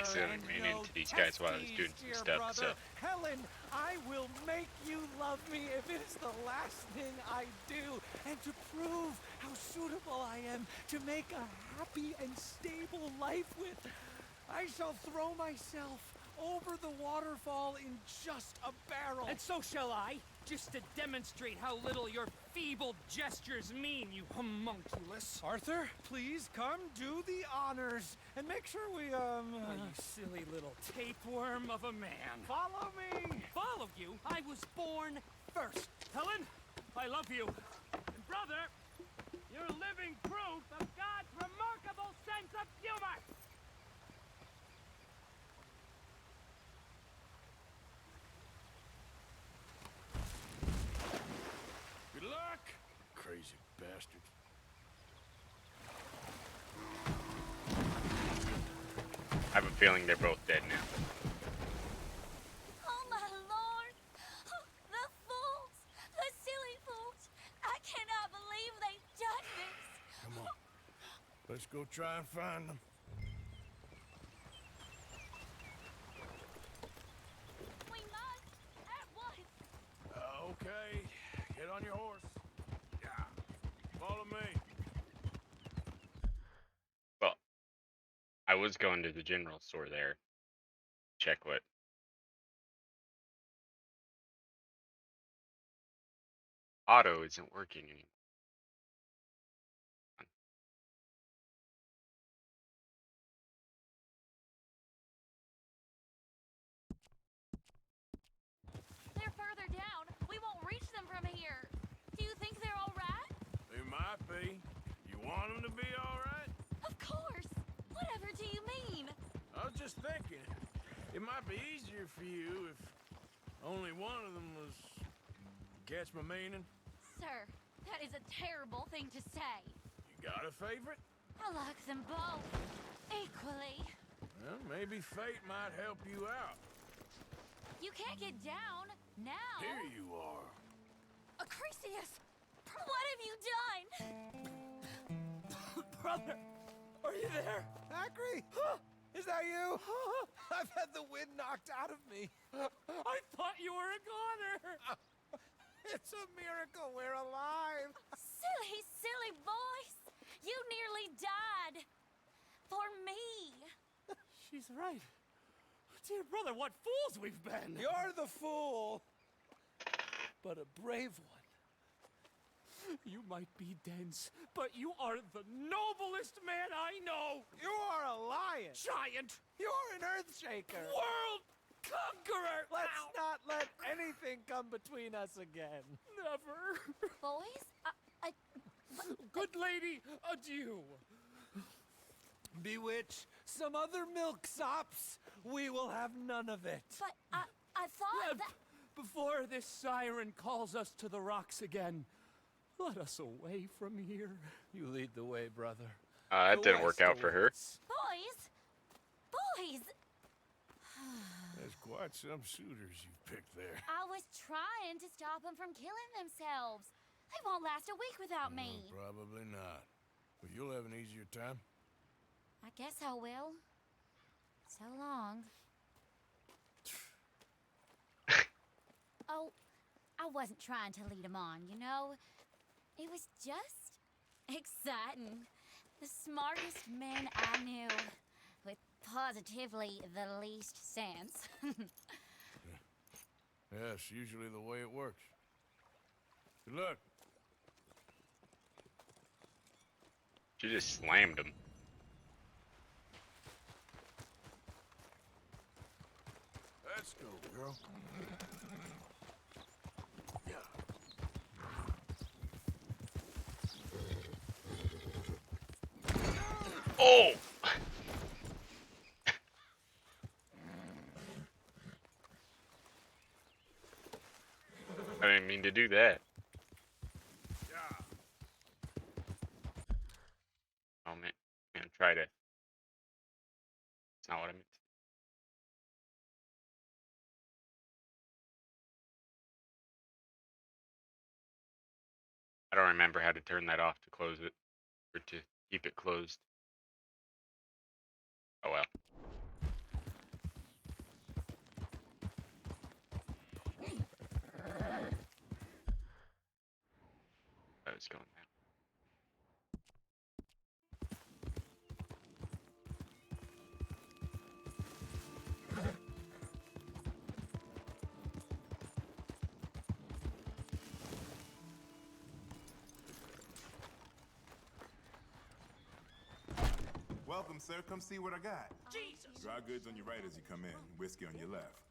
accidentally ran into these guys while I was doing some stuff, brother. so... Helen, I will make you love me if it is the last thing I do, and to prove how suitable I am to make a happy and stable life with, I shall throw myself over the waterfall in just a barrel. And so shall I, just to demonstrate how little your feeble gestures mean, you homunculus. Arthur, please come do the honors and make sure we, Oh, you silly little tapeworm of a man. follow me. Follow you? I was born first. Helen, I love you. And brother, you're living proof of God's remarkable sense of humor. Good luck, crazy bastards. I have a feeling they're both dead now. Oh my lord! The fools! The silly fools! I cannot believe they've done this! Come on. Let's go try and find them. We must! At once! Okay. Get on your horse. Yeah. Follow me. Well, I was going to the general store there. Check what... Auto isn't working anymore. They're further down. We won't reach them from here. Do you think they're all right? They might be. You want them to be all right? Of course! Whatever do you mean? I was just thinking. It might be easier for you if only one of them was... Catch my meaning? Sir, that is a terrible thing to say. You got a favorite? I like them both. Equally. Well, maybe fate might help you out. You can't get down now. Here you are. Acrisius! What have you done? Brother, are you there? Acri? Is that you? I've had the wind knocked out of me. I thought you were a goner. It's a miracle we're alive. Silly, silly voice! You nearly died. For me. She's right. Dear brother, what fools we've been. You're the fool, but a brave one. You might be dense, but you are the noblest man I know. You are a lion. Giant, You're an earthshaker. world conqueror. Let's Ow. not let anything come between us again. Never. Boys? Good lady, adieu. Bewitch some other milksops. We will have none of it. But I thought that... Before this siren calls us to the rocks again, let us away from here. You lead the way, brother. That didn't work out for her. Boys? Boys! There's quite some suitors you've picked there. I was trying to stop them from killing themselves. They won't last a week without me. Probably not. But you'll have an easier time. I guess I will. So long. Oh, I wasn't trying to lead them on, you know? It was just exciting. The smartest men I knew, with positively the least sense. Yes, usually the way it works. Good luck. She just slammed him. Let's go, girl. Oh! I didn't mean to do that. Oh man, try to. It's not what I meant. I don't remember how to turn that off to close it, or to keep it closed. Oh well. was going now. Welcome, sir. Come see what I got. Jesus! Dry goods on your right as you come in, whiskey on your left.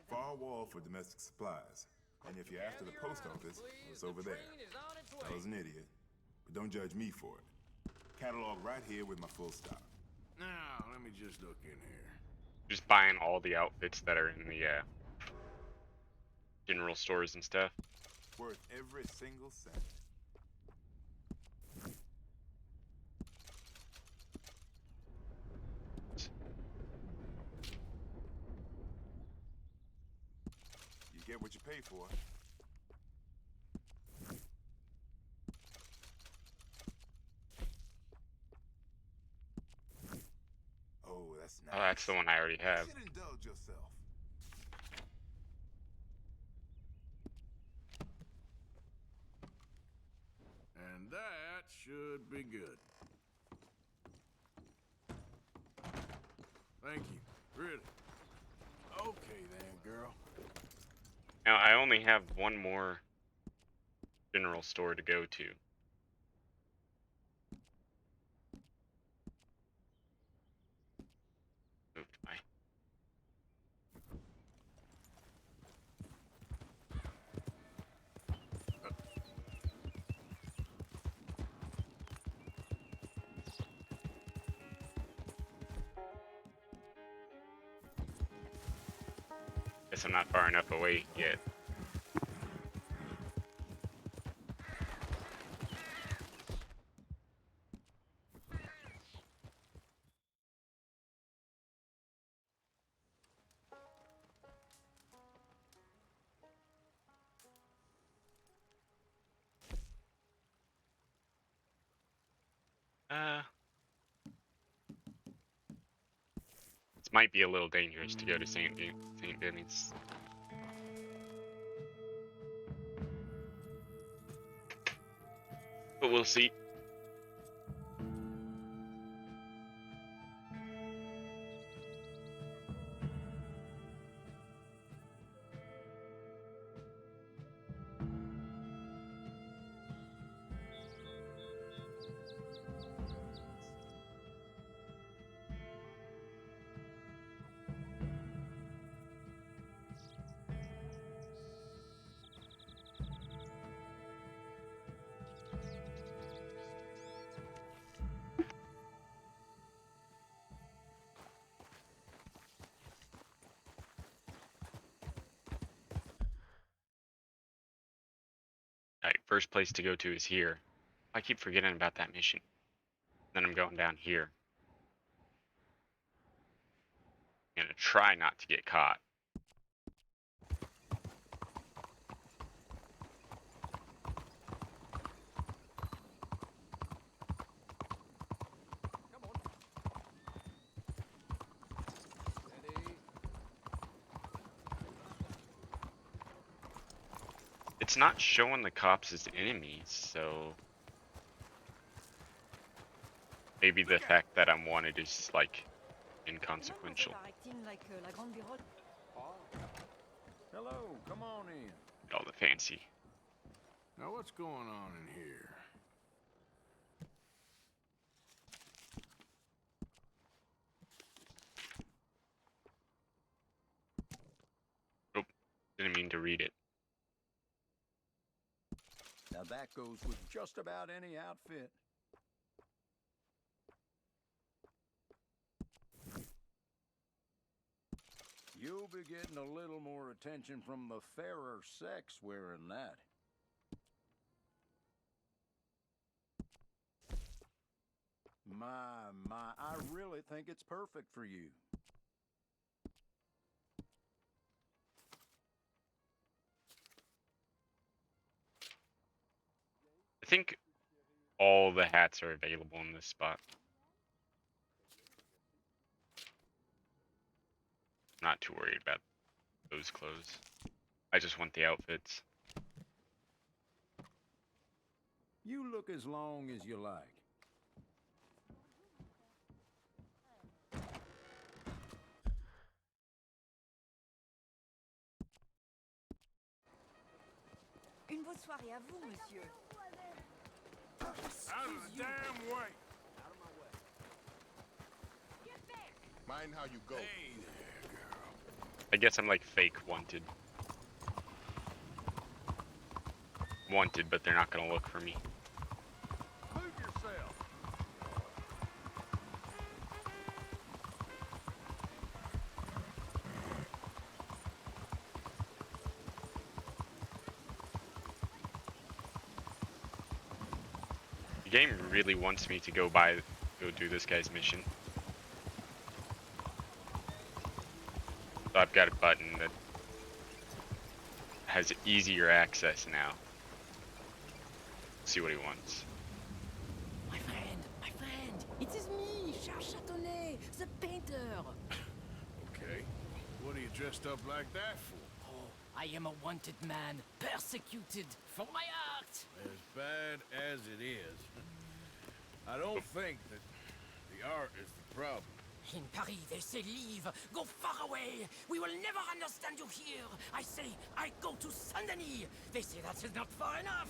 Far wall for domestic supplies. And if you're after the post office, it's over there. I was an idiot, but don't judge me for it. Catalog right here with my full stop. Now, let me just look in here. Just buying all the outfits that are in the general stores and stuff. Worth every single cent. You get what you pay for. Oh, that's nice. Oh, that's the one I already You have. should indulge yourself. And that should be good. Thank you. Really. Okay then, girl. Now I only have one more general store to go to. Moved my. Guess I'm not far enough away yet. This might be a little dangerous to go to St. Denis. But we'll see. Alright, first place to go to is here. I keep forgetting about that mission. Then I'm going down here. I'm gonna try not to get caught. Come on. Steady. It's not showing the cops as enemies, so maybe the fact that I'm wanted is like inconsequential. Hello, come on in. All the fancy. Now what's going on in here? Oh, didn't mean to read it. Now that goes with just about any outfit. You'll be getting a little more attention from the fairer sex wearing that. My, I really think it's perfect for you. I think all the hats are available in this spot. Not too worried about those clothes. I just want the outfits. You look as long as you like. Une bonne soirée à vous, monsieur. Out of the damn way! Mind how you go. Hey there, girl. I guess I'm like fake wanted. Wanted, but they're not gonna look for me. Move yourself. The game really wants me to go do this guy's mission. So I've got a button that has easier access now. See what he wants. My friend, it is me, Charles Chatonnet, the painter. Okay. What are you dressed up like that for? Oh, I am a wanted man, persecuted for my art. As bad as it is, I don't think that the art is the problem. In Paris, they say leave, go far away. We will never understand you here. I say, I go to Saint-Denis. They say that is not far enough.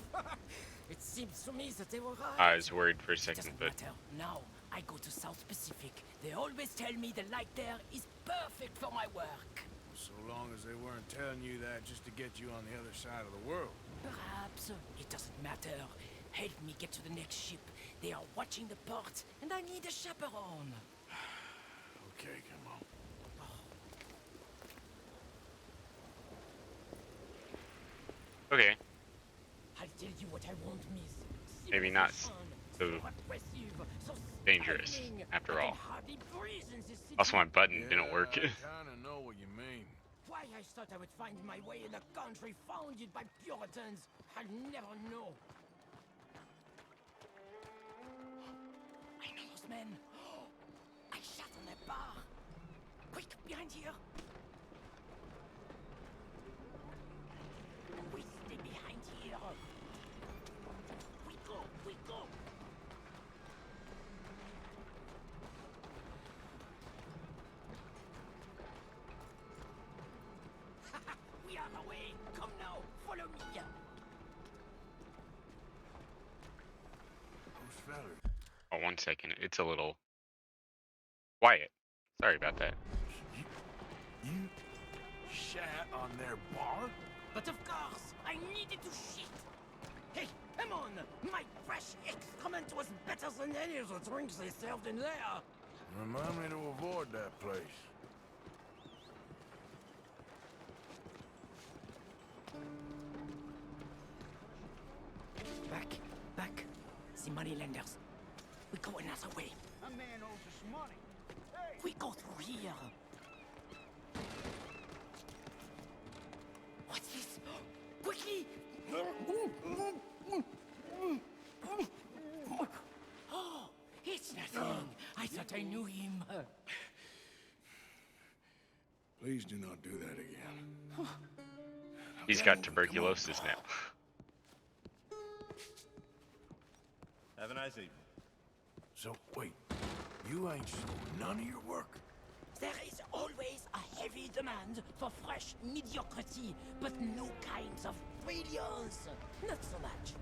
It seems to me that they were right. I was worried for a It second, doesn't but matter. Now, I go to South Pacific. They always tell me the light there is perfect for my work. So long as they weren't telling you that just to get you on the other side of the world. Perhaps. It doesn't matter. Help me get to the next ship. They are watching the port, and I need a chaperone. Okay, come on. okay. I'll tell you what I want, miss. Maybe not Civilization, so repressive, so dangerous, stifling. after I all. can hardly breathe in this city. Also, my button didn't work. I kinda know what you mean. Why I thought I would find my way in a country founded by Puritans. I'll never know. I know those men. I shot on a bar. Quick, behind here. We stay behind here. We go, we go. We are away. Come now, follow me. Those fellas. Oh, 1 second. It's a little quiet. Sorry about that. You shat on their bar? But of course, I needed to shit. Hey, come on! My fresh excrement was better than any of the drinks they served in there. Remind me to avoid that place. Back. The moneylenders. We go another way. A man owes us money. Hey! We go through here. What's this? Quickly! Oh, it's nothing. I thought I knew him. Please do not do that again. He's got tuberculosis now. Have a nice evening. So, wait. You ain't sold none of your work? There is always a heavy demand for fresh mediocrity, but no kinds of brilliance. Not so much.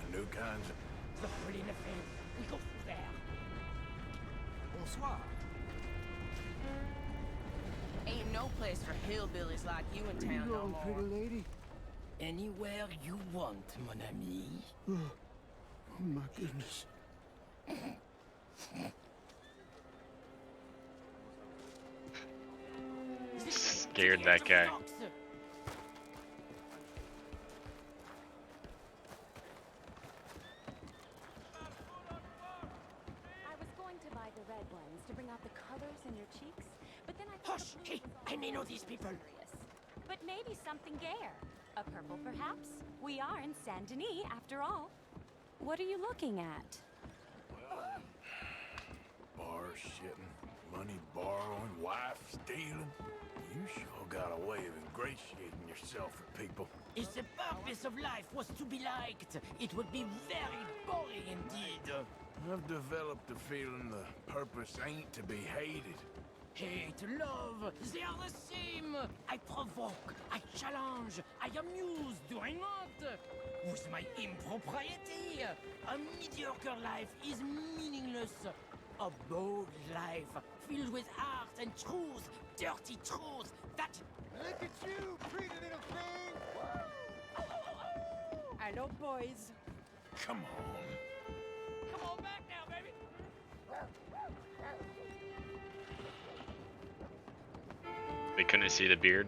The new kinds of... The Pauline affair. We go through there. Bonsoir. Ain't no place for hillbillies like you in town no more. lady? Anywhere you want, mon ami. Oh my goodness. Scared that guy. I was going to buy the red ones to bring out the colors in your cheeks, but then I thought Hush! the blue Hey, was I may know also these people. serious. But maybe something gayer. A purple, perhaps? We are in Saint Denis, after all. What are you looking at? Bar shitting, money borrowing, wife stealing. You sure got a way of ingratiating yourself with people. If the purpose of life was to be liked, it would be very boring indeed. I've developed the feeling the purpose ain't to be hated. Hate, love, they are the same. I provoke, I challenge, I amuse, do I not? With my impropriety, a mediocre life is meaningless. A bold life, filled with art and truth, dirty truth, that... Look at you, pretty little thing! Hello, boys. Come on. Come on back now, baby! They couldn't see the beard.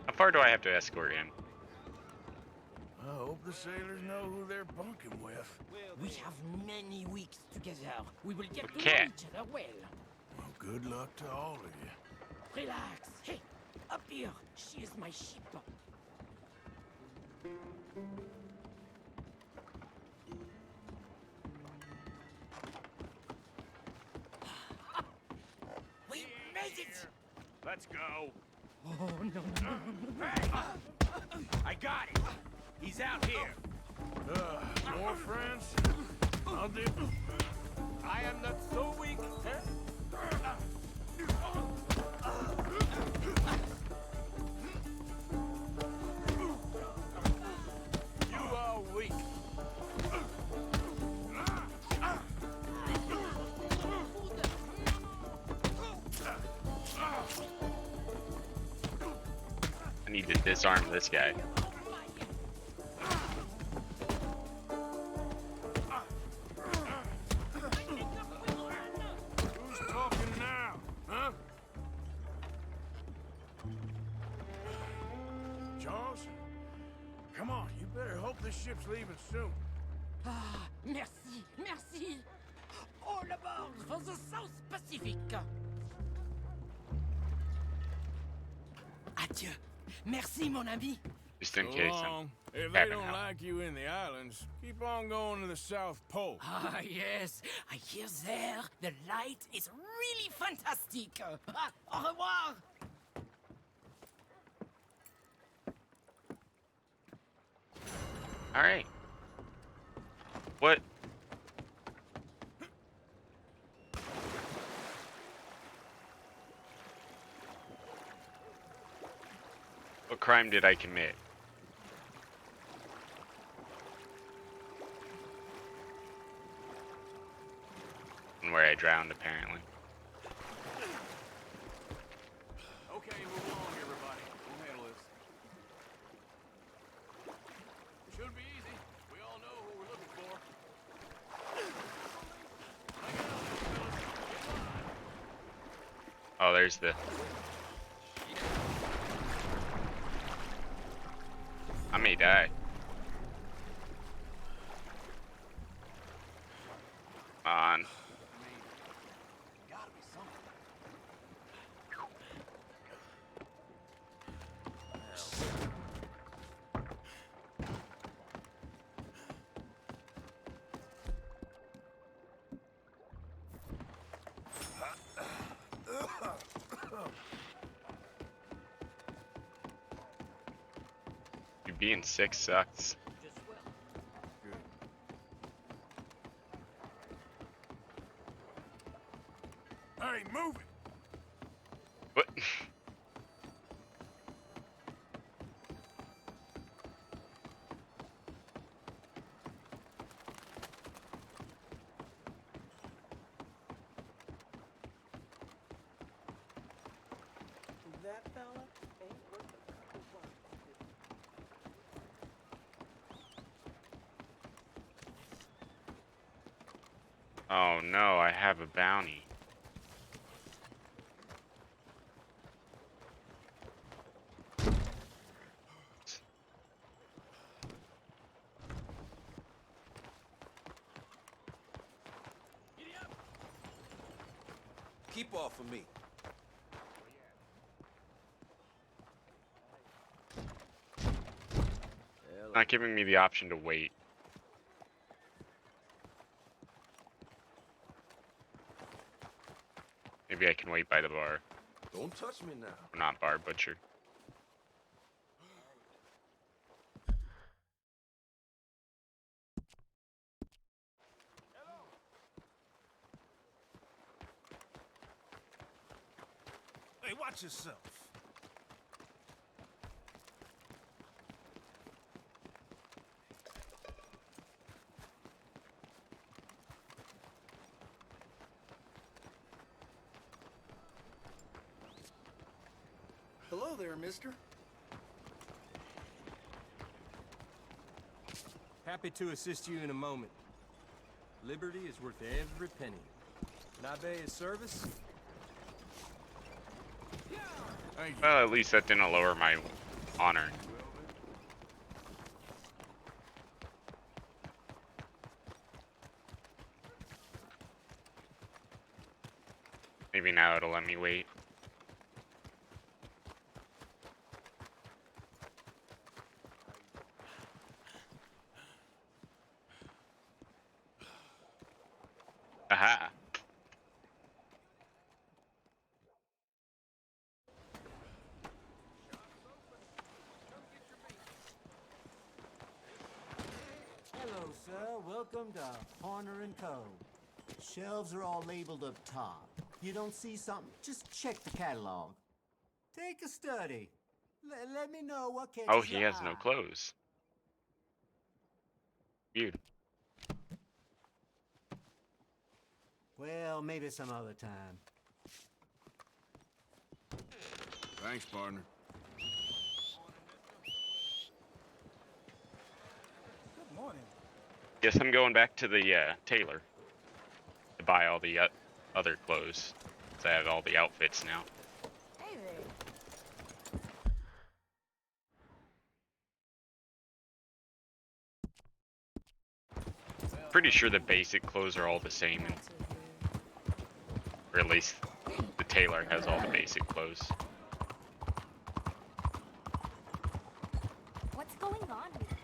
How far do I have to escort him? I hope the sailors know who they're bunking with. We have many weeks together. We will get to know Okay. each other well. Well, good luck to all of you. Relax. Hey, up here. She is my ship. We made it! Let's go. Oh, no. I got it. He's out here. More friends? I'll do... I am not so weak. You are weak. I need to disarm this guy. Who's talking now? Huh? Charles? Come on, you better hope this ship's leaving soon. Ah, merci, merci. All aboard for the South Pacific. Adieu. Merci, mon ami. Just in So case. long. If Back they in don't hell. like you in the islands, keep on going to the South Pole. Ah, yes. I hear there the light is really fantastic. Ah, au revoir. All right. What? What crime did I commit? And where I drowned, apparently. Okay, move along, everybody. We'll handle this. Should be easy. We all know who we're looking for. Oh, there's the... I may die. Come on. Gotta be something. You being sick sucks. Hey, move it! What? That fella ain't worth a couple bucks. Oh no, I have a bounty. Keep off of me. Not giving me the option to wait. Maybe I can wait by the bar. Don't touch me now. I'm not Bar Butcher. Hey, watch yourself. Hello there, mister. Happy to assist you in a moment. Liberty is worth every penny. Can I be of service? Thank you. Well, at least that didn't lower my honor. Maybe now it'll let me wait. Aha. Hello, sir. Welcome to Horner & Co. Shelves are all labeled up top. You don't see something, just check the catalog. Take a study. Let me know what catches Oh, he your has no eye. clothes. Weird. Well, maybe some other time. Thanks, partner. Good morning. Guess I'm going back to the tailor to buy all the other clothes. So I have all the outfits now. Hey there. Pretty sure the basic clothes are all the same, or at least the tailor has all the basic clothes. What's going on with you?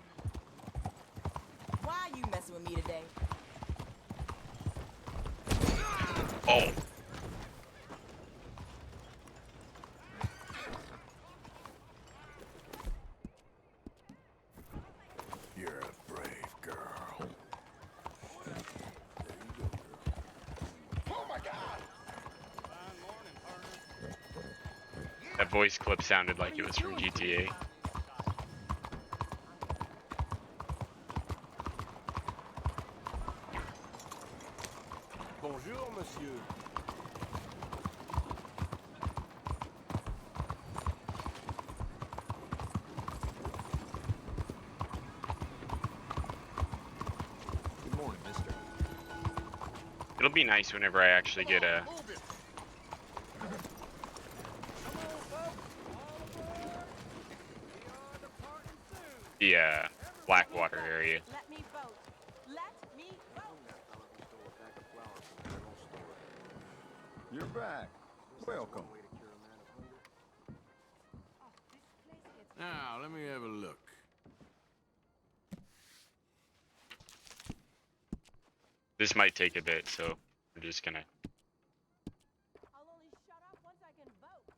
Why are you messing with me today? Oh! You're a brave girl. That voice clip sounded like it was from GTA. Bonjour, monsieur. Good morning, mister. It'll be nice whenever I actually get a the Blackwater area. Let me vote. Let me vote. You're back. Welcome. Now, let me have a look. This might take a bit, so we're just gonna. I'll only shut up once I can vote.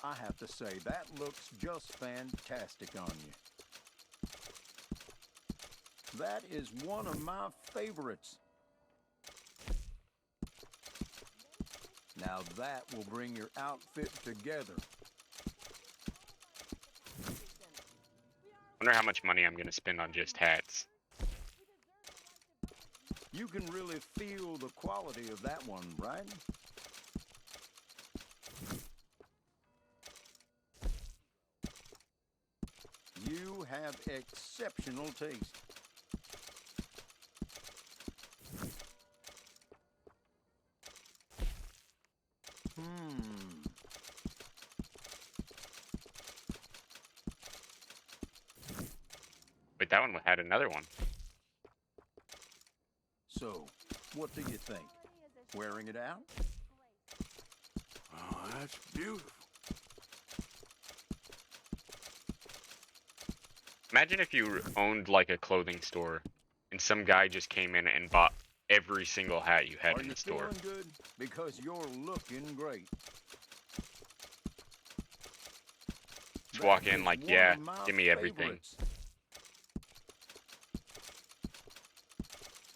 I have to say, that looks just fantastic on you. That is one of my favorites. Now that will bring your outfit together. Wonder how much money I'm gonna spend on just hats. You can really feel the quality of that one, right? You have exceptional taste. Wait, that one had another one. So, what do you think? Wearing it out? Oh, that's beautiful. Imagine if you owned like a clothing store and some guy just came in and bought every single hat you had Are in you the store. feeling good? Because you're looking great. Just walk That in is like, one yeah, of my give me everything. favorites.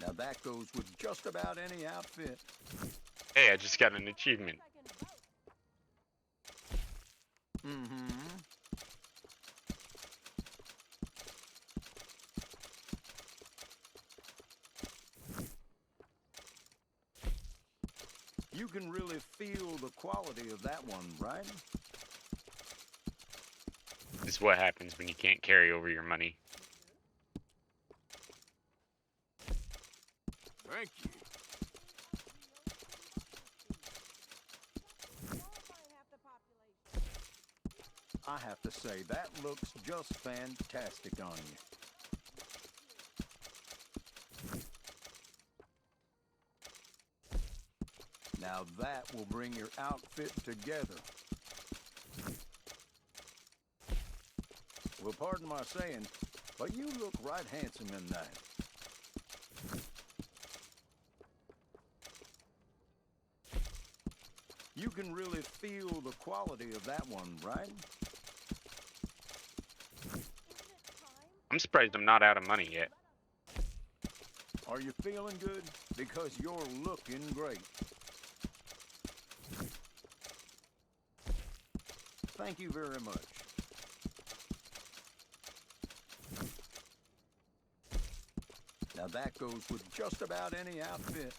Now that goes with just about any outfit. Hey, I just got an achievement. Mm-hmm. You can really feel the quality of that one, right? This is what happens when you can't carry over your money. Thank you. I have to say, that looks just fantastic on you. Now that will bring your outfit together. Well, pardon my saying, but you look right handsome in that. You can really feel the quality of that one, right? I'm surprised I'm not out of money yet. Are you feeling good? Because you're looking great. Thank you very much. Now that goes with just about any outfit.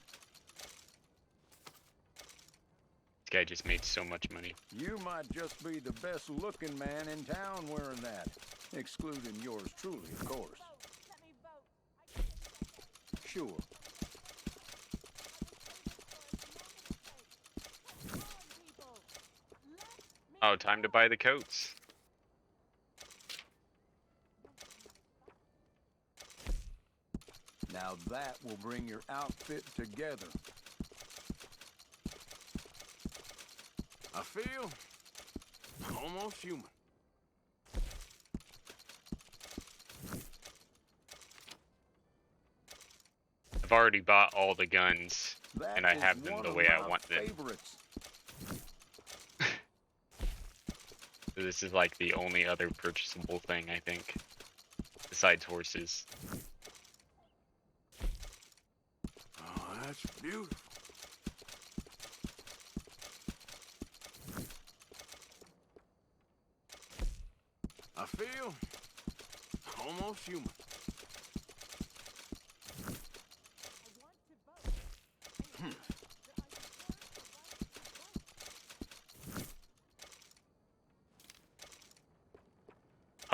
This guy just made so much money. You might just be the best looking man in town wearing that. Excluding yours truly, of course. Sure. Oh, time to buy the coats. Now that will bring your outfit together. I feel almost human. I've already bought all the guns, That and I is have them one the of way I my want them. favorites. So this is like the only other purchasable thing, I think, besides horses. Oh, that's beautiful. I feel almost human.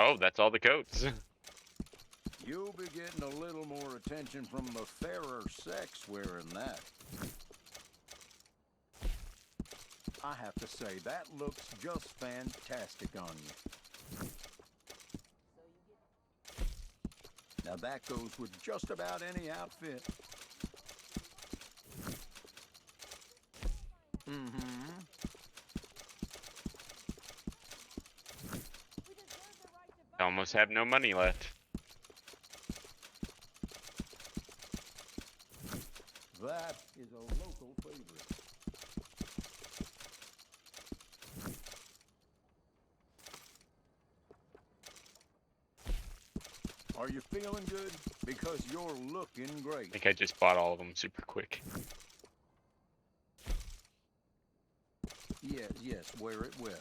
Oh, that's all the coats. You'll be getting a little more attention from the fairer sex wearing that. I have to say, that looks just fantastic on you. Now that goes with just about any outfit. Mm-hmm. I almost have no money left. That is a local favorite. Are you feeling good? Because you're looking I great. think I just bought all of them super quick. Yes, wear it well.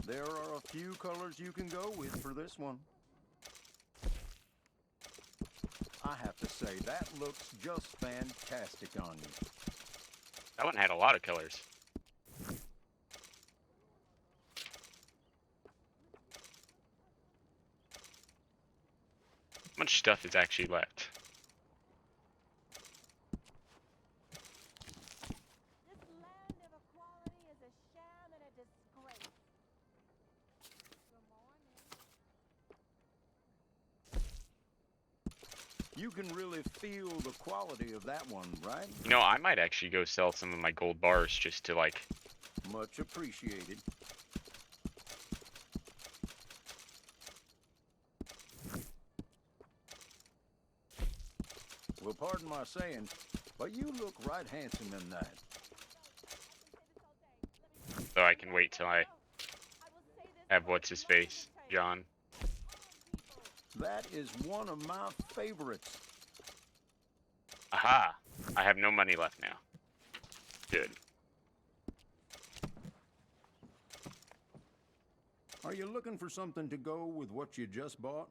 There are a few colors you can go with for this one. I have to say, that looks just fantastic on you. That one had a lot of colors. How much stuff is actually left? This land of equality is a sham and a disgrace. Good morning. You can really feel the quality of that one, right? You know, I might actually go sell some of my gold bars just to like. Much appreciated. Well, pardon my saying, but you look right handsome in that. So I can wait till I have what's his face, John. That is one of my favorites. Aha! I have no money left now. Good. Are you looking for something to go with what you just bought?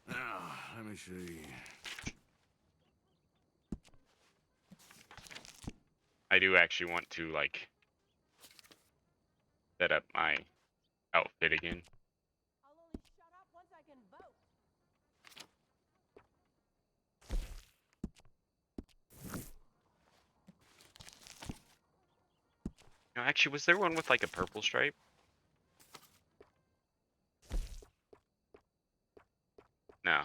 Now, let me see. I do actually want to like set up my outfit again. I'll only shut up once I can vote. No, actually, was there one with like a purple stripe? No.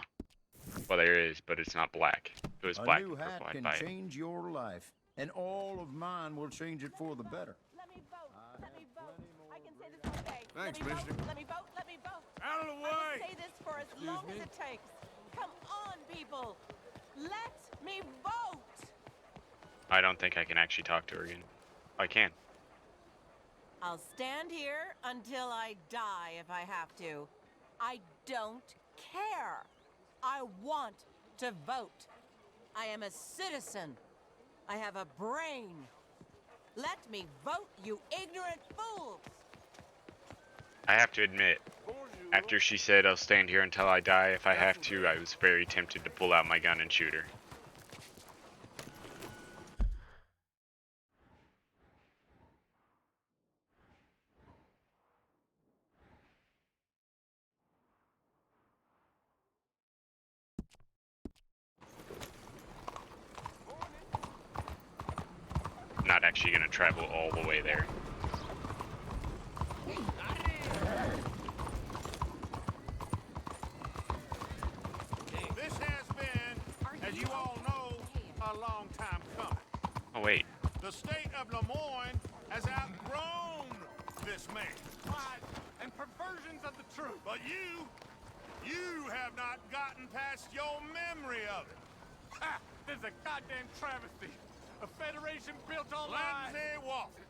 Well, there is, but it's not black. It was black. A new hat can change your life, and all of mine will change it for the better. Let me vote. Let me vote. I can say this all day. Thanks, let me mister. Vote. Let me vote. Let me vote. Out of the I way! will say this for as long as it takes. Come on, people. Let me vote. I don't think I can actually talk to her again. I can. I'll stand here until I die if I have to. I don't care. I want to vote. I am a citizen. I have a brain. Let me vote, you ignorant fools! I have to admit, after she said I'll stand here until I die if I have to, I was very tempted to pull out my gun and shoot her. Not actually gonna travel all the way there. This has been, as you all know, a long time coming. Oh wait. The state of Lemoyne has outgrown this man. Lies and perversions of the truth. But you have not gotten past your memory of it. Ha! This is a goddamn travesty. A federation built on lies. Lindsay Walker.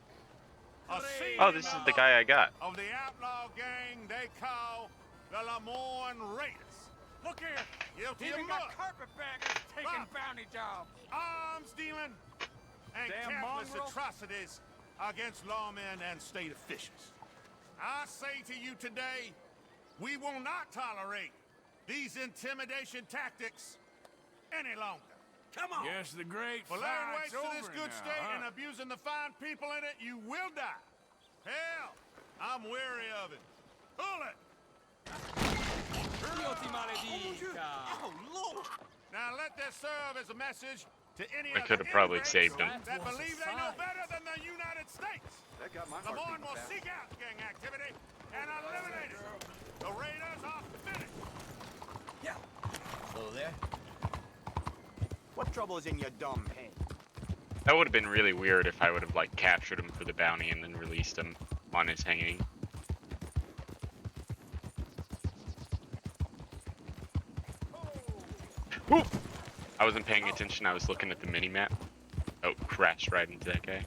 A Oh, this is the guy I got. of the outlaw gang they call the Lemoyne Raiders. Look here. Guilty Even of got murder, carpetbaggers taking Rob. bounty jobs. arms dealing, and Damn countless mongrel. atrocities against lawmen and state officials. I say to you today, we will not tolerate these intimidation tactics any longer. Come on. Yes, the great for laying waste to this good state and abusing the fine people in it, you will die. Hell, I'm weary of it. Pull it! Oh, Lord. Now let this serve as a message to any I of could the have probably ingrates saved him. that believe they know better than the United States. That got my Lemoyne will seek out gang activity and eliminate it. The Raiders are finished. Hello there. What trouble is in your dumb head? That would have been really weird if I would have like captured him for the bounty and then released him on his hanging. Woo! I wasn't paying attention, I was looking at the mini-map. Oh, crashed right into that guy.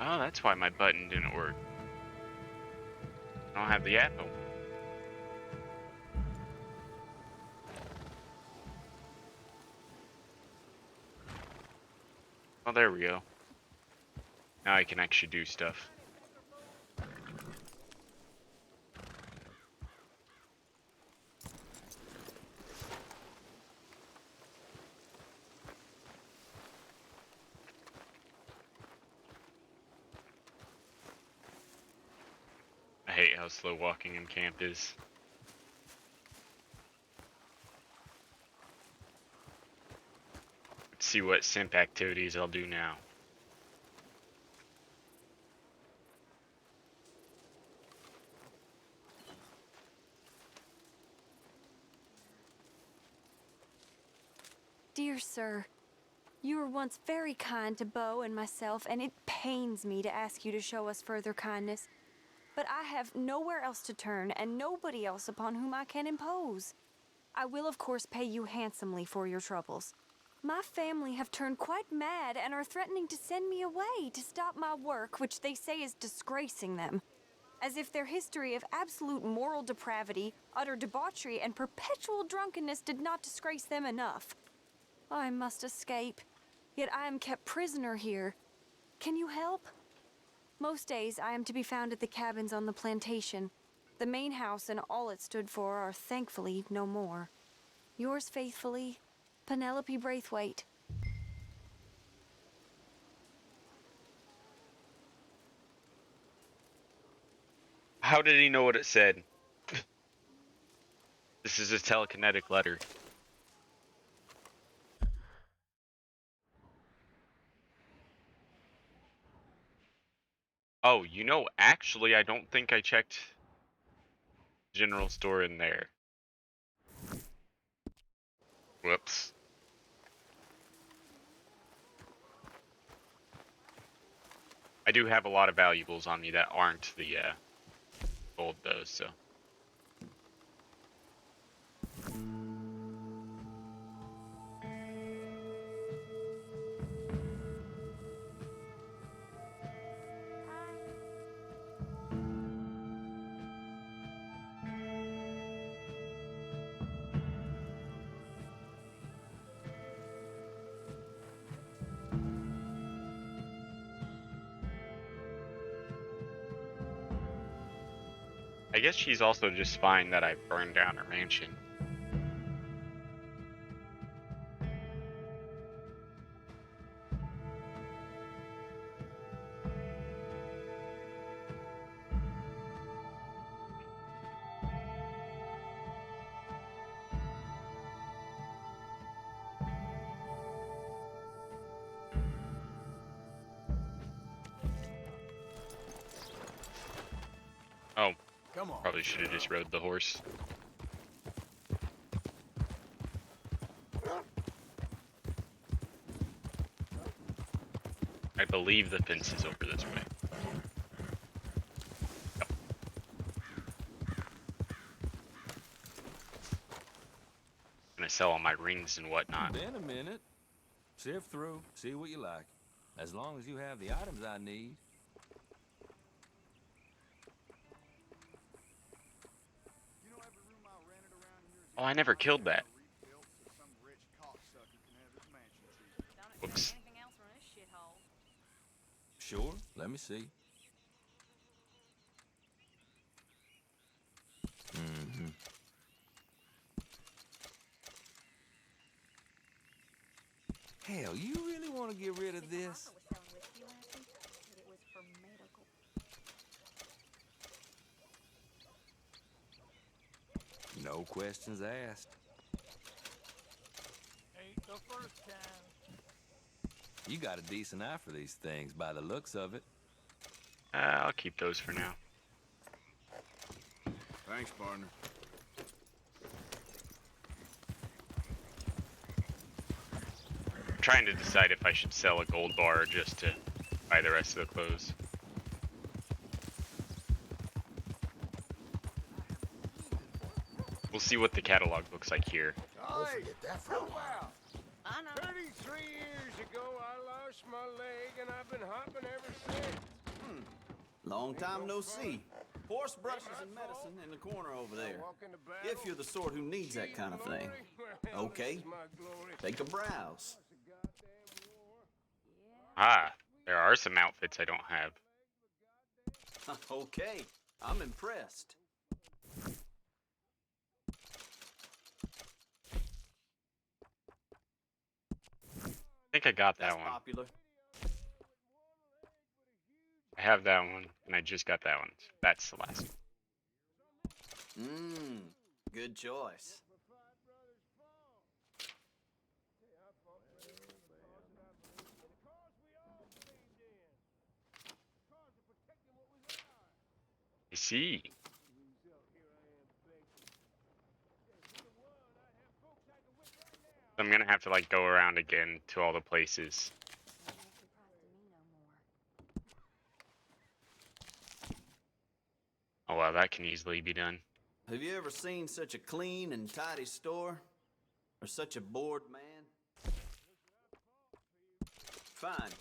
Oh, that's why my button didn't work. I don't have the app open. Oh, there we go. Now I can actually do stuff. I hate how slow walking in camp is. Let's see what simp activities I'll do now. Dear sir, you were once very kind to Beau and myself, and it pains me to ask you to show us further kindness. But I have nowhere else to turn, and nobody else upon whom I can impose. I will, of course, pay you handsomely for your troubles. My family have turned quite mad and are threatening to send me away to stop my work, which they say is disgracing them. As if their history of absolute moral depravity, utter debauchery, and perpetual drunkenness did not disgrace them enough. I must escape, yet I am kept prisoner here. Can you help? Most days I am to be found at the cabins on the plantation. The main house and all it stood for are thankfully no more. Yours faithfully, Penelope Braithwaite. How did he know what it said? This is a telekinetic letter. Oh, you know, actually, I don't think I checked general store in there. Whoops. I do have a lot of valuables on me that aren't the gold though, so. I guess she's also just fine that I burned down her mansion. Oh. Come on. Probably should have just rode the horse. I believe the fence is over this way. Yep. Gonna sell all my rings and whatnot. Been a minute. Sift through, see what you like. As long as you have the items I need. Oh, I never killed that. Whoops. Sure, let me see. Mm-hmm. Hell, you really want to get rid of this? No questions asked. Ain't the first time. You got a decent eye for these things by the looks of it. I'll keep those for now. Thanks, partner. I'm trying to decide if I should sell a gold bar or just to buy the rest of the clothes. We'll see what the catalog looks like here. Hey, wow. 33 years ago, I lost my leg, and I've been hopping ever since. Long time no see. Horse brushes and medicine in the corner over there. If you're the sort who needs that kind of thing. Okay. Take a browse. Ah, there are some outfits I don't have. Okay. I'm impressed. I think I got that one. Popular. I have that one, and I just got that one. That's the last one. Mmm. Good choice. I see. I'm gonna have to like go around again to all the places. Oh well, that can easily be done. Have you ever seen such a clean and tidy store? Or such a bored man? Fine.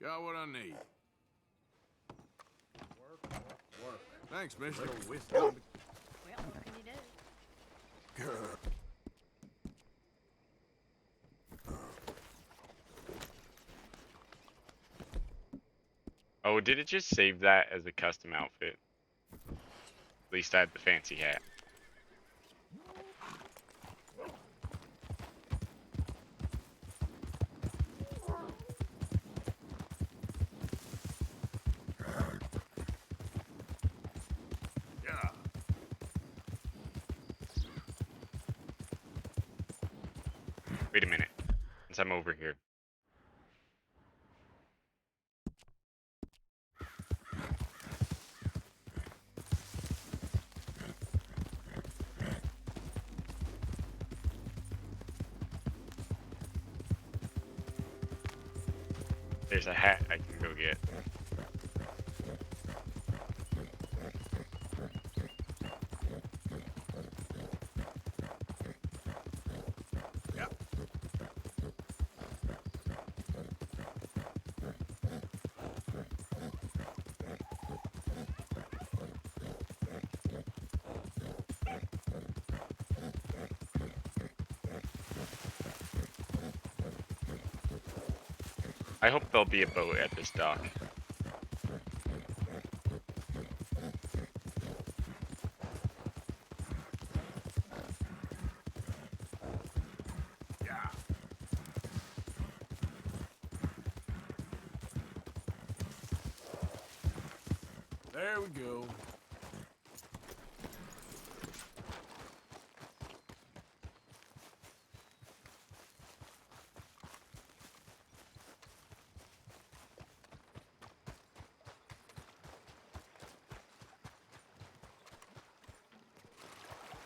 Got what I need. Work. Thanks, mister. Well, what can you do? Oh, did it just save that as a custom outfit? At least I had the fancy hat. Wait a minute, since I'm over here. There's a hat I can go get. I hope there'll be a boat at this dock. There we go.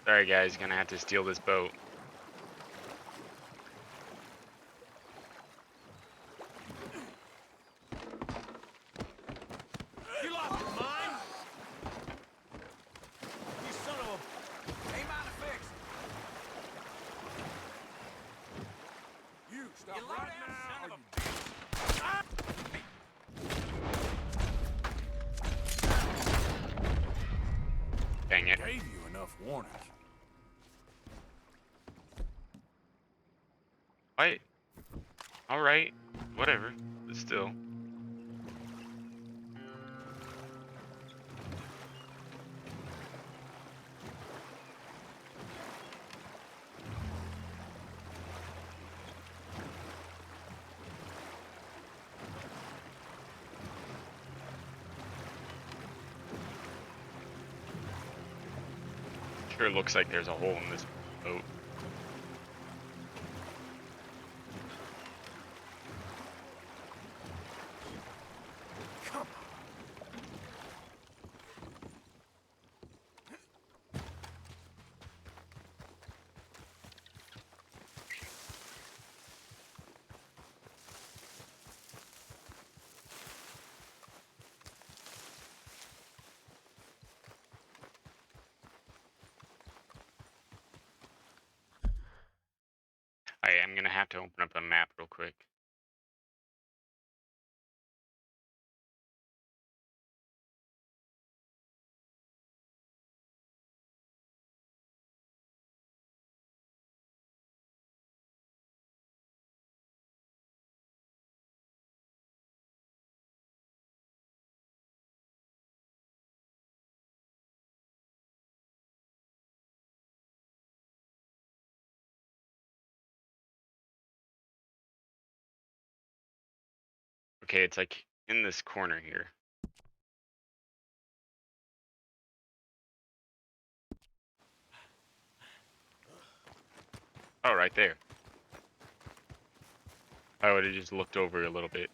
Sorry guys, gonna have to steal this boat. You lost your mind? You son of a... Ain't mine to fix. You stop You right low-down now. son of a bitch. Ah! Dang it. Gave you enough warning. Why? Alright, whatever, but still. Sure looks like there's a hole in this boat. gonna have to open up a map real quick. Okay, it's like in this corner here. Oh, right there. I would have just looked over a little bit.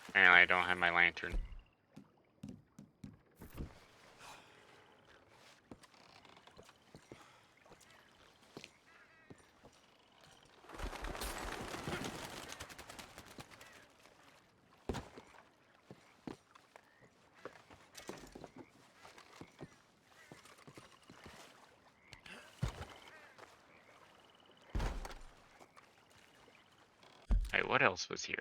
Apparently I don't have my lantern. Alright, what else was here?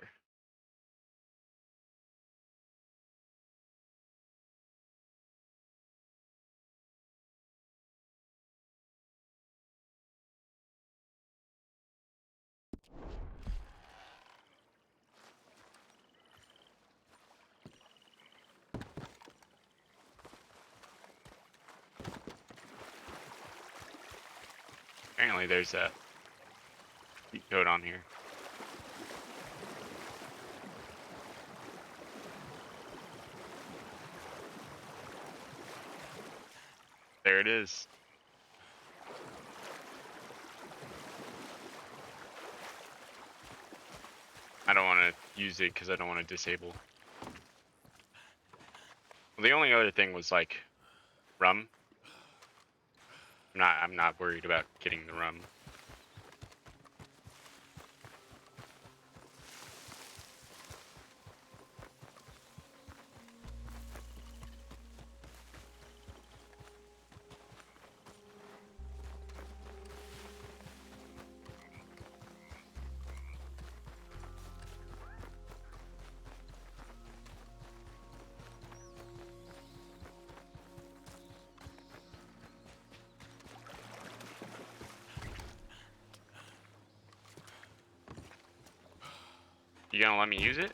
Apparently there's a cheat code on here. There it is. I don't want to use it because I don't want to disable. Well, the only other thing was like rum. I'm not worried about getting the rum. You gonna let me use it?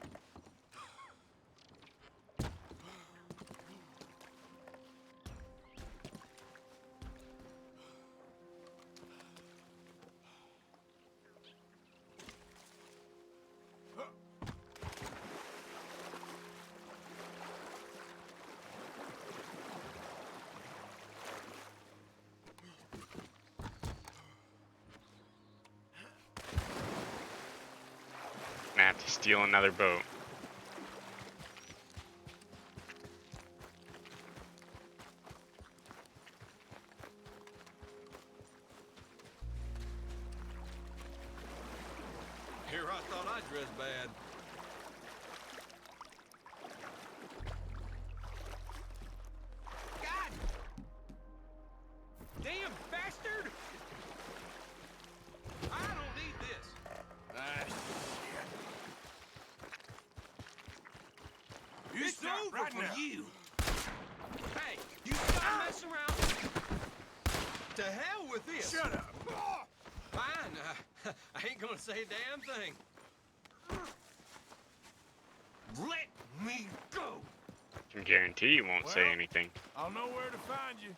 I have to steal another boat. Here I thought I dressed bad. God! Damn bastard! I don't need this. Ah, shit. It's over right for now. You. Hey, you stop messing around. To hell with this. Shut up. Fine. I ain't gonna say a damn thing. Let me go. I can guarantee you won't say Well, anything. I'll know where to find you.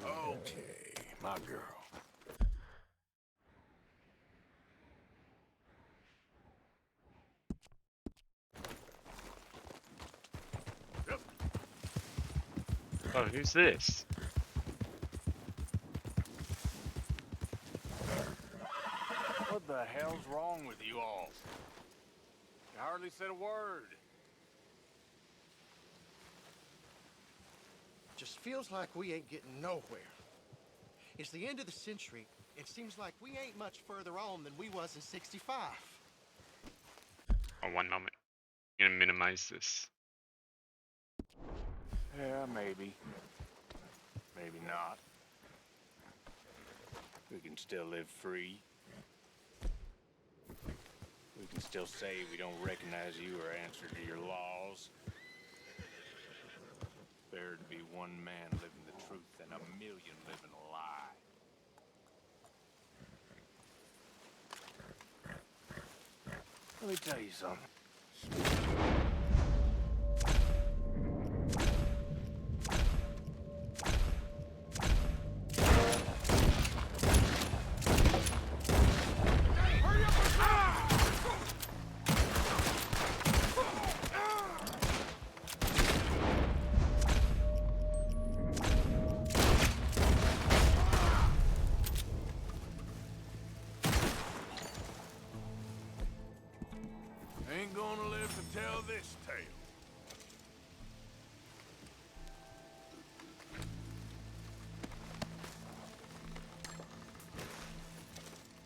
Okay, my girl. Oh, who's this? What the hell's wrong with you all? You hardly said a word. Just feels like we ain't getting nowhere. It's the end of the century. It seems like we ain't much further on than we was in 65. Oh, one moment. I'm gonna minimize this. Yeah, maybe. Maybe not. We can still live free. We can still say we don't recognize you or answer to your laws. Better to be one man living the truth than a million living a lie. Let me tell you something. Ain't gonna live to tell this tale.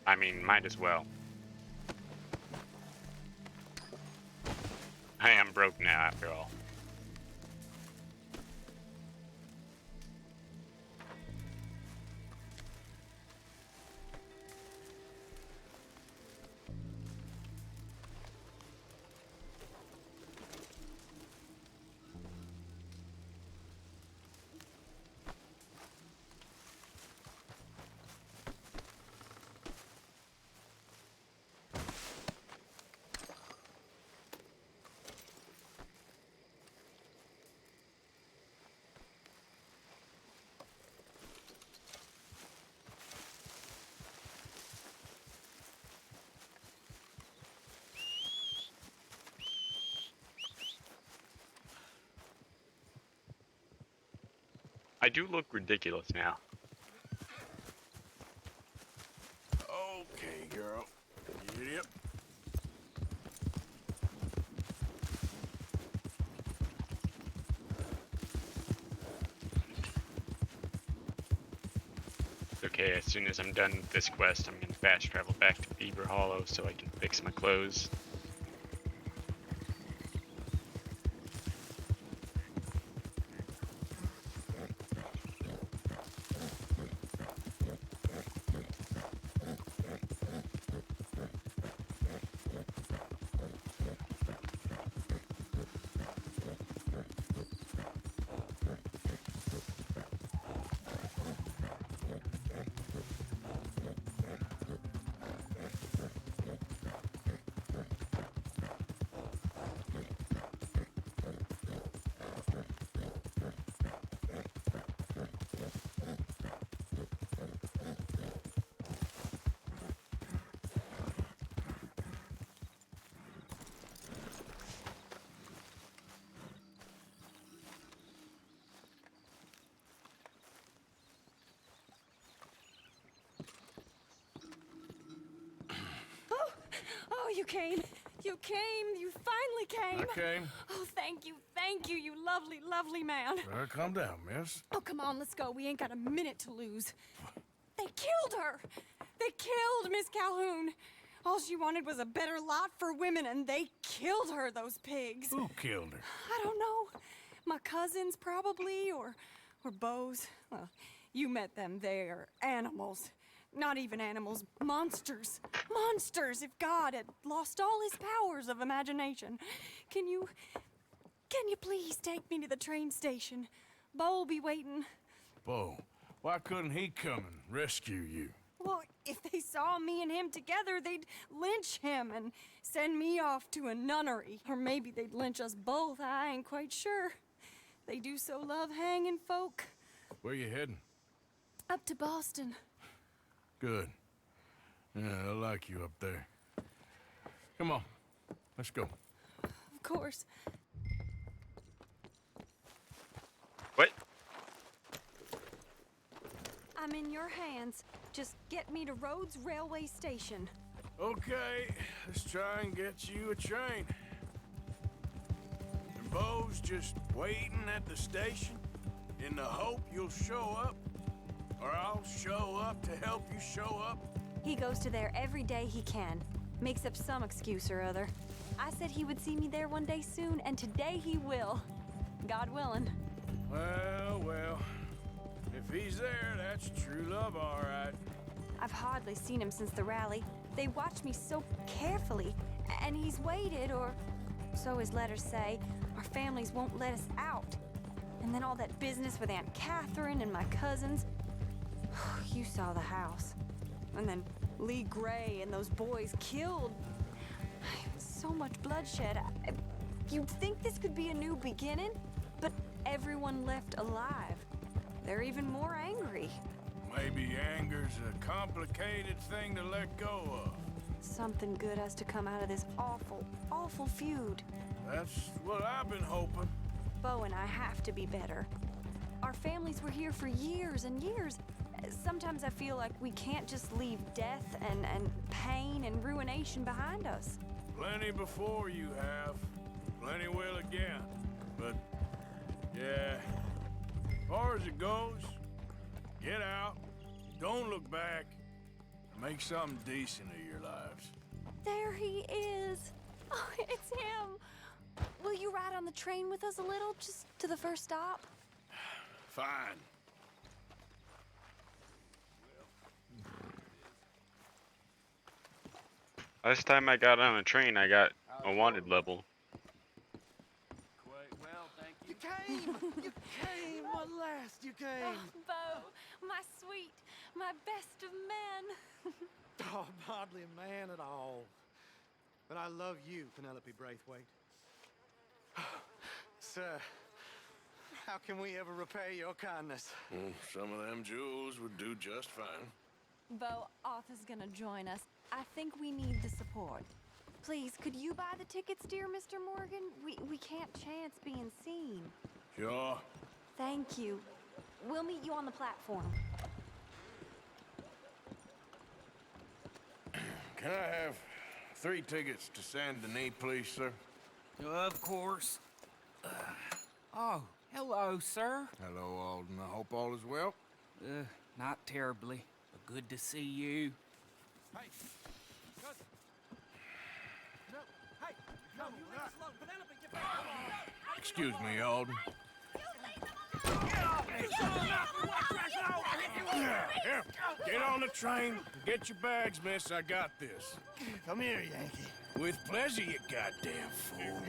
I mean, might as well. I am broke now, after all. I do look ridiculous now. Okay, girl. Yep. Okay, as soon as I'm done with this quest, I'm gonna fast travel back to Beaver Hollow so I can fix my clothes. Oh, you came. You came. You finally came. I came. Oh, thank you. Thank you, you lovely, lovely man. Calm down, miss. Oh, come on, let's go. We ain't got a minute to lose. They killed her. They killed Miss Calhoun. All she wanted was a better lot for women, and they killed her, those pigs. Who killed her? I don't know. My cousins, probably, or Beau's. Well, you met them. They're animals. Not even animals, monsters. Monsters, if God had lost all his powers of imagination. Can you please take me to the train station? Beau'll be waiting. Beau, why couldn't he come and rescue you? Well, if they saw me and him together, they'd lynch him and send me off to a nunnery. Or maybe they'd lynch us both, I ain't quite sure. They do so love hanging folk. Where you heading? Up to Boston. Good. Yeah, I like you up there. Come on, let's go. Of course. What? I'm in your hands. Just get me to Rhodes Railway Station. Okay, let's try and get you a train. And Bo's just waiting at the station in the hope you'll show up, or I'll show up to help you show up. He goes to there every day he can. Makes up some excuse or other. I said he would see me there one day soon, and today he will. God willing. Well, if he's there, that's true love, all right. I've hardly seen him since the rally. They watch me so carefully, and he's waited, or so his letters say. Our families won't let us out. And then all that business with Aunt Catherine and my cousins. You saw the house. And then Lee Gray and those boys killed. So much bloodshed. You'd think this could be a new beginning, but everyone left alive. They're even more angry. Maybe anger's a complicated thing to let go of. Something good has to come out of this awful, awful feud. That's what I've been hoping. Bo and I have to be better. Our families were here for years and years. Sometimes I feel like we can't just leave death and pain and ruination behind us. Plenty before you have. Plenty will again. But, yeah, as far as it goes, get out, don't look back, make something decent of your lives. There he is. Oh, it's him. Will you ride on the train with us a little, just to the first stop? Fine. Last time I got on a train, I got a wanted level. Well, thank you. You came! You came! At last, you came! Oh, Bo, my sweet, my best of men. Oh, I'm hardly a man at all. But I love you, Penelope Braithwaite. Sir, how can we ever repay your kindness? Some of them jewels would do just fine. Bo, Arthur's gonna join us. I think we need the support. Please, could you buy the tickets, dear Mr. Morgan? We can't chance being seen. Sure. Thank you. We'll meet you on the platform. Can I have 3 tickets to Saint Denis, please, sir? Of course. Oh, hello, sir. Hello, Alden. I hope all is well. Not terribly, but good to see you. Hey, cousin. No, hey, no, you leave us alone. Penelope, get back. Excuse me, Alden. Here, get on the train. Get your bags, miss. I got this. Come here, Yankee. With pleasure, you goddamn fool.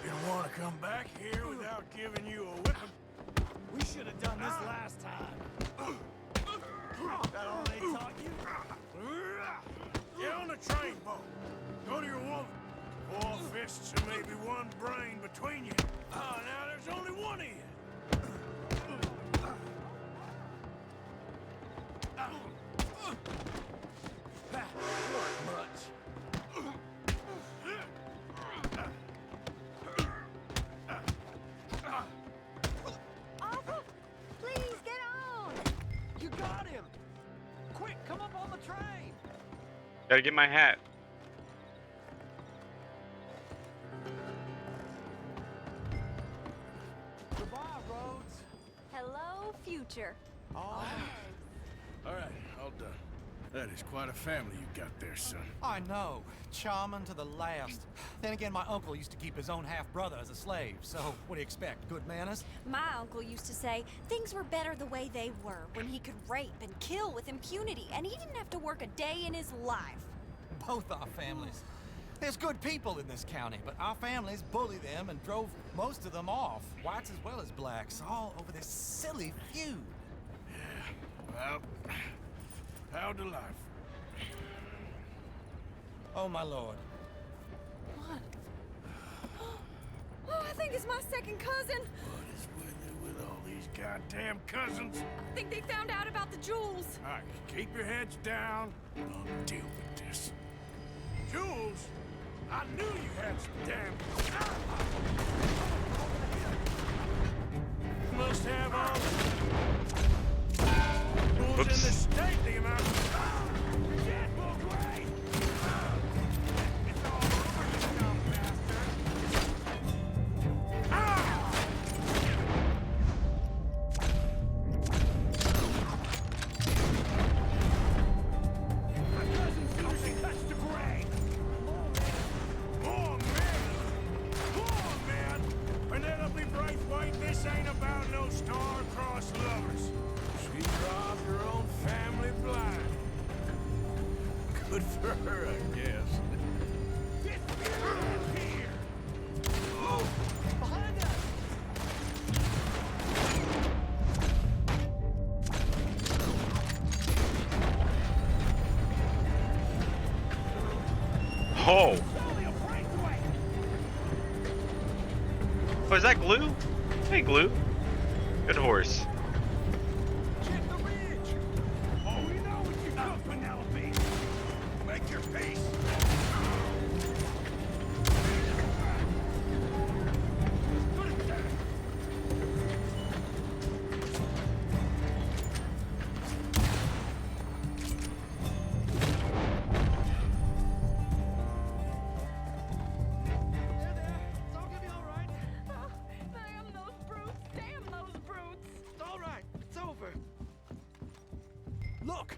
You don't want to come back here without giving you a whipping. We should have done this last time. That all they taught you? Get on the train, Bo. Go to your woman. 4 fists and maybe 1 brain between you. Oh, now there's only 1 of you. That weren't much. Arthur, please get on. You got him. Quick, come up on the train. Gotta get my hat. Goodbye, Rhodes. Hello, future. Oh. All right, all done. That is quite a family you got there, son. I know. Charming to the last. Then again, my uncle used to keep his own half-brother as a slave, so what do you expect? Good manners? My uncle used to say things were better the way they were, when he could rape and kill with impunity, and he didn't have to work a day in his life. Both our families. There's good people in this county, but our families bullied them and drove most of them off, whites as well as blacks, all over this silly feud. Well, how to life? Oh, my lord. What? Oh, I think it's my second cousin. What is with it with all these these goddamn cousins. I think they found out about the jewels. All right, keep your heads down. I'll deal with this. Jules? I knew you had some damn... You must have all the... Jewels in the state, the amount of... You're dead, Bull Gray! It's all over, you dumb bastard! My cousin Susan touched the Gray! Oh, man! Penelope Braithwaite, this ain't about no star-crossed lovers. She robbed her own family blind. Good for her, I guess. Here! Oh, behind us! Oh! Oh, is that Glue? Hey, Glue. Good horse. Check the ridge! Oh, we know what you took, Penelope! Make your peace! Look!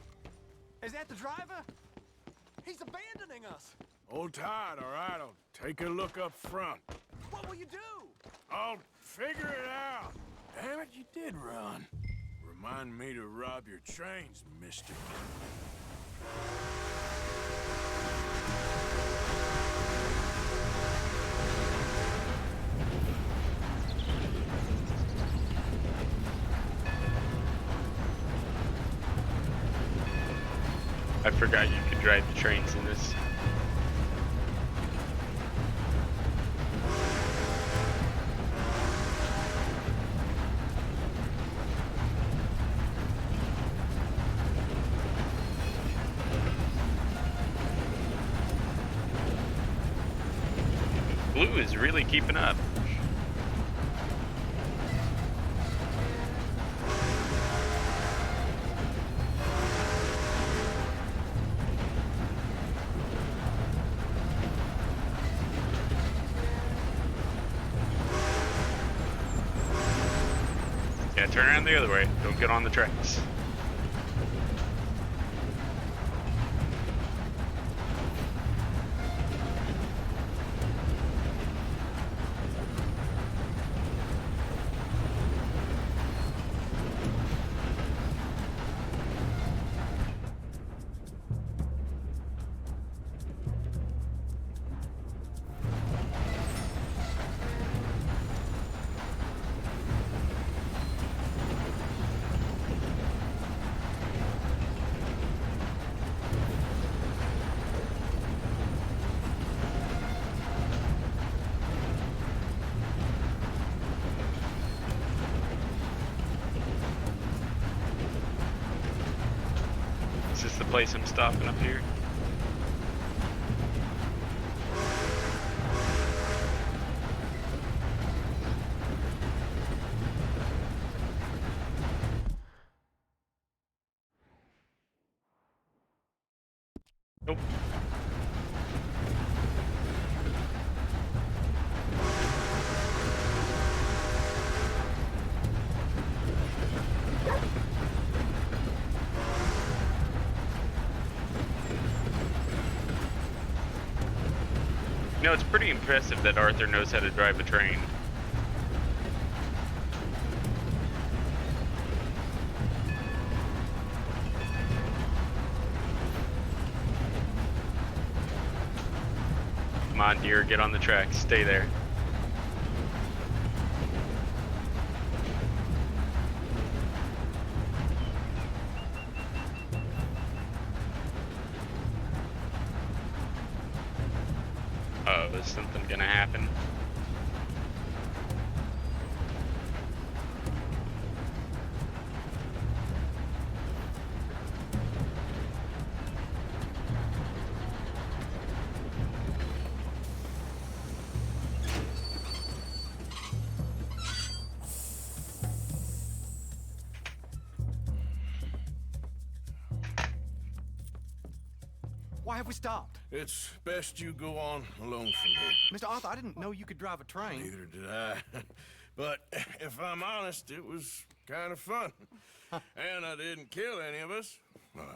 Is that the driver? He's abandoning us! Hold tight, all right? I'll take a look up front. What will you do? I'll figure it out. Damn it, you did run. Remind me to rob your trains, mister. I forgot you could drive the trains in this. Blue is really keeping up. Yeah, turn around the other way. Don't get on the tracks. Is this the place I'm stopping up here? Nope. You know, it's pretty impressive that Arthur knows how to drive a train. Come on, dear, get on the track. Stay there. Uh-oh, is something gonna happen? Why have we stopped? It's best you go on alone from here. Mr. Arthur, I didn't know you could drive a train. Neither did I. But if I'm honest, it was kind of fun. And I didn't kill any of us. Well,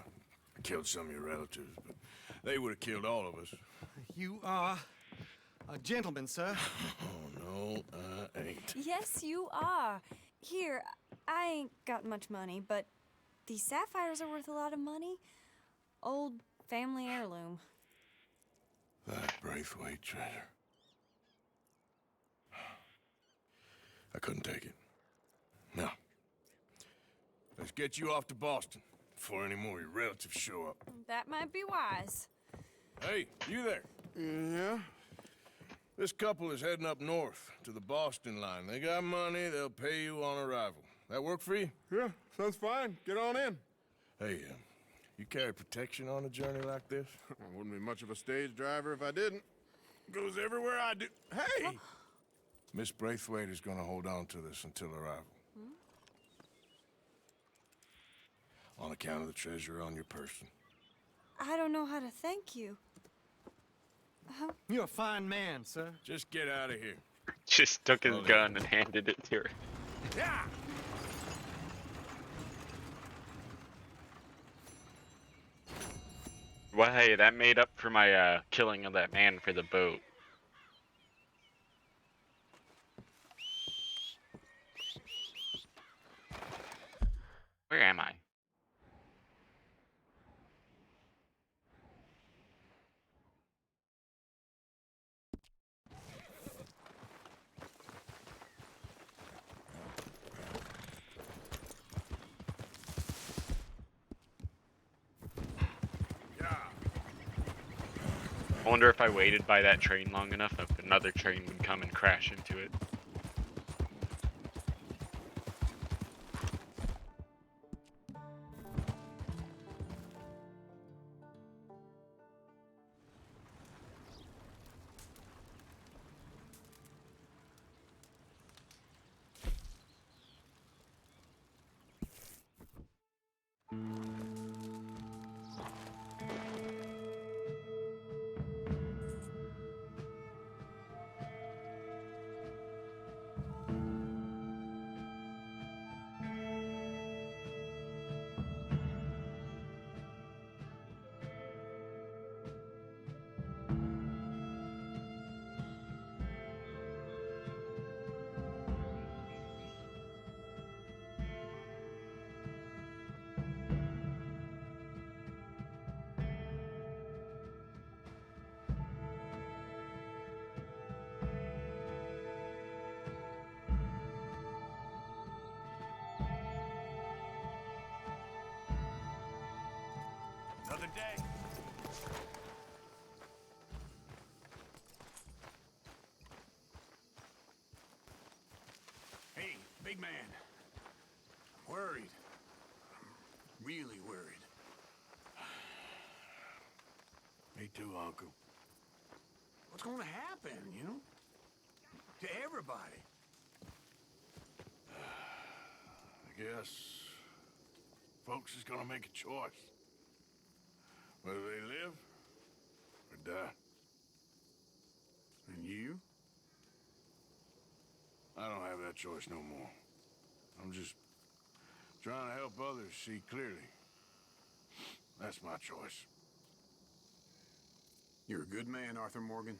I killed some of your relatives, but they would have killed all of us. You are a gentleman, sir. Oh, no, I ain't. Yes, you are. Here, I ain't got much money, but these sapphires are worth a lot of money. Old family heirloom. That Braithwaite treasure. I couldn't take it. Now, let's get you off to Boston before any more of your relatives show up. That might be wise. Hey, you there? Yeah? This couple is heading up north to the Boston line. They got money, they'll pay you on arrival. That work for you? Yeah, sounds fine. Get on in. Hey, you carry protection on a journey like this? I wouldn't be much of a stage driver if I didn't. Goes everywhere I do. Hey! Miss Braithwaite is gonna hold on to this until arrival. On account of the treasure on your person. I don't know how to thank you. You're a fine man, sir. Just get out of here. Just took his gun and handed it to her. Yeah! Well, hey, that made up for my killing of that man for the boat. Where am I? I wonder if I waited by that train long enough, if another train would come and crash into it. Another day. Hey, big man. I'm worried. I'm really worried. Me too, Uncle. What's gonna happen, you know? To everybody. I guess folks is gonna make a choice. Whether they live or die. And you? I don't have that choice no more. I'm just trying to help others see clearly. That's my choice. You're a good man, Arthur Morgan.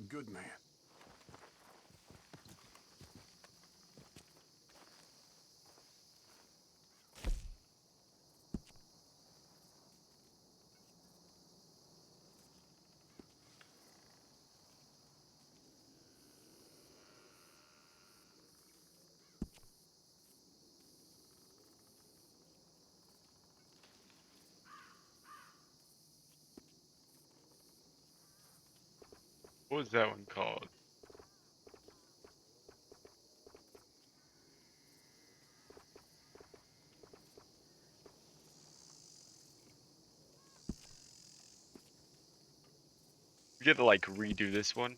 Good man. What was that one called? We get to like redo this one.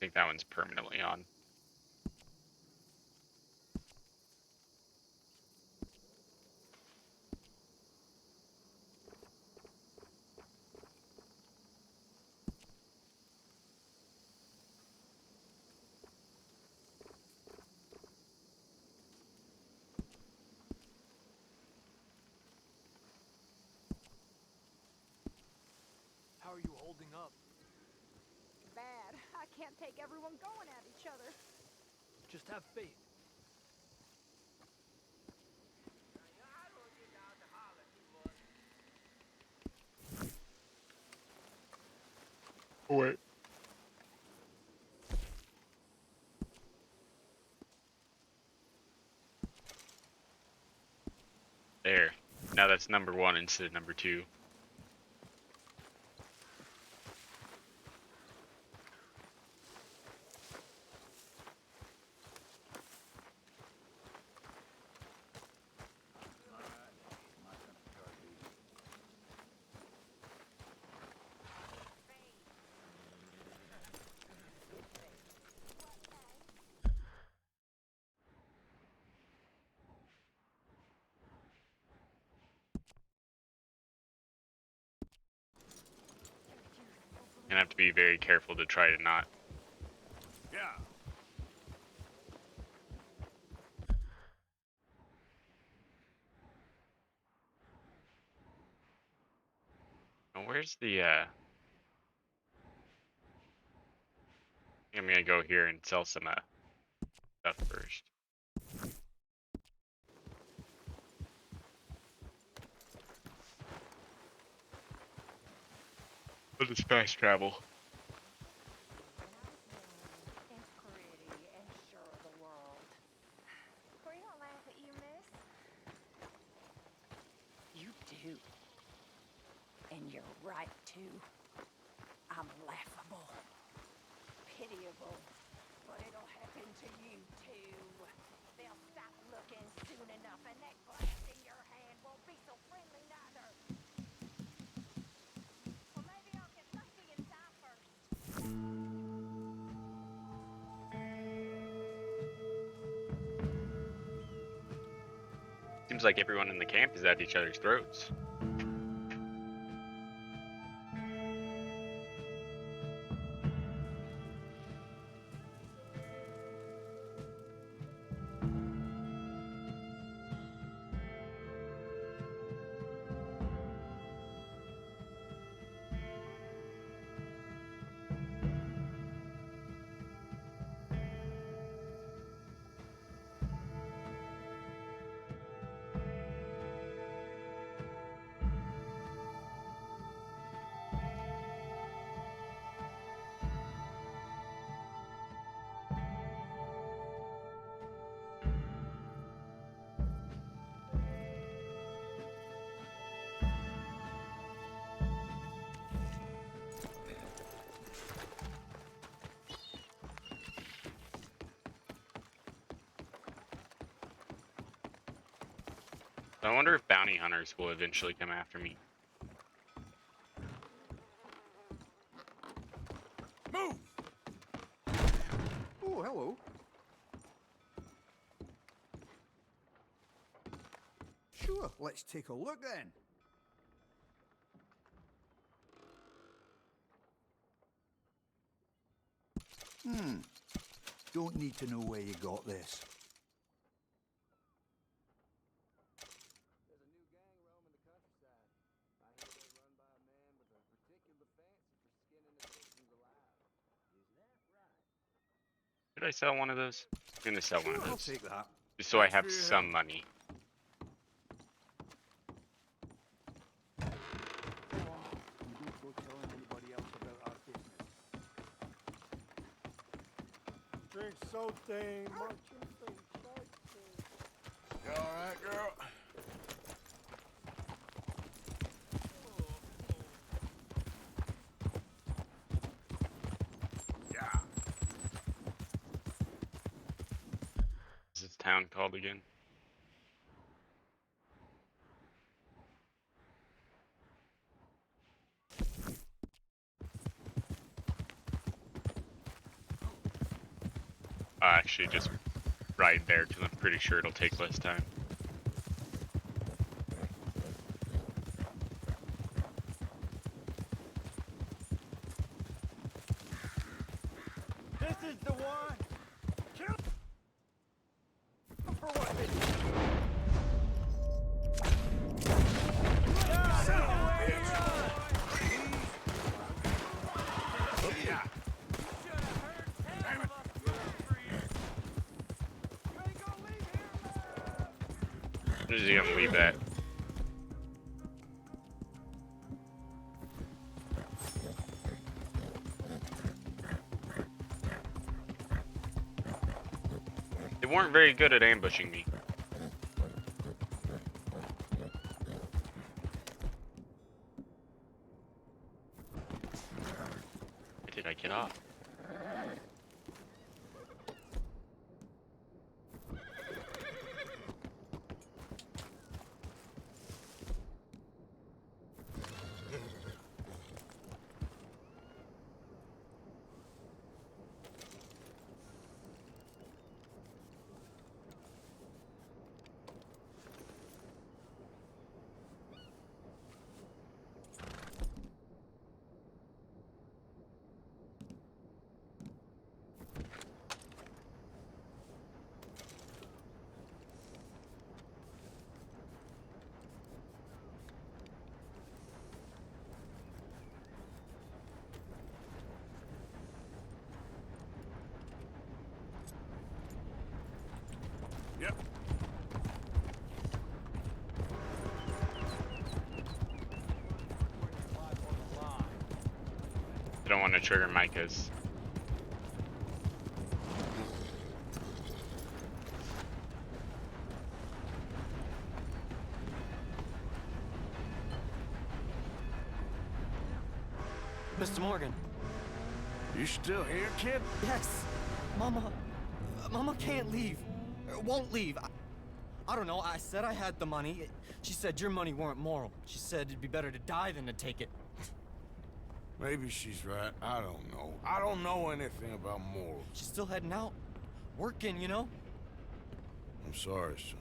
think that one's permanently on. How are you holding up? Bad. I can't take everyone going at each other. Just have faith. Oh, wait. There. Now that's number 1 instead of number 2. Gonna have to be very careful to try to not. Yeah. Now, where's the I'm gonna go here and sell some stuff first. Let us fast travel. It's pretty and sure of the world. We don't laugh at you, miss. You do. And you're right, too. I'm laughable. Pitiable. But it'll happen to you, too. They'll stop looking soon enough, and that glass in your hand won't be so friendly neither. Well, maybe I'll get lucky and die first. Seems like everyone in the camp is at each other's throats. I wonder if bounty hunters will eventually come after me. Move! Oh, hello. Sure, let's take a look then. Don't need to know where you got this. Should I sell one of those? I'm gonna sell one of I'll those. take that. Just so I have some money. Don't go telling anybody else about our business. Drink something, marching things, You alright, girl? Is this town called again? I'll actually just ride there because I'm pretty sure it'll take less time. This is the one. Kill for what? Where's he gonna leave that? They weren't very good at ambushing me. Where did I get off? Yep. I don't want to trigger Micah's. Mr. Morgan. You still here, kid? Yes. Mama can't leave. Won't leave. I don't know. I said I had the money. She said your money weren't moral. She said it'd be better to die than to take it. Maybe she's right. I don't know. I don't know anything about morals. She's still heading out. Working, you know? I'm sorry, son.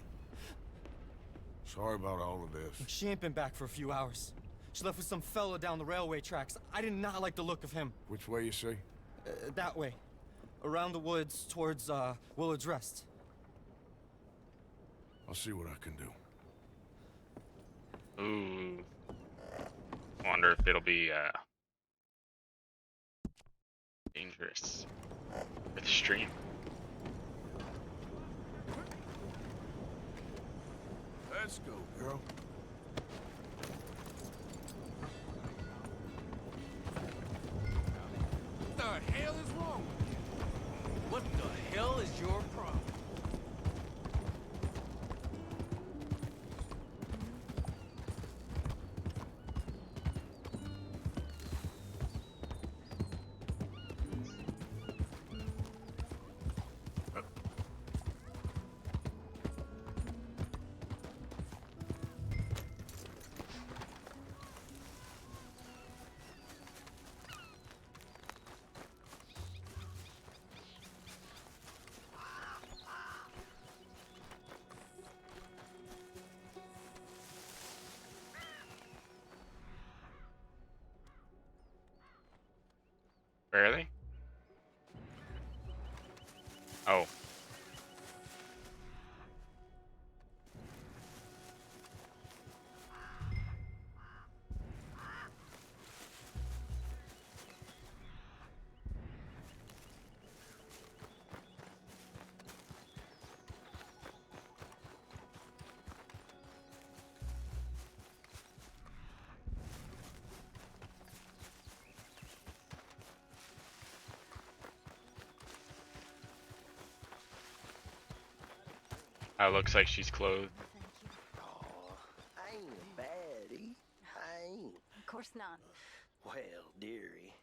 Sorry about all of this. She ain't been back for a few hours. She left with some fellow down the railway tracks. I did not like the look of him. Which way you say? That way. Around the woods towards, Willard's Rest. I'll see what I can do. Ooh. Wonder if it'll be, dangerous for the stream. Let's go, girl. What the hell is wrong with you? What the hell is your problem? Where are they? Oh. Looks like she's clothed. I ain't a baddie. I ain't. Of course not. Well, dearie,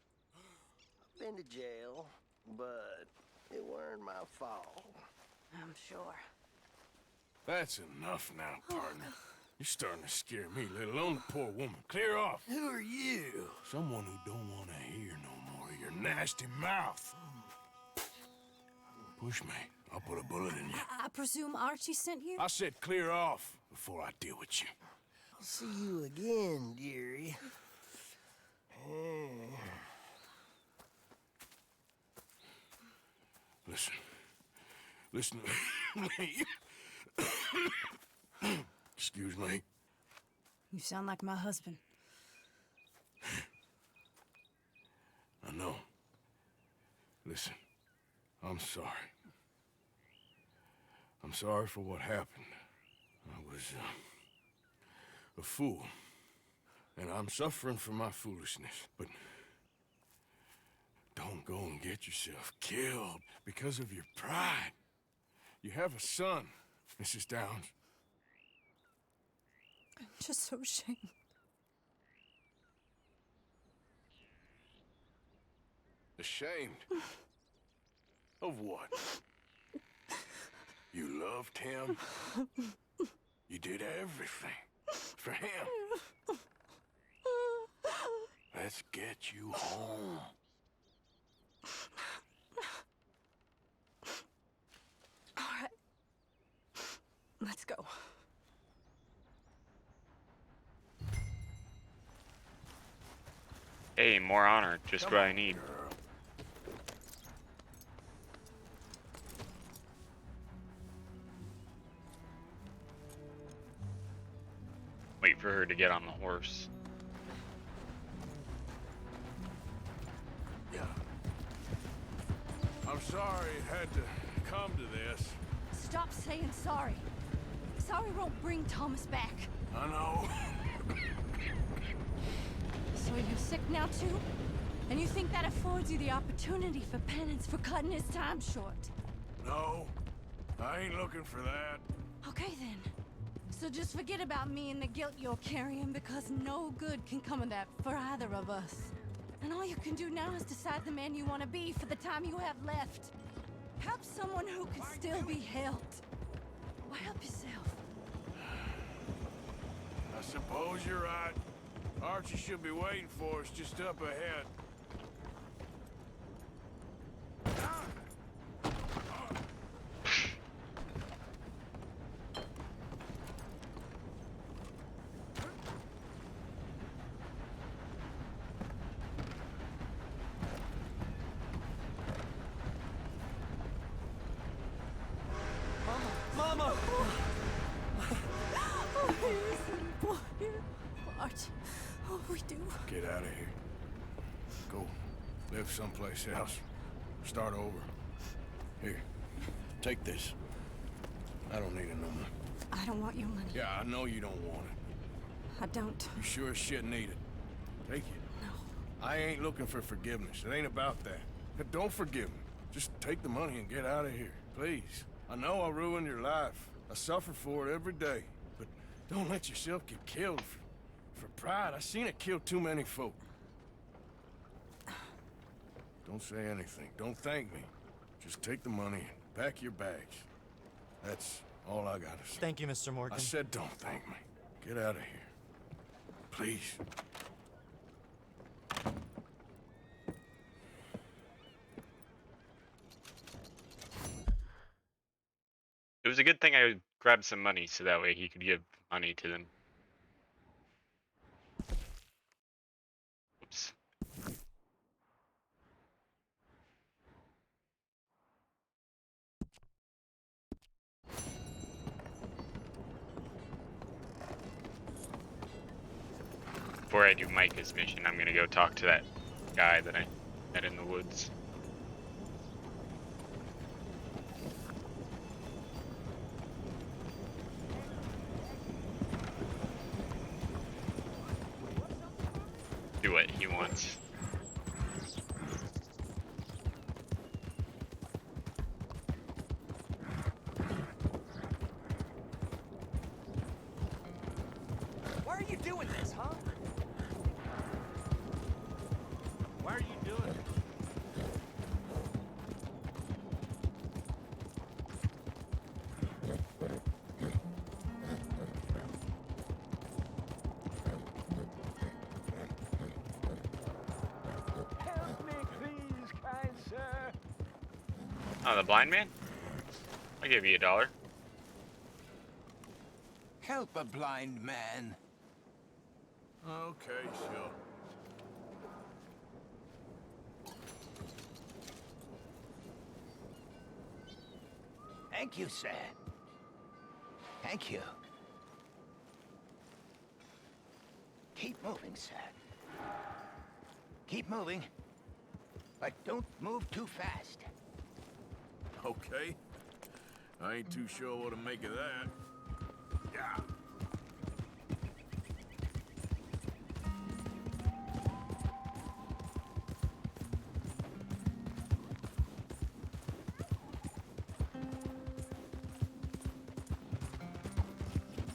I've been to jail, but it weren't my fault. I'm sure. That's enough now, partner. You're starting to scare me, let alone the poor woman. Clear off. Who are you? Someone who don't want to hear no more of your nasty mouth. Push me. I'll put a bullet in you. I presume Archie sent you? I said clear off before I deal with you. I'll see you again, dearie. Listen. Listen to me. Excuse me. You sound like my husband. I know. Listen, I'm sorry. I'm sorry for what happened. I was a fool. And I'm suffering for my foolishness. But don't go and get yourself killed because of your pride. You have a son, Mrs. Downs. I'm just so ashamed. Ashamed? Of what? You loved him? You did everything for him. Let's get you home. All right. Let's go. Hey, more honor. Just what I need. Wait for her to get on the horse. Yeah. I'm sorry it had to come to this. Stop saying sorry. Sorry won't bring Thomas back. I know. So you're sick now too? And you think that affords you the opportunity for penance for cutting his time short? No, I ain't looking for that. Okay then. So just forget about me and the guilt you're carrying, because no good can come of that for either of us. And all you can do now is decide the man you want to be for the time you have left. Help someone who can still be helped. Or help yourself. I suppose you're right. Archie should be waiting for us just up ahead. Mama! Oh, listen, boy. Archie, what we do? Get out of here. Go live someplace else. Start over. Here, take this. I don't need it no more. I don't want your money. Yeah, I know you don't want it. I don't. You sure as shit need it. Take it. No. I ain't looking for forgiveness. It ain't about that. But don't forgive me. Just take the money and get out of here, please. I know I ruined your life. I suffer for it every day. But don't let yourself get killed for pride. I seen it kill too many folk. Don't say anything. Don't thank me. Just take the money and pack your bags. That's all I gotta say. Thank you, Mr. Morgan. I said don't thank me. Get out of here. Please. It was a good thing I grabbed some money so that way he could give money to them. Oops. Before I do Micah's mission, I'm gonna go talk to that guy that I met in the woods. Do what he wants. Why are you doing this, huh? Why are you doing this? Oh, the blind man? I'll give you $1. Help a blind man. Okay, sure. Thank you, sir. Thank you. Keep moving, sir. Keep moving. But don't move too fast. Okay. I ain't too sure what to make of that. Yeah.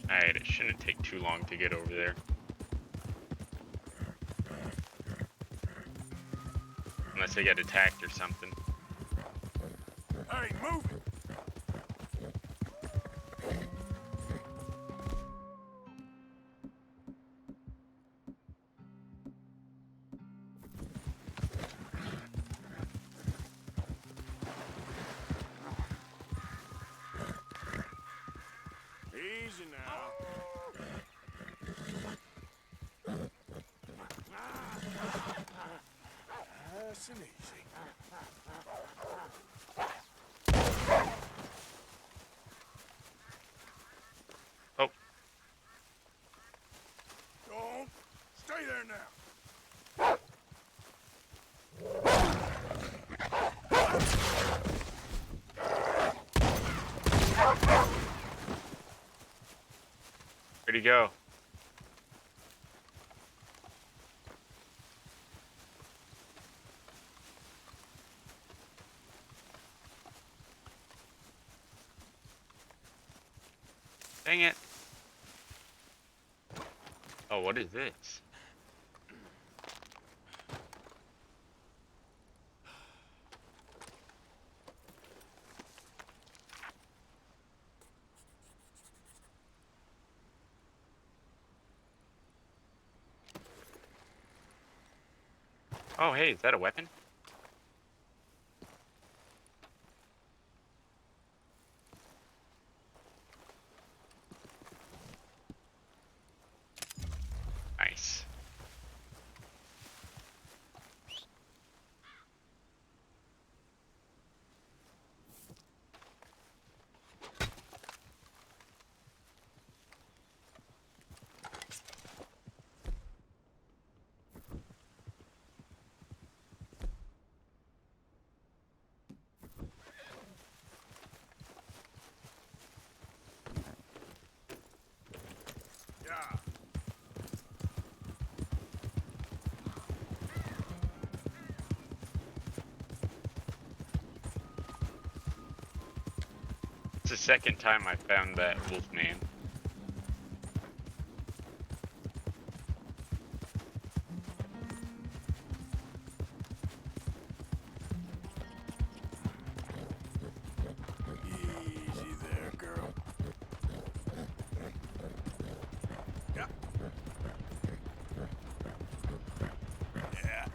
Alright, it shouldn't take too long to get over there. Unless they get attacked or something. Hey, move it! Easy now. Nice and easy. Oh. Don't. Stay there now. Where'd he go? Dang it. Oh, what is this? Oh, hey, is that a weapon? Nice. Yeah. It's the second time I found that wolf man. Easy there, girl. Yeah. Yeah.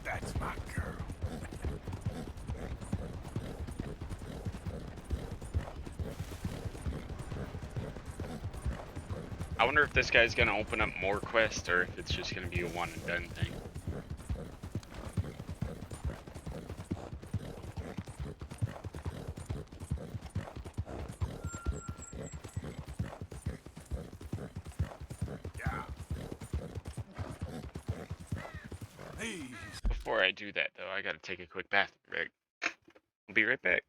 That's my girl. I wonder if this guy's gonna open up more quests or if it's just gonna be a one and done thing. Yeah. Before I do that though, I gotta take a quick bathroom break. I'll be right back.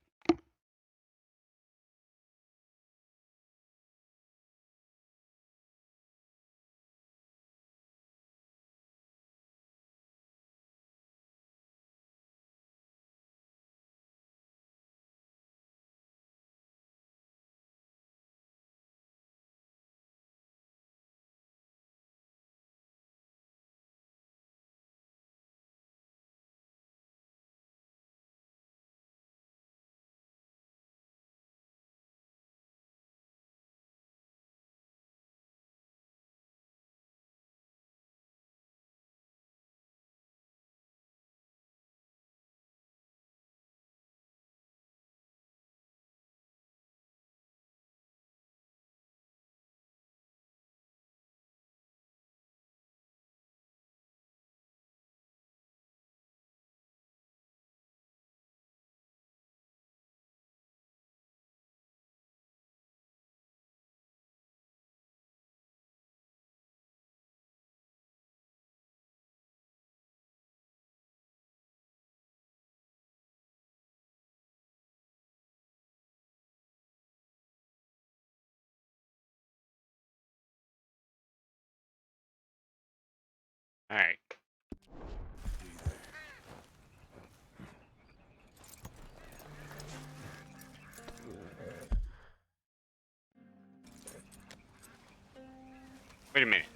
All right. Wait a minute.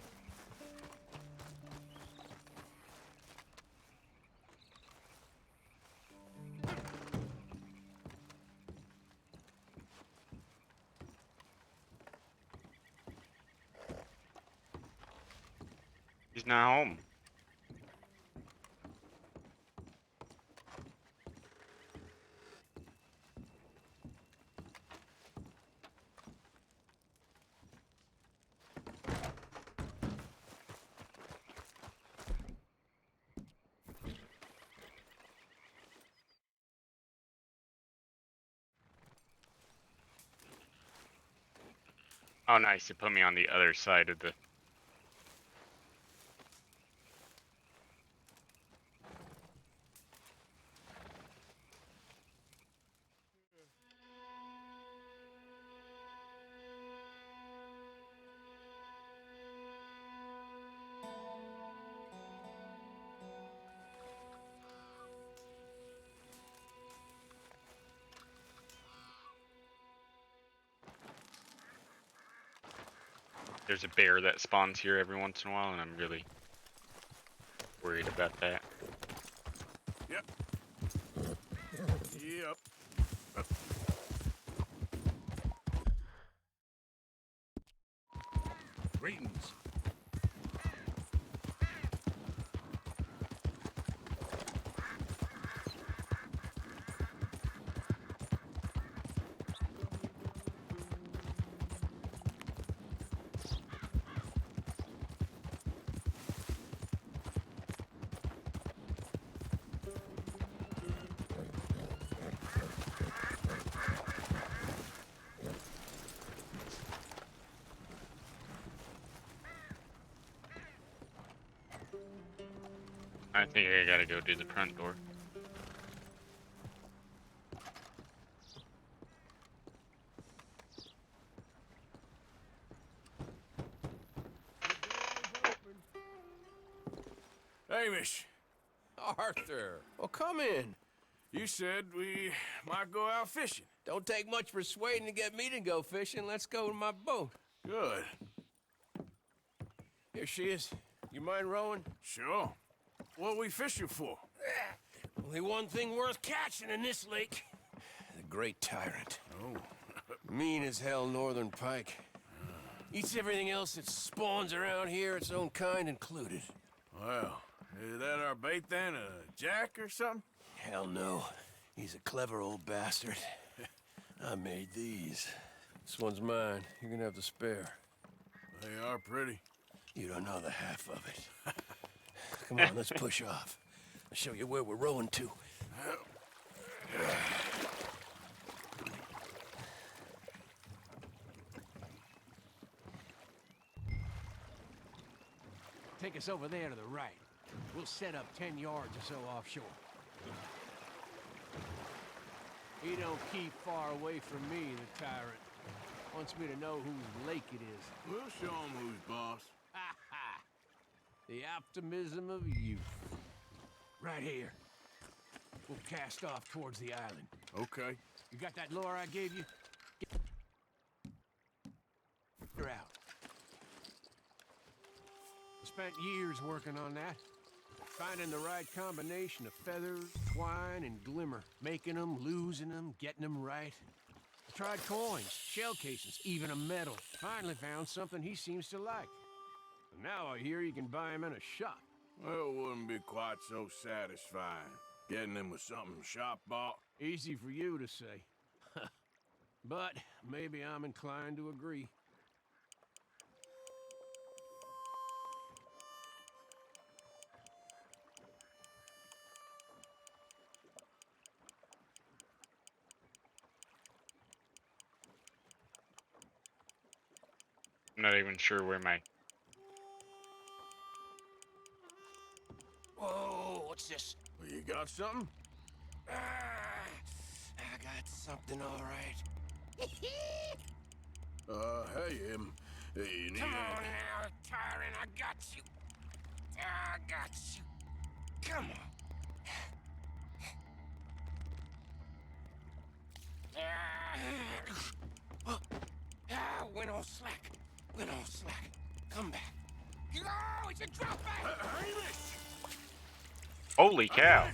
He's not home. Oh, nice. It put me on the other side of the... There's a bear that spawns here every once in a while, and I'm really worried about that. Yep. Yep. Greetings. I think I gotta go do the front door. Hamish. Arthur, well, come in. You said we might go out fishing. Don't take much persuading to get me to go fishing. Let's go to my boat. Good. Here she is. You mind rowing? Sure. What we fishing for? Only one thing worth catching in this lake. The Great Tyrant. Oh. Mean as hell northern pike. Eats everything else that spawns around here, its own kind included. Well, is that our bait then? A jack or something? Hell no. He's a clever old bastard. I made these. This one's mine. You're gonna have to spare. They are pretty. You don't know the half of it. Come on, let's push off. I'll show you where we're rowing to. Take us over there to the right. We'll set up 10 yards or so offshore. He don't keep far away from me, the tyrant. Wants me to know whose lake it is. We'll show him who's boss. Ha ha! The optimism of youth. Right here. We'll cast off towards the island. Okay. You got that lure I gave you? Get her out. I spent years working on that. Finding the right combination of feathers, twine, and glimmer. Making them, losing them, getting them right. I tried coins, shell casings, even a medal. Finally found something he seems to like. And now I hear you can buy him in a shop. Well, it wouldn't be quite so satisfying. Getting him with something shop bought. Easy for you to say. But maybe I'm inclined to agree. I'm not even sure where my... Whoa, what's this? Well, you got something? I got something, all right. Hey, hey, you need Come on now, tyrant, I got you. got you. Come on. Went on slack. Went on slack. Come back. Oh, it's a drop back. Holy cow.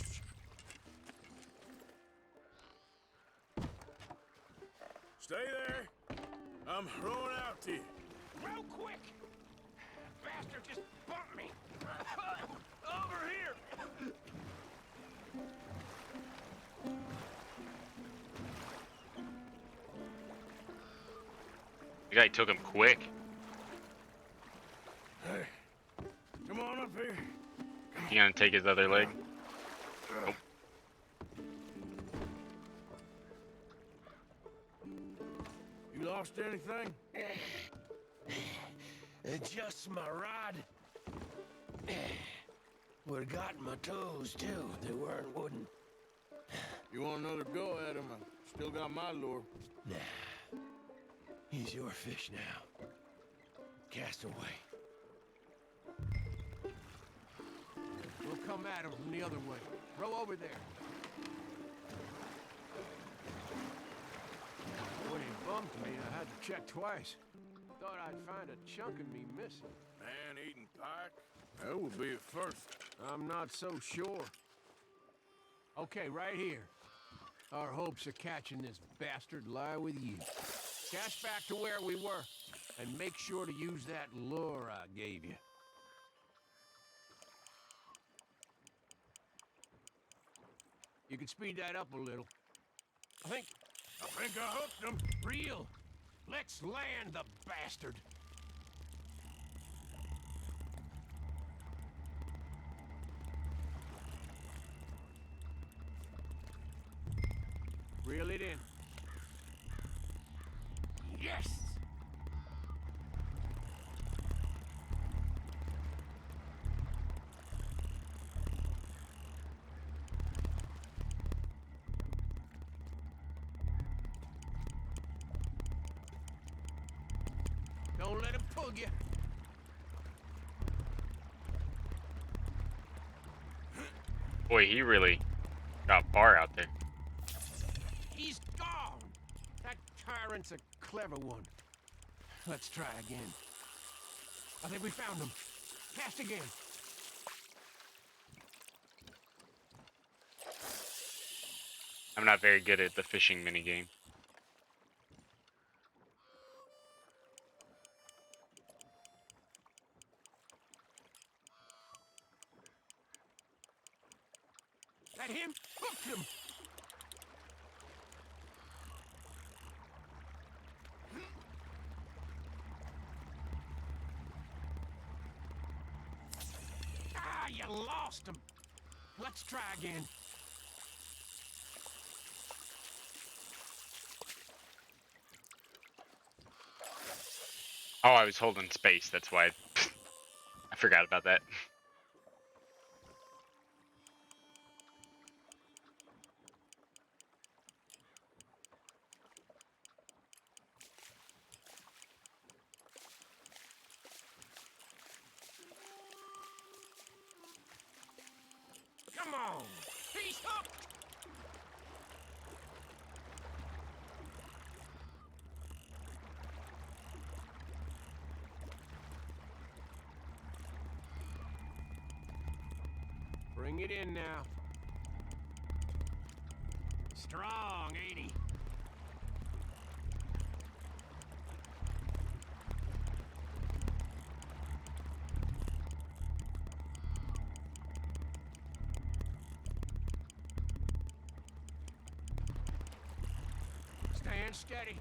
Stay there. I'm throwing out to you. Real quick. Bastard just bumped me. Over here. The guy took him quick. Hey, come on up here. He gonna take his other leg? Nope. You lost anything? Just my rod. Would've gotten my toes, too. They weren't wooden. You want another go at him? I still got my lure. Nah. He's your fish now. Cast away. We'll come at him from the other way. Row over there. When he bumped me, I had to check twice. Thought I'd find a chunk of me missing. Man-eating pike? That would be a first. I'm not so sure. Okay, right here. Our hopes of catching this bastard lie with you. Cast back to where we were, and make sure to use that lure I gave you. You can speed that up a little. I think I hooked him. Reel. Let's land the bastard. Reel it in. Yes! Don't let him pull you. Boy, he really got far out there. He's gone! That tyrant's a clever one. Let's try again. I think we found him. Cast again. I'm not very good at the fishing minigame. That him? Hooked him! Ah, you lost him! Let's try again. Oh, I was holding space, that's why I forgot about that. Come on! He's hooked! Bring it in now. Strong, ain't he? Stand steady.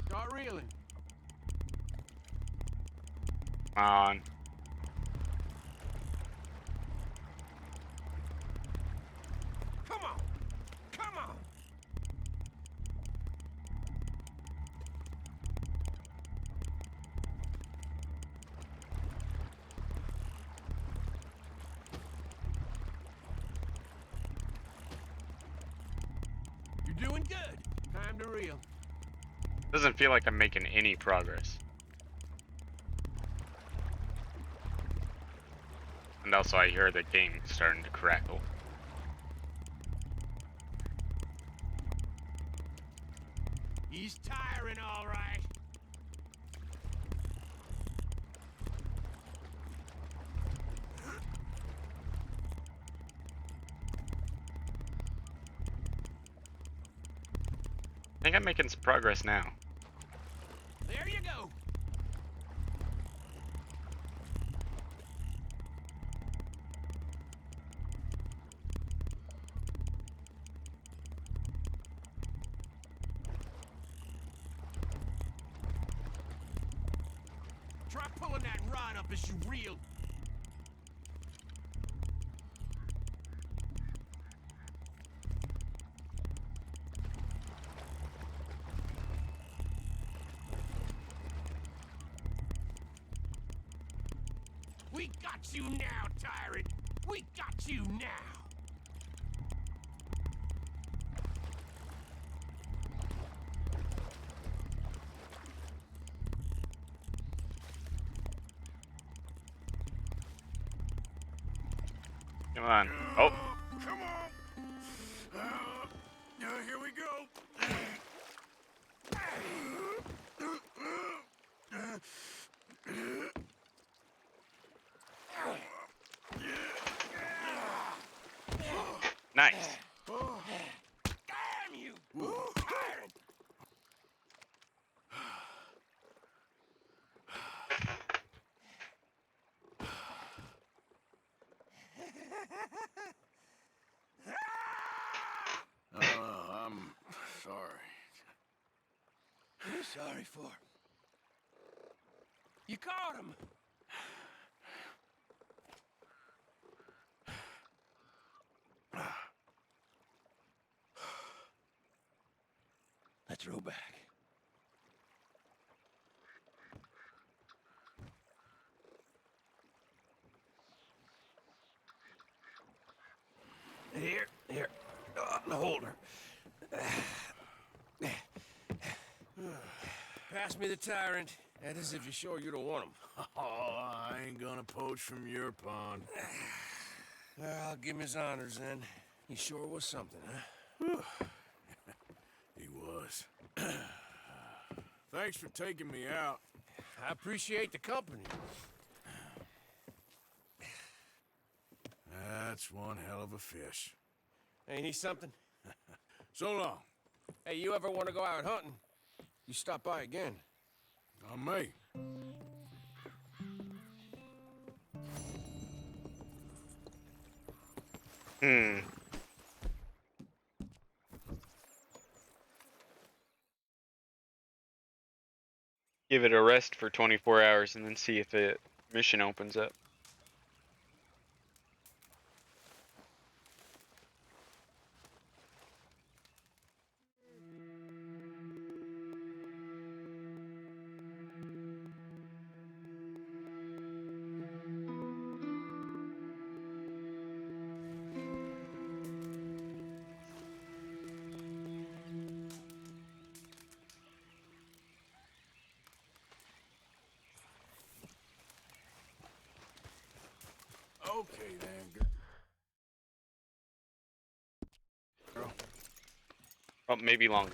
Start reeling. Come on. Come on! Come on! You're doing good. Time to reel. Doesn't feel like I'm making any progress. And also I hear the game starting to crackle. He's tiring, all right. I think I'm making some progress now. There you go. Try pulling that rod up as you reel. We got you now, tyrant! We got you now! Come on. Oh. Come on. Here we go. Nice. Damn you! Tyrant! I'm sorry. What are you sorry for? You caught him! Let's row back. Here. The holder. Pass me the tyrant. That is if you're sure you don't want him. Oh, I ain't gonna poach from your pond. Well, I'll give him his honors then. He sure was something, huh? He was. Thanks for taking me out. I appreciate the company. That's one hell of a fish. Ain't he something? So long. Hey, you ever want to go out hunting? You stop by again. On me. Give it a rest for 24 hours and then see if the mission opens up. Okay then, girl. Oh, maybe longer.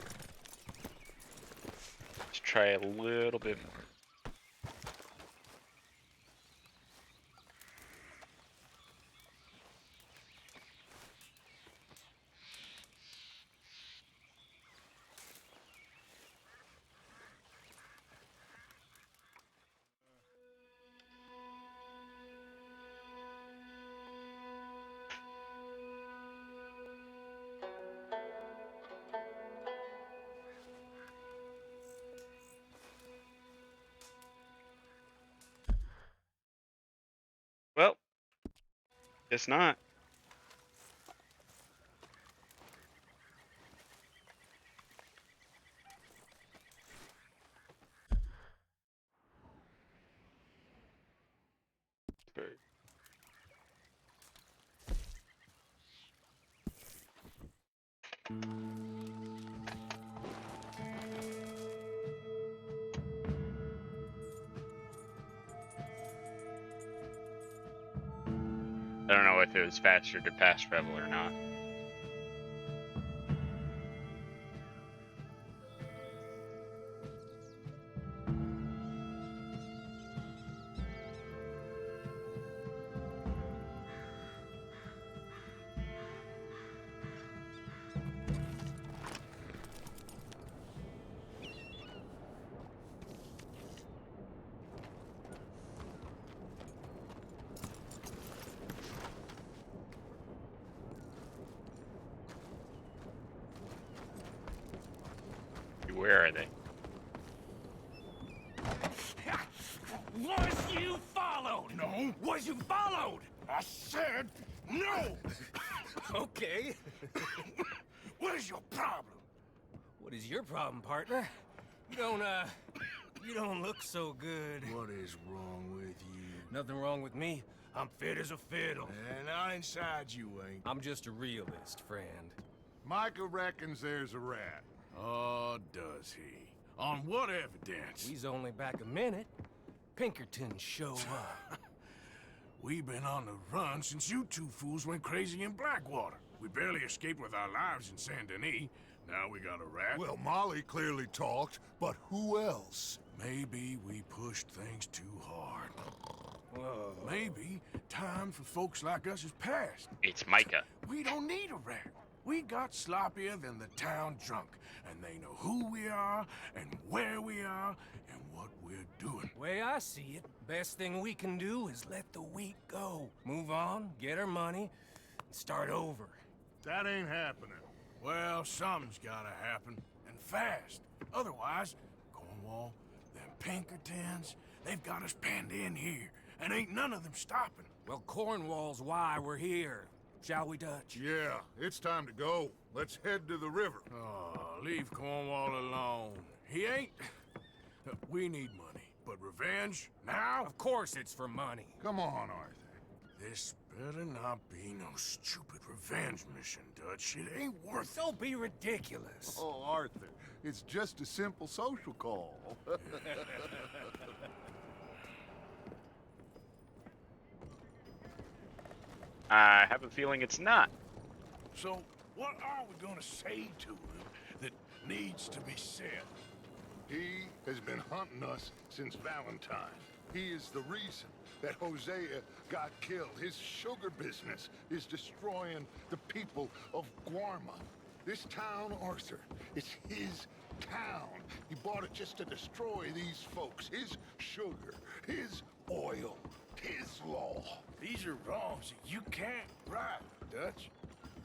Let's try a little bit more. Well, guess not. I don't know if it was faster to fast travel or not. Where are they? Was you followed? No. Was you followed? I said no. Okay. What is your problem? What is your problem, partner? You don't look so good. What is wrong with you? Nothing wrong with me. I'm fit as a fiddle. And not inside you ain't. I'm just a realist, friend. Micah reckons there's a rat. Oh, does he? On what evidence? He's only back a minute. Pinkerton show up. We've been on the run since you two fools went crazy in Blackwater. We barely escaped with our lives in Saint Denis. Now we got a rat. Well, Molly clearly talked, but who else? Maybe we pushed things too hard. Whoa. Maybe time for folks like us is past. It's Micah. We don't need a rat. We got sloppier than the town drunk, and they know who we are, and where we are, and what we're doing. Way I see it, best thing we can do is let the week go. Move on, get our money, and start over. That ain't happening. Well, something's gotta happen, and fast. Otherwise, Cornwall, them Pinkertons, they've got us penned in here, and ain't none of them stopping. Well, Cornwall's why we're here. Shall we, Dutch? Yeah, it's time to go. Let's head to the river. Oh, leave Cornwall alone. He ain't... We need money, but revenge, now? Of course it's for money. Come on, Arthur. This better not be no stupid revenge mission, Dutch. It ain't worth it. Don't be ridiculous. Oh, Arthur, it's just a simple social call. I have a feeling it's not. So, what are we gonna say to him that needs to be said? He has been hunting us since Valentine. He is the reason that Hosea got killed. His sugar business is destroying the people of Guarma. This town, Arthur, it's his town. He bought it just to destroy these folks. His sugar, his oil, his law. These are wrongs that you can't right, Dutch.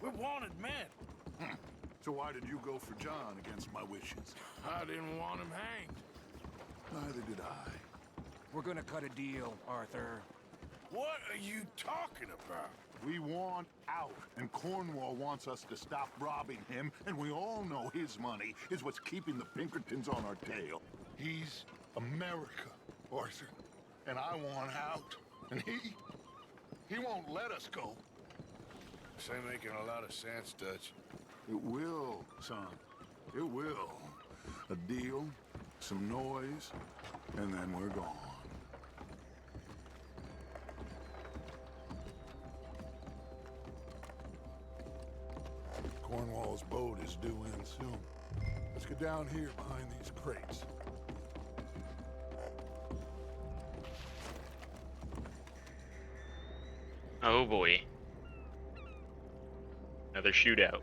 We're wanted men. So why did you go for John against my wishes? I didn't want him hanged. Neither did I. We're gonna cut a deal, Arthur. What are you talking about? We want out, and Cornwall wants us to stop robbing him, and we all know his money is what's keeping the Pinkertons on our tail. He's America, Arthur, and I want out. And he won't let us go. This ain't making a lot of sense, Dutch. It will, son. It will. A deal, some noise, and then we're gone. Cornwall's boat is due in soon. Let's get down here behind these crates. Oh boy. Another shootout.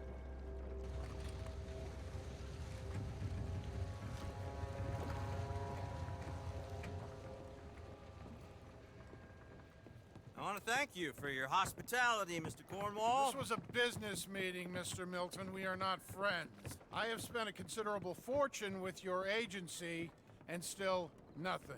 I want to thank you for your hospitality, Mr. Cornwall. This was a business meeting, Mr. Milton. We are not friends. I have spent a considerable fortune with your agency, and still nothing.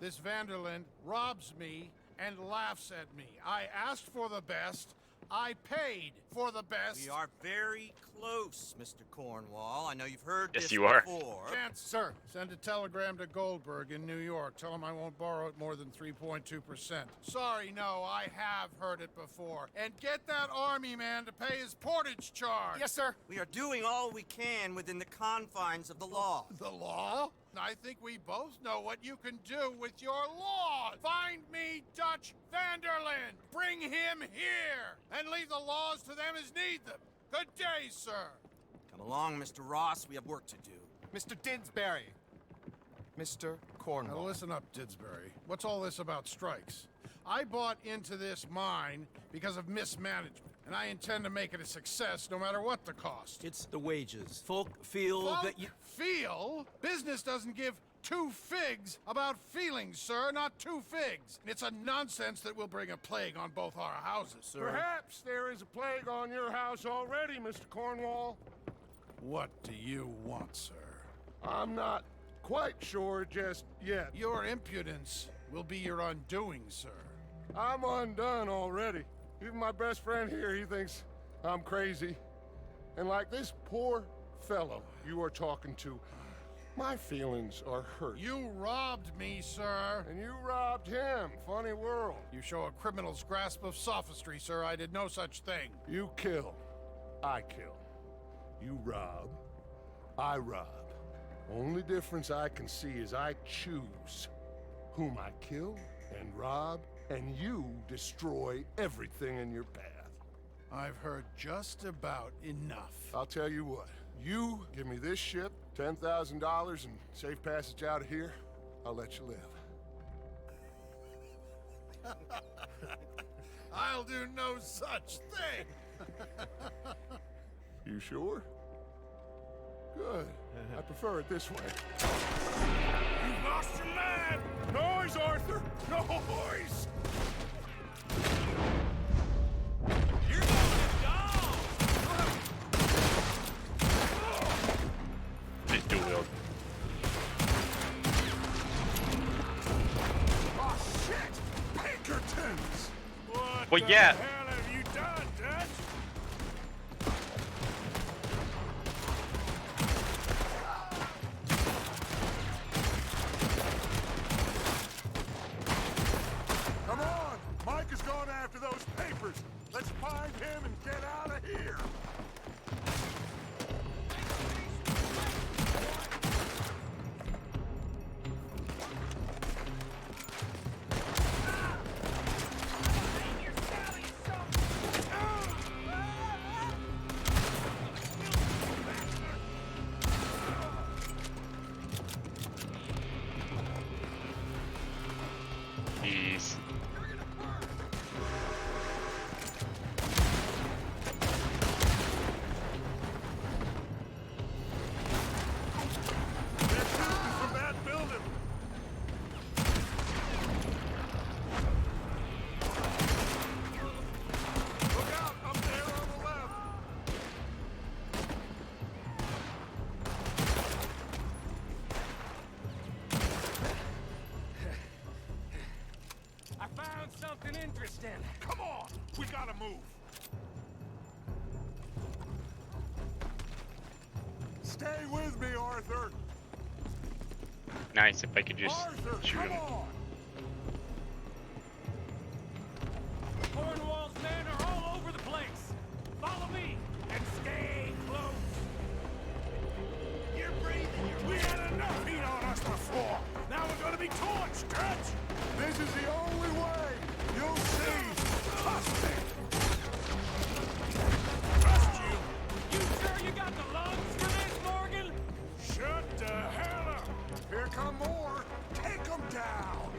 This Vanderlyn robs me and laughs at me. I asked for the best. I paid for the best. We are very close, Mr. Cornwall. I know you've heard Yes, this you are. before. Chance, sir, send a telegram to Goldberg in New York. Tell him I won't borrow it more than 3.2%. Sorry, no, I have heard it before. And get that army man to pay his portage charge. Yes, sir. We are doing all we can within the confines of the law. The law? I think we both know what you can do with your laws. Find me Dutch Vanderlyn. Bring him here. And leave the laws to them as need them. Good day, sir. Come along, Mr. Ross. We have work to do. Mr. Didsbury. Mr. Cornwall. Now listen up, Didsbury. What's all this about strikes? I bought into this mine because of mismanagement, and I intend to make it a success no matter what the cost. It's the wages. Folk feel Folk that you... feel? Business doesn't give two figs about feelings, sir, not two figs. It's a nonsense that will bring a plague on both our houses, sir. Perhaps there is a plague on your house already, Mr. Cornwall. What do you want, sir? I'm not quite sure just yet. Your impudence will be your undoing, sir. I'm undone already. Even my best friend here, he thinks I'm crazy. And like this poor fellow you are talking to, my feelings are hurt. You robbed me, sir. And you robbed him. Funny world. You show a criminal's grasp of sophistry, sir. I did no such thing. You kill. I kill. You rob. I rob. Only difference I can see is I choose whom I kill and rob, and you destroy everything in your path. I've heard just about enough. I'll tell you what. You give me this ship, $10,000, and safe passage out of here, I'll let you live. I'll do no such thing. You sure? Good. I prefer it this way. You lost your mind! Noise, Arthur! Noise! You're going down! This duel. Oh, shit! Pinkertons! What Well, the yeah. hell have you done, Dutch? Come on! Mike has gone after those papers. Let's find him and get out of here. Jeez. They're shooting from that building. Look out, up there on the left. I found something interesting. Come on, we gotta move. Stay with me, Arthur. Nice if I could just Arthur, shoot come him. on. Cornwall's men are all over the place. Follow me and stay close. You're breathing. We had enough heat on us before. Now we're gonna be torched, Dutch. This is the only way. You'll see. Trust me. Trust you. You sure you got the lungs for this, Morgan? Shut the hell up. Here come more. Take them down.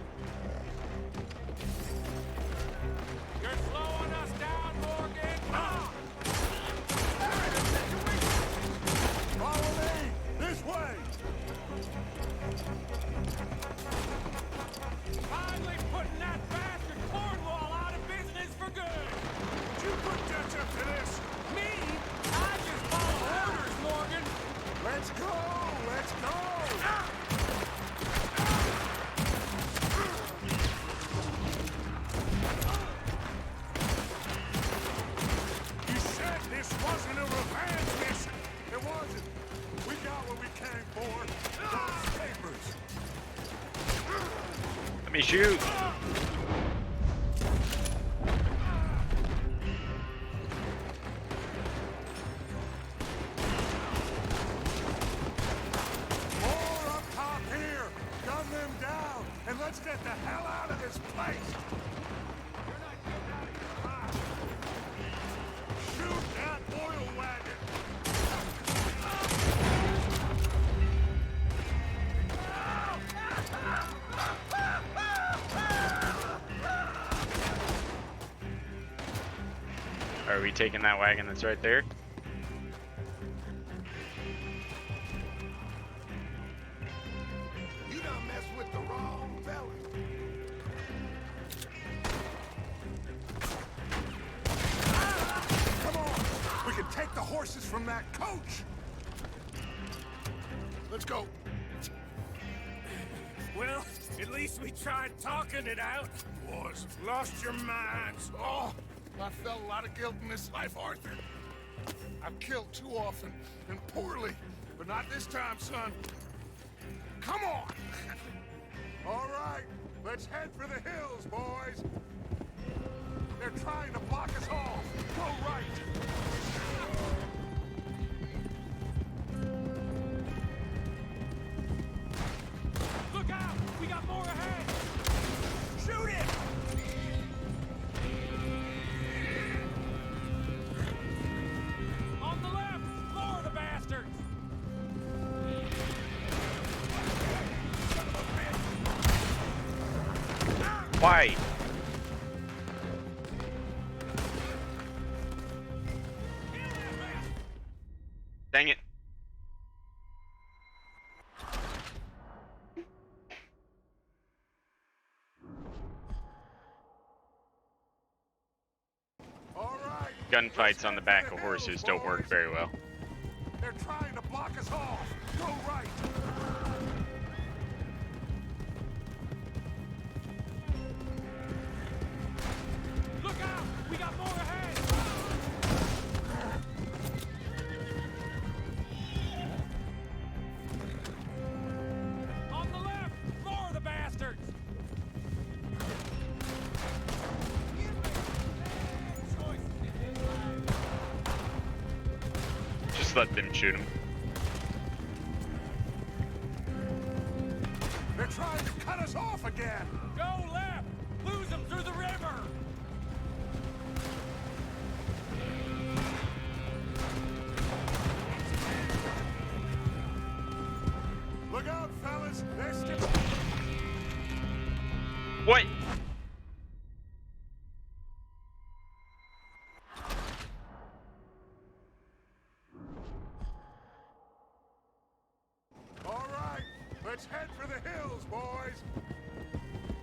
You're slowing us down, Morgan. Ah! Follow me. This way. Finally putting that bastard Cornwall out of business for good. Did you put Dutch up to this? Me? I just follow orders, Morgan. Let's go. Let's go. You said this wasn't a revenge mission. It wasn't. We got what we came for. Those papers. Let me shoot. More up top let's get the hell out of this place! You're not getting out of here alive! Shoot that oil wagon! Are we taking that wagon that's right there? You done messed with the wrong fella. Come on! We can take the horses from that coach! Let's go. Well, at least we tried talking it out. Boys, Lost your minds. oh, I felt a lot of guilt in this life, Arthur. I've killed too often and poorly, but not this time, son. Come on! All right, let's head for the hills, boys. They're trying to block us off. Go right. Look out! We got more ahead! Shoot it! On the left! Floor the bastards! Why? Dang it. All right. Gunfights on the back of horses don't work very well. They're trying to block us off. Go right. Look out! We got more ahead! On the left! Floor the bastards! Just let them shoot him. They're trying to cut us off again. Go left! Lose them through the river! Look out, fellas. They're still... What? All right, let's head for the hills, boys.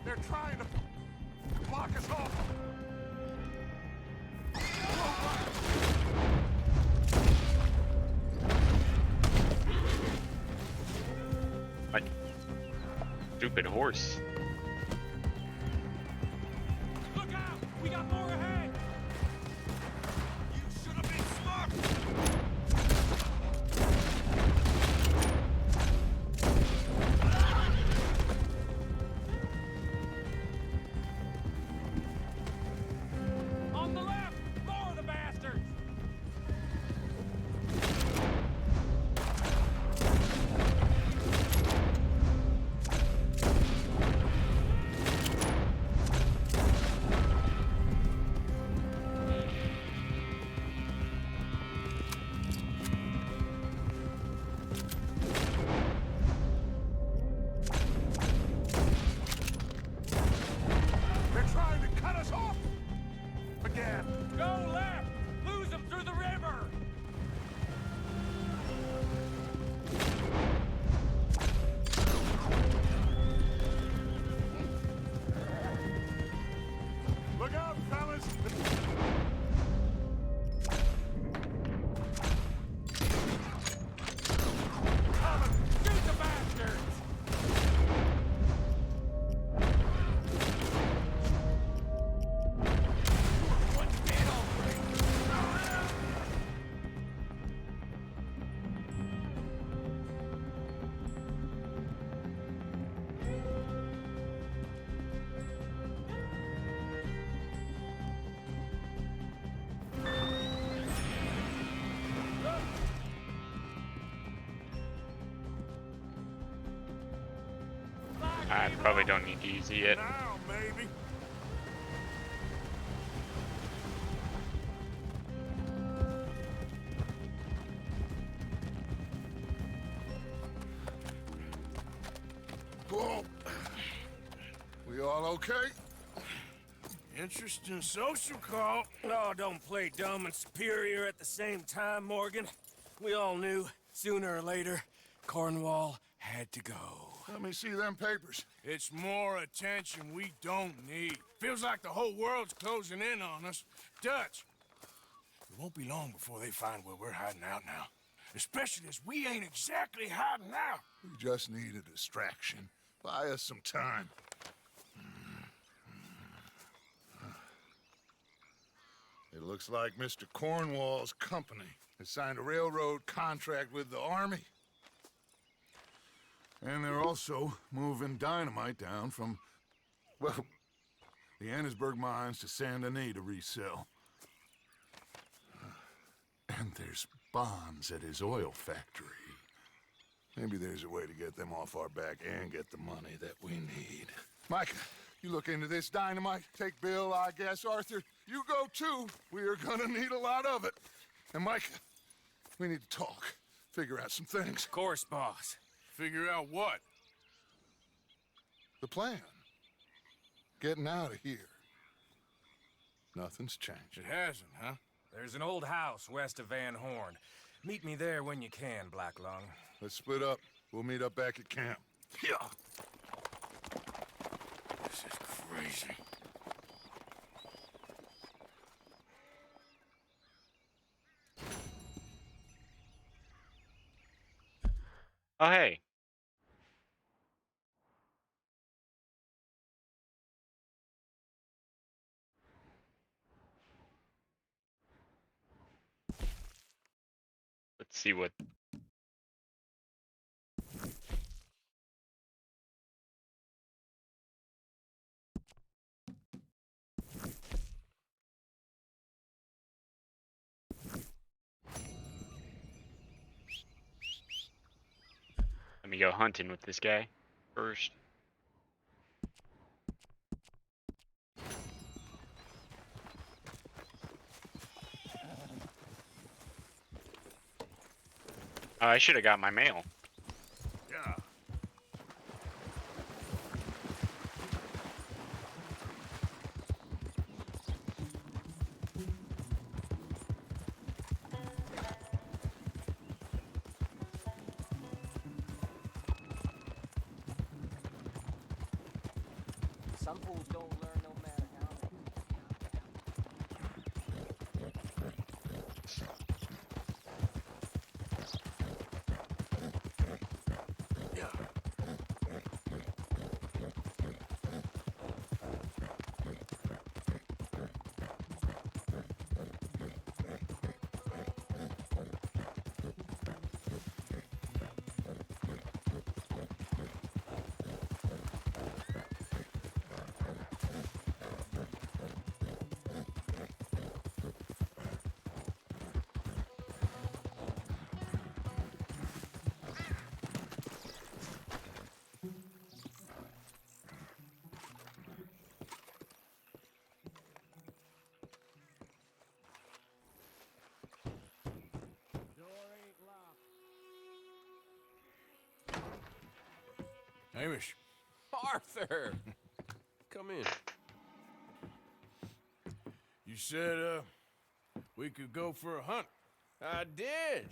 They're trying to block us off. My stupid horse. Look out! We got more ahead! You should have been smart. On the left! Floor the bastards! I probably don't need to use it yet. Now, maybe. Whoa. We all okay? Interesting social call. Oh, don't play dumb and superior at the same time, Morgan. We all knew, sooner or later, Cornwall had to go. Let me see them papers. It's more attention we don't need. Feels like the whole world's closing in on us. Dutch, it won't be long before they find where we're hiding out now. Especially as we ain't exactly hiding out. We just need a distraction. Buy us some time. It looks like Mr. Cornwall's company has signed a railroad contract with the army. And they're also moving dynamite down from, well, the Annesburg mines to Saint Denis to resell. And there's bombs at his oil factory. Maybe there's a way to get them off our back and get the money that we need. Micah, you look into this dynamite. Take Bill, I guess. Arthur, you go too. We are gonna need a lot of it. And Micah, we need to talk. Figure out some things. Of course, boss. Figure out what? The plan. Getting out of here. Nothing's changed. It hasn't, huh? There's an old house west of Van Horn. Meet me there when you can, Blacklung. Let's split up. We'll meet up back at camp. Yeah. This is crazy. Oh, hey. Let's see what... Let me go hunting with this guy first. Oh, I should have got my mail. Yeah. Some fools don't learn no matter how. Hamish. Arthur! Come in. You said, we could go for a hunt. I did.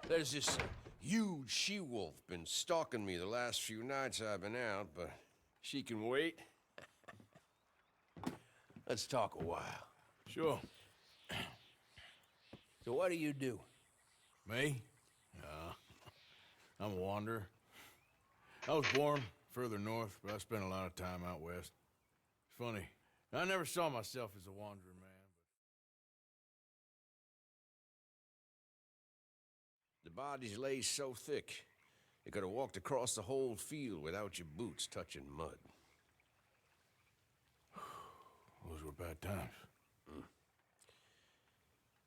There's this huge she-wolf been stalking me the last few nights I've been out, but she can wait. Let's talk a while. Sure. So what do you do? Me? I'm a wanderer. I was born further north, but I spent a lot of time out west. It's funny. I never saw myself as a wanderer, man. The bodies lay so thick, you could have walked across the whole field without your boots touching mud. Those were bad times.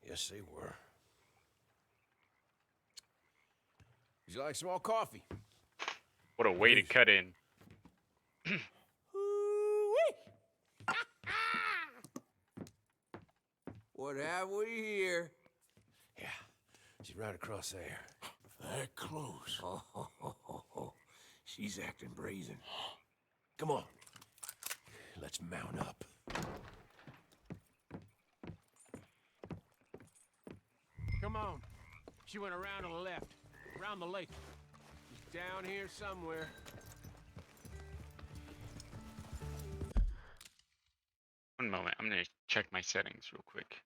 Yes, they were. Would you like some more coffee? What a way to cut in. What have we here? Yeah, she's right across there. That close. Oh, she's acting brazen. Come on, let's mount up. Come on. She went around to the left, around the lake. She's down here somewhere. One moment, I'm gonna check my settings real quick.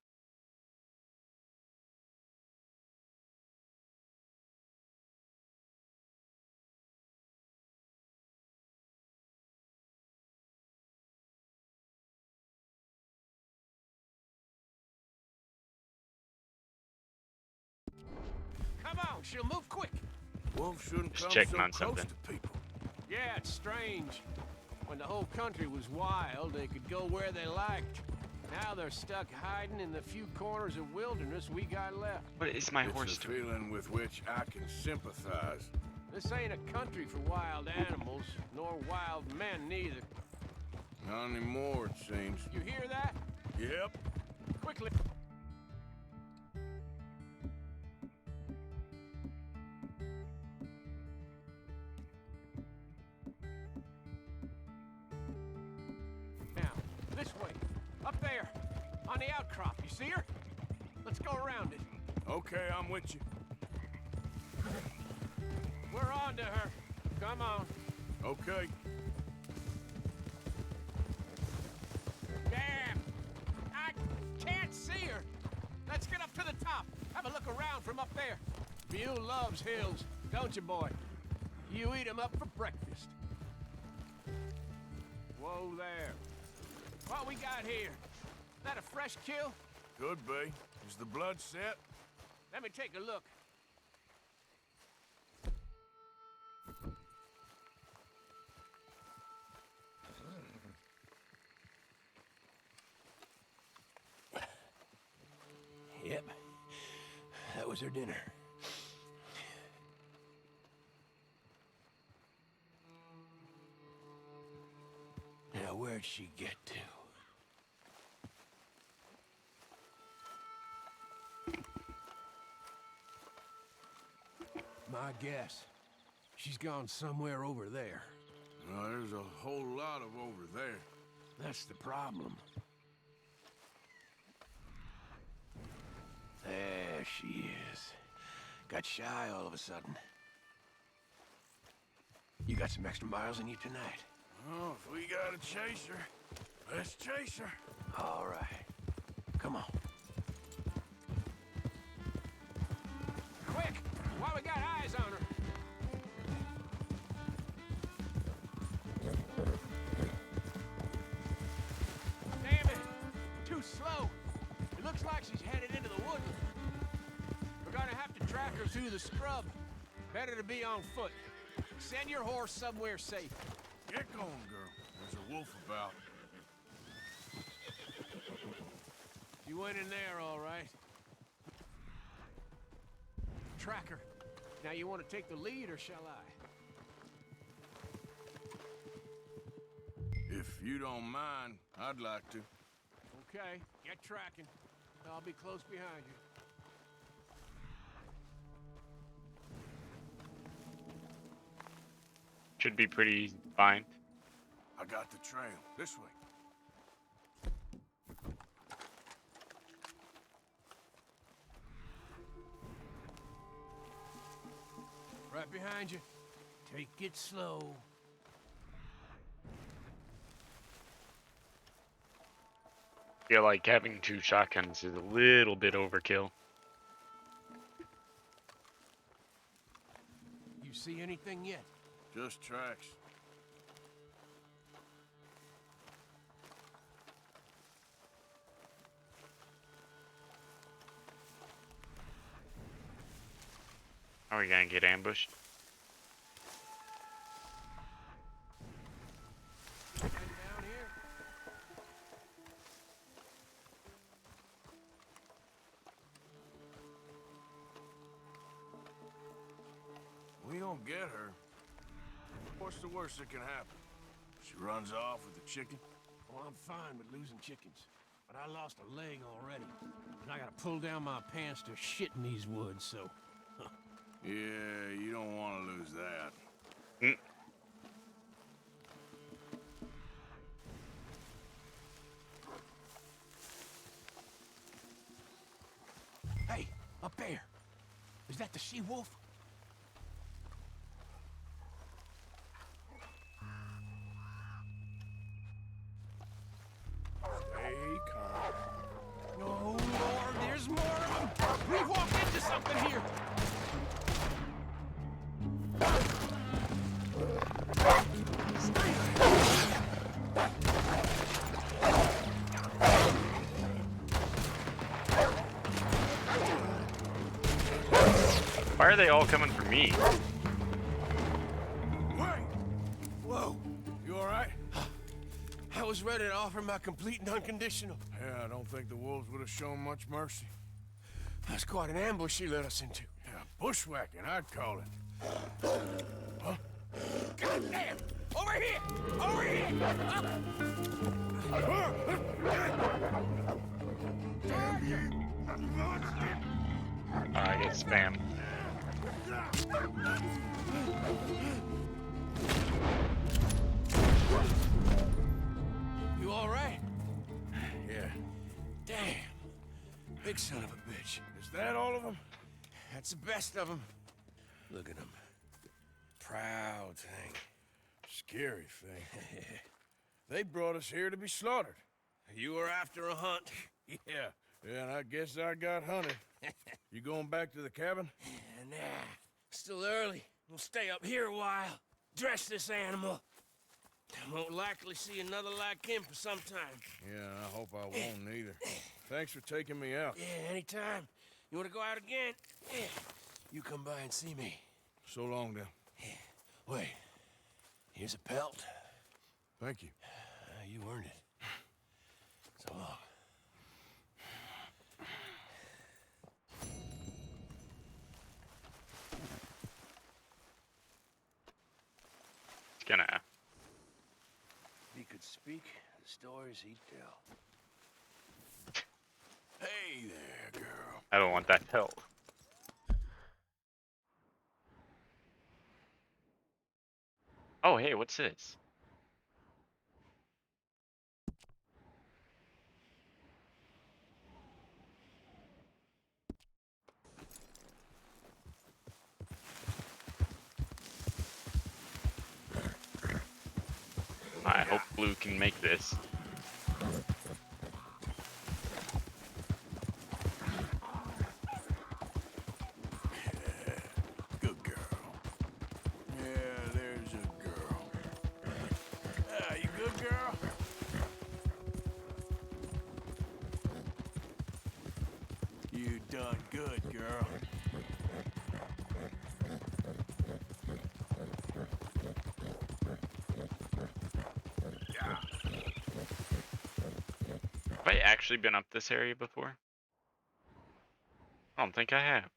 Come on, she'll move quick. Wolves shouldn't Just come checking so on close something. to people. Yeah, it's strange. When the whole country was wild, they could go where they liked. Now they're stuck hiding in the few corners of wilderness we got left. What is my It's horse a doing? feeling with which I can sympathize. This ain't a country for wild animals, nor wild men neither. Not anymore, it seems. You hear that? Yep. Quickly. Now, this way. Up there. On the outcrop. You see her? Let's go around it. Okay, I'm with you. We're on to her. Come on. Okay. Damn! I can't see her. Let's get up to the top. Have a look around from up there. View loves hills, don't you, boy? You eat 'em up for breakfast. Whoa there. What we got here? That a fresh kill? Could be. Is the blood set? Let me take a look. Yep, that was her dinner. Now, where'd she get to? My guess. She's gone somewhere over there. No, there's a whole lot of over there. That's the problem. There she is. Got shy all of a sudden. You got some extra miles in you tonight? Oh, if we gotta chase her, let's chase her. All right. Come on. Quick! While we got eyes on her. Damn it! Too slow. It looks like she's headed into the woods. We're gonna have to track her through the scrub. Better to be on foot. Send your horse somewhere safe. Get going, girl. There's a wolf about. You went in there, all right. Track her. Now you want to take the lead, or shall I? If you don't mind, I'd like to. Okay, get tracking. I'll be close behind you. Should be pretty easy to find. I got the trail. This way. Right behind you. Take it slow. Feel like having 2 shotguns is a little bit overkill. You see anything yet? Just tracks. Are we gonna get ambushed? Down here. We don't get her. What's the worst that can happen? She runs off with the chicken? Well, I'm fine with losing chickens, but I lost a leg already, and I gotta pull down my pants to shit in these woods, so... Yeah, you don't want to lose that. Hey, up there! Is that the she-wolf? Stay calm. Oh, Lord, there's more of them! We've walked into something here! Why are they all coming for me? Wait! Whoa! You alright? I was ready to offer my complete and unconditional. Yeah, I don't think the wolves would have shown much mercy. That's quite an ambush she led us into. Yeah, bushwhacking, I'd call it. Huh? Goddamn! Over here! Over here! I get spam. You all right? Yeah. Damn. Big son of a bitch. Is that all of them? That's the best of them. Look at them. Proud thing. Scary thing. They brought us here to be slaughtered. You were after a hunt. Yeah, and I guess I got hunted. You going back to the cabin? Nah, still early. We'll stay up here a while. Dress this animal. I won't likely see another like him for some time. Yeah, I hope I won't either. Thanks for taking me out. Yeah, anytime. You want to go out again? Yeah. You come by and see me. So long, then. Wait. Here's a pelt. Thank you. You earned it. So long. It's gonna. If he could speak, the stories he'd tell. Hey there, girl. I don't want that help. Oh, hey, what's this? I hope Blue can make this. Good girl. Yeah, there's a girl. You good, girl? You done good, girl. Have I actually been up this area before? I don't think I have.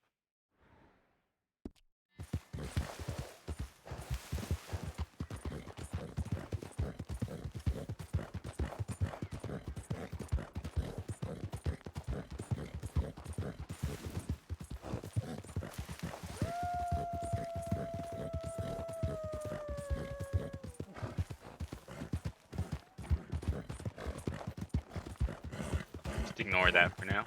Just ignore that for now.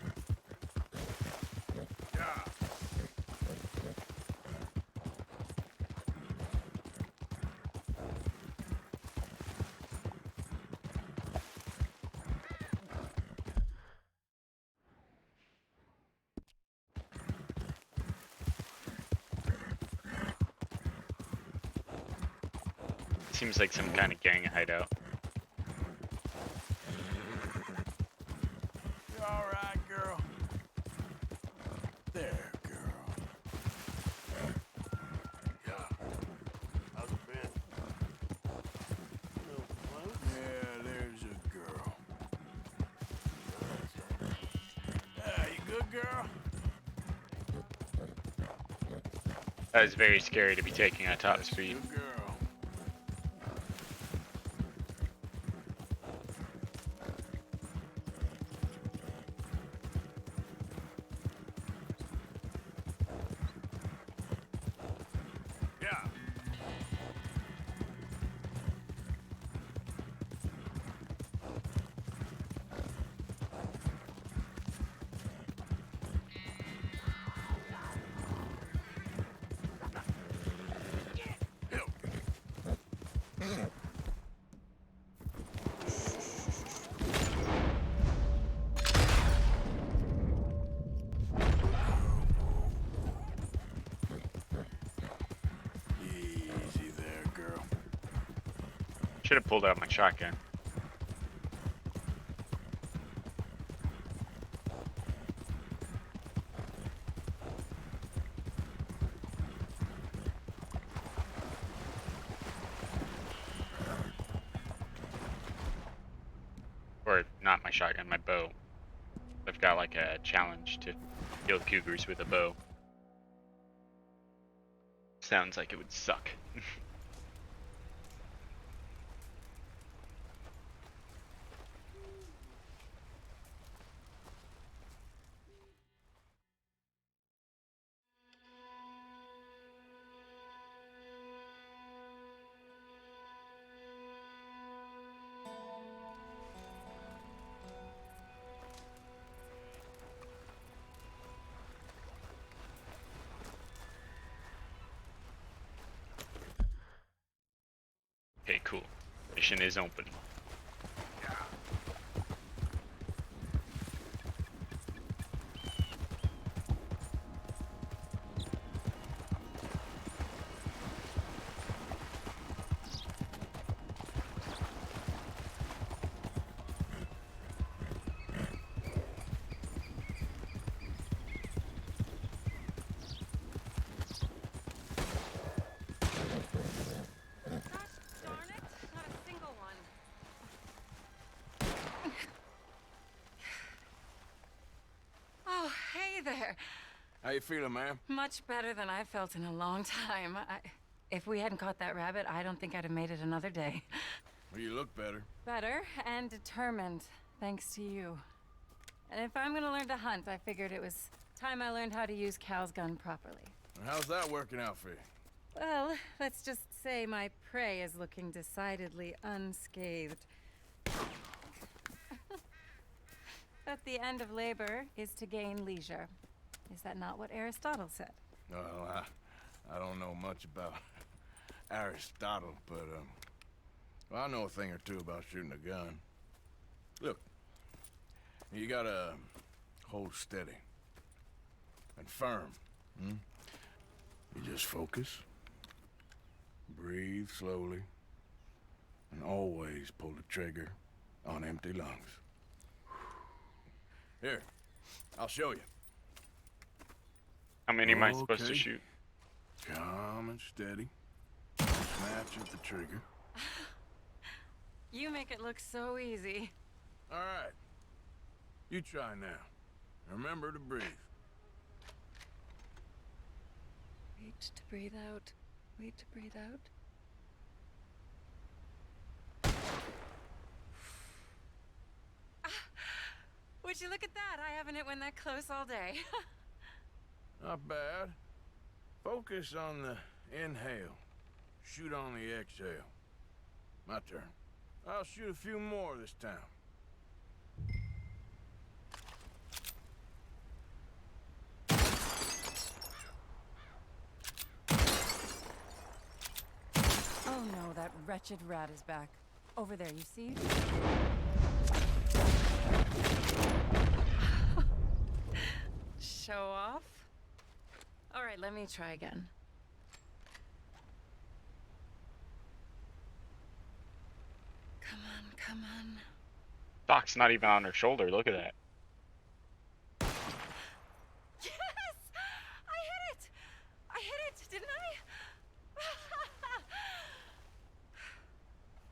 Seems like some kind of gang hideout. You all right, girl? There, girl. Yeah. How's it been? No complaints? Yeah, there's a girl. You good, girl? That was very scary to be taking at top speed. Good girl. Should have pulled out my shotgun. Or not my shotgun, my bow. I've got like a challenge to kill cougars with a bow. Sounds like it would suck. Okay, cool. Mission is open. Oh, hey there. How you feeling, ma'am? Much better than I felt in a long time. If we hadn't caught that rabbit, I don't think I'd have made it another day. Well, you look better. Better and determined, thanks to you. And if I'm gonna learn to hunt, I figured it was time I learned how to use Cal's gun properly. How's that working out for you? Well, let's just say my prey is looking decidedly unscathed. But the end of labor is to gain leisure. Is that not what Aristotle said? Well, I don't know much about Aristotle, but, well, I know a thing or two about shooting a gun. Look, you gotta hold steady and firm, hmm? You just focus, breathe slowly, and always pull the trigger on empty lungs. Here, I'll show you. How many am I supposed to shoot? Calm and steady. Snatch at the trigger. You make it look so easy. All right. You try now. Remember to breathe. Wait to breathe out. Wait to breathe out. Would you look at that? I haven't hit one that close all day. Not bad. Focus on the inhale. Shoot on the exhale. My turn. I'll shoot a few more this time. Oh no, that wretched rat is back. Over there, you see? Show off? All right, let me try again. Come on, come on. Doc's not even on her shoulder. Look at that. Yes! I hit it! I hit it, didn't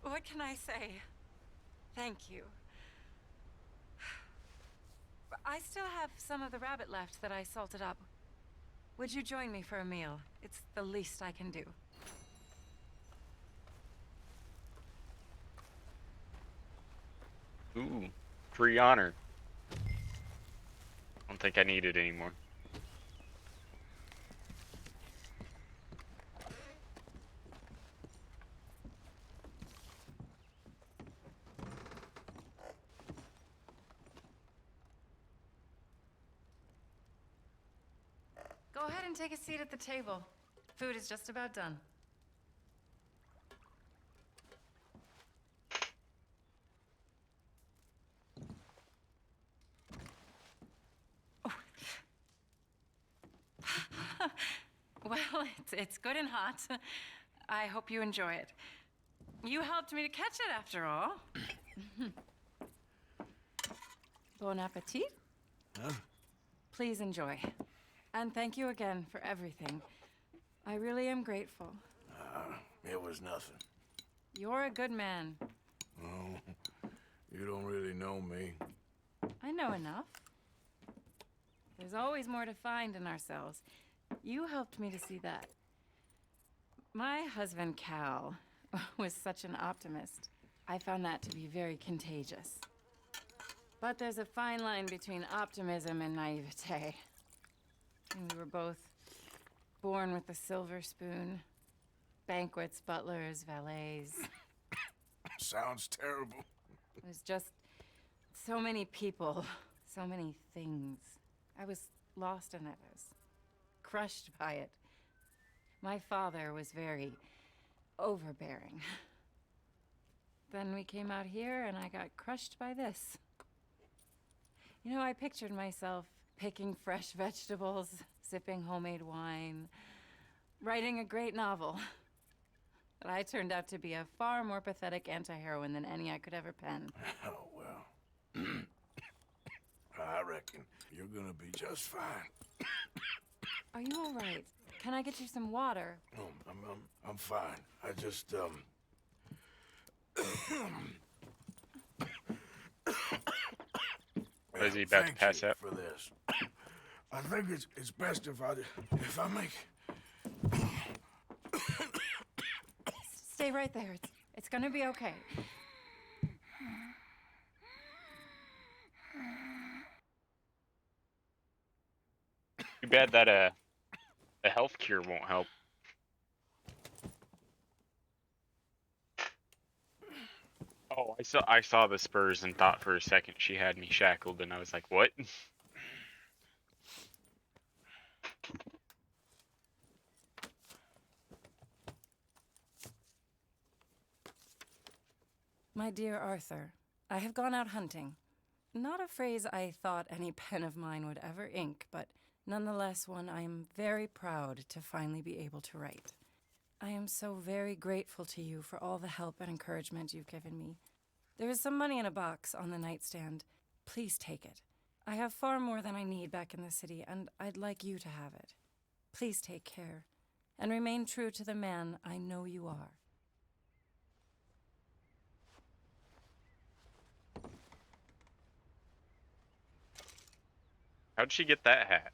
I? What can I say? Thank you. I still have some of the rabbit left that I salted up. Would you join me for a meal? It's the least I can do. Ooh, free honor. I don't think I need it anymore. Go ahead and take a seat at the table. Food is just about done. Well, it's good and hot. I hope you enjoy it. You helped me to catch it after all. Bon appetit. Huh? Please enjoy. And thank you again for everything. I really am grateful. It was nothing. You're a good man. Oh, you don't really know me. I know enough. There's always more to find in ourselves. You helped me to see that. My husband, Cal, was such an optimist. I found that to be very contagious. But there's a fine line between optimism and naivete. And we were both born with a silver spoon. Banquets, butlers, valets. Sounds terrible. It was just so many people, so many things. I was lost in it. I was crushed by it. My father was very overbearing. Then we came out here and I got crushed by this. You know, I pictured myself picking fresh vegetables, sipping homemade wine, writing a great novel. But I turned out to be a far more pathetic anti-heroine than any I could ever pen. Oh, well. I reckon you're gonna be just fine. Are you all right? Can I get you some water? No, I'm fine. I just, Is he about to thank pass you out? for this. I think it's best if I make... Stay right there. It's gonna be okay. Too bad that a health cure won't help. Oh, I saw the spurs and thought for a second she had me shackled, and I was like, what? My dear Arthur, I have gone out hunting. Not a phrase I thought any pen of mine would ever ink, but nonetheless one I am very proud to finally be able to write. I am so very grateful to you for all the help and encouragement you've given me. There is some money in a box on the nightstand. Please take it. I have far more than I need back in the city, and I'd like you to have it. Please take care, and remain true to the man I know you are. How'd she get that hat?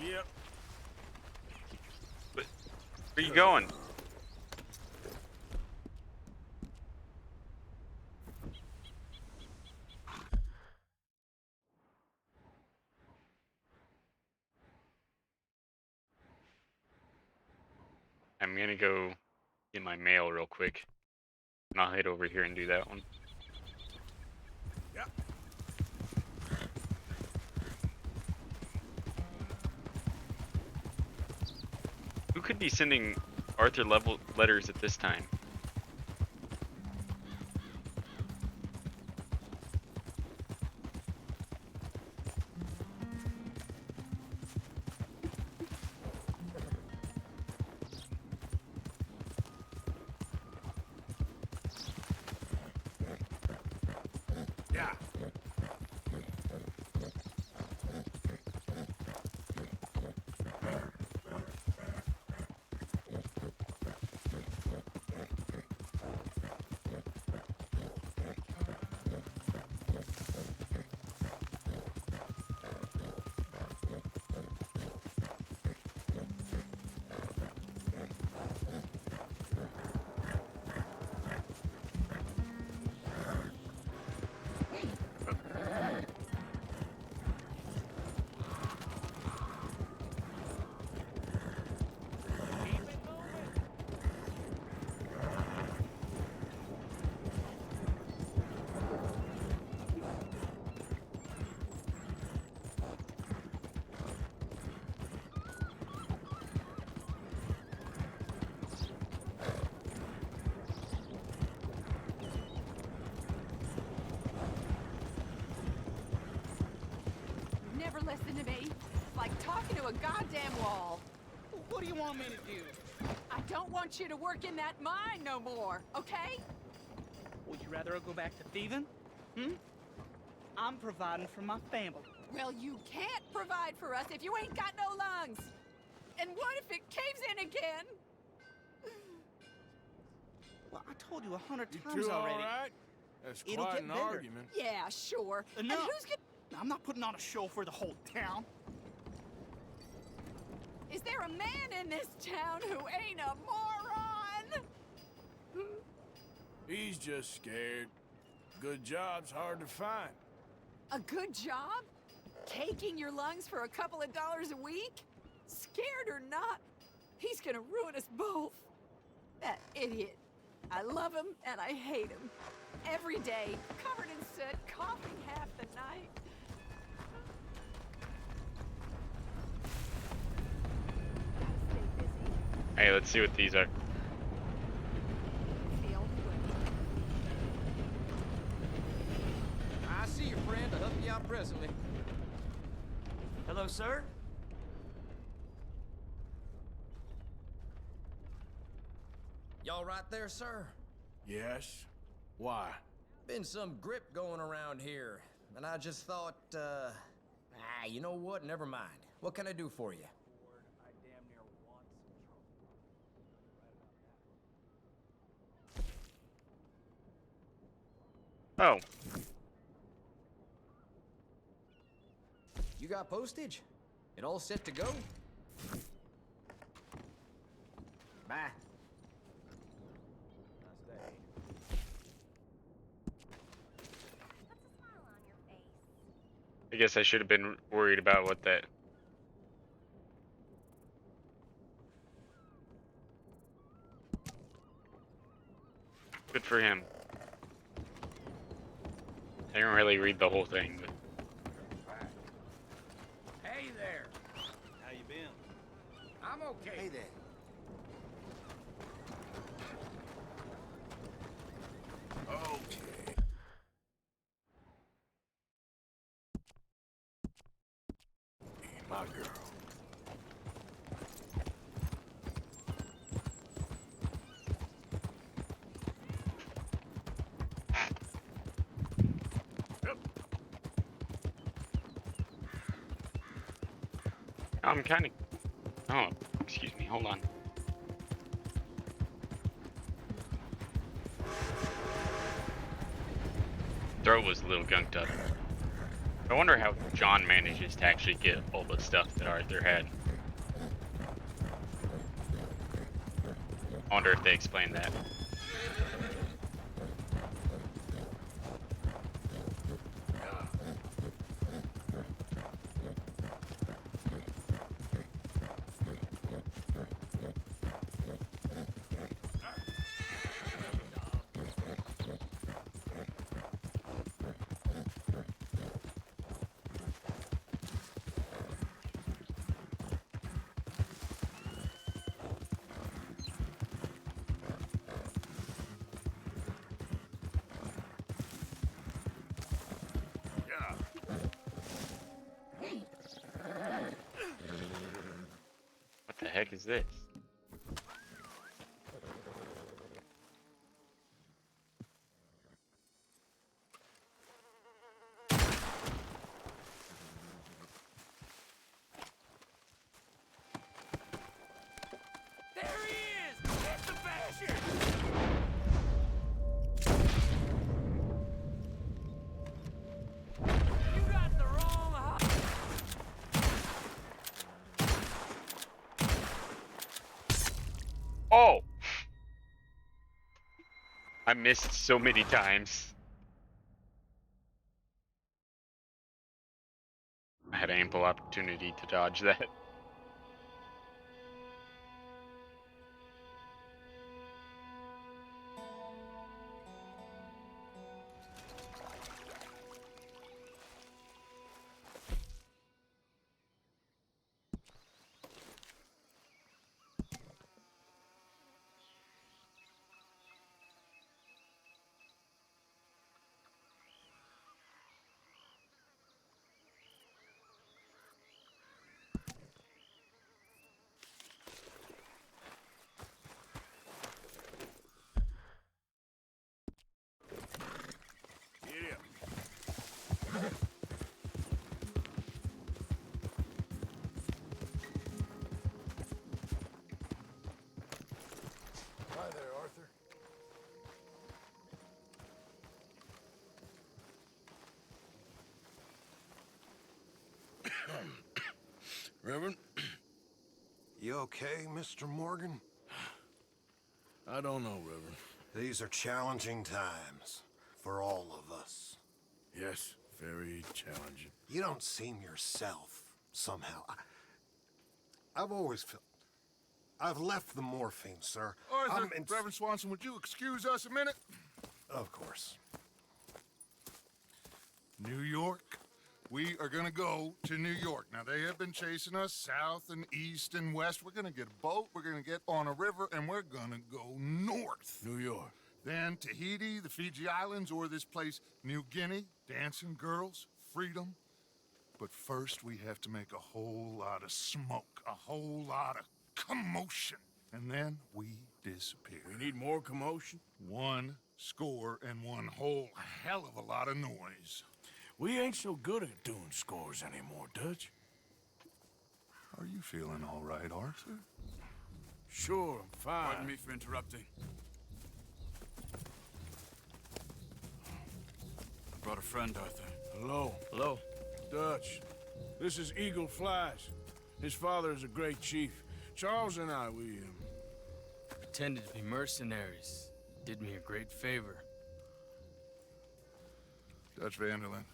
Yep. Where are you going? I'm gonna go get my mail real quick, and I'll head over here and do that one. Yep. Who could be sending Arthur level letters at this time? Yeah. like talking to a goddamn wall. What do you want me to do? I don't want you to work in that mine no more, okay? Would you rather I go back to thieving? I'm providing for my family. Well, you can't provide for us if you ain't got no lungs. And what if it caves in again? Well, I told you 100 You times two all already. right? That's It'll quite get an bigger. argument. Yeah, sure. No, And who's gonna... I'm not putting on a show for the whole town. Is there a man in this town who ain't a moron? He's just scared. Good job's hard to find. A good job? Taking your lungs for a couple of dollars a week? Scared or not, he's gonna ruin us both. That idiot. I love him and I hate him. Every day, covered in soot, coughing half the night. Hey, let's see what these are. I see your friend. I'll help you out presently. Hello, sir? Y'all right there, sir? Yes? Why? Been some grip going around here, and I just thought, you know what? Never mind. What can I do for you? Oh. You got postage? It all set to go? Bye. I guess I should have been worried about what that... Good for him. I didn't really read the whole thing, but... Hey there. How you been? I'm okay. Hey there. Okay. My girl. I'm kind of... Oh, excuse me, hold on. Throat was a little gunked up. I wonder how John manages to actually get all the stuff that Arthur had. I wonder if they explain that. What the heck is this? There he is! Hit the basher! You got the wrong Oh! I missed so many times. I had ample opportunity to dodge that. okay, Mr. Morgan? I don't know, Reverend. These are challenging times for all of us. Yes, very challenging. You don't seem yourself, somehow. I've always felt... I've left the morphine, sir. Arthur, Reverend Swanson, would you excuse us a minute? Of course. New York. We are gonna go to New York. Now, they have been chasing us south and east and west. We're gonna get a boat, we're gonna get on a river, and we're gonna go north. New York. Then Tahiti, the Fiji Islands, or this place, New Guinea, dancing girls, freedom. But first, we have to make a whole lot of smoke, a whole lot of commotion. And then we disappear. We need more commotion? 1 score and 1 whole hell of a lot of noise. We ain't so good at doing scores anymore, Dutch. Are you feeling all right, Arthur? Sure, I'm fine. Pardon me for interrupting. I brought a friend, Arthur. Hello. Hello. Dutch. This is Eagle Flies. His father is a great chief. Charles and I, we pretended to be mercenaries. Did me a great favor. Dutch Vanderlyn,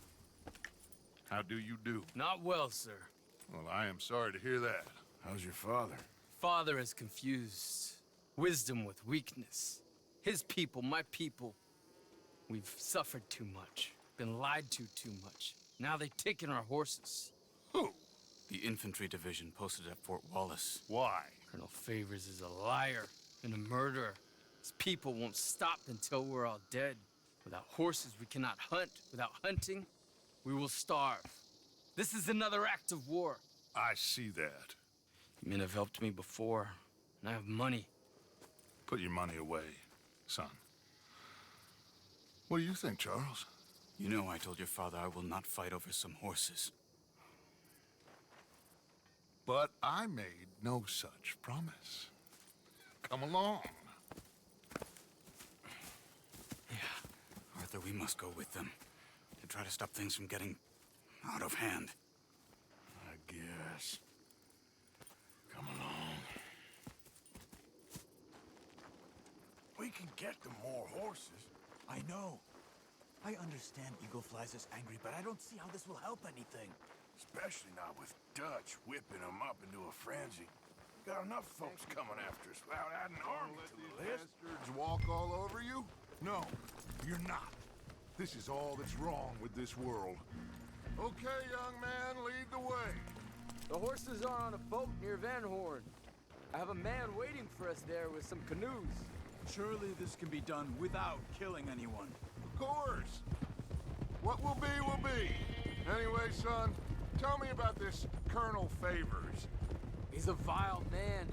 how do you do? Not well, sir. Well, I am sorry to hear that. How's your father? Father has confused wisdom with weakness. His people, my people, we've suffered too much. Been lied to too much. Now they've taken our horses. Who? The infantry division posted at Fort Wallace. Why? Colonel Favors is a liar and a murderer. His people won't stop until we're all dead. Without horses, we cannot hunt. Without hunting, we will starve. This is another act of war. I see that. You men have helped me before, and I have money. Put your money away, son. What do you think, Charles? You know I told your father I will not fight over some horses. But I made no such promise. Come along. Arthur, we must go with them to try to stop things from getting out of hand. I guess. Come along. We can get them more horses. I know. I understand Eagle Flies is angry, but I don't see how this will help anything. Especially not with Dutch whipping them up into a frenzy. Got enough folks coming after us without adding army to the list. Bastards walk all over you? No, you're not. This is all that's wrong with this world. Okay, young man, lead the way. The horses are on a boat near Van Horn. I have a man waiting for us there with some canoes. Surely this can be done without killing anyone. Of course. What will be. Anyway, son, tell me about this Colonel Favors. He's a vile man.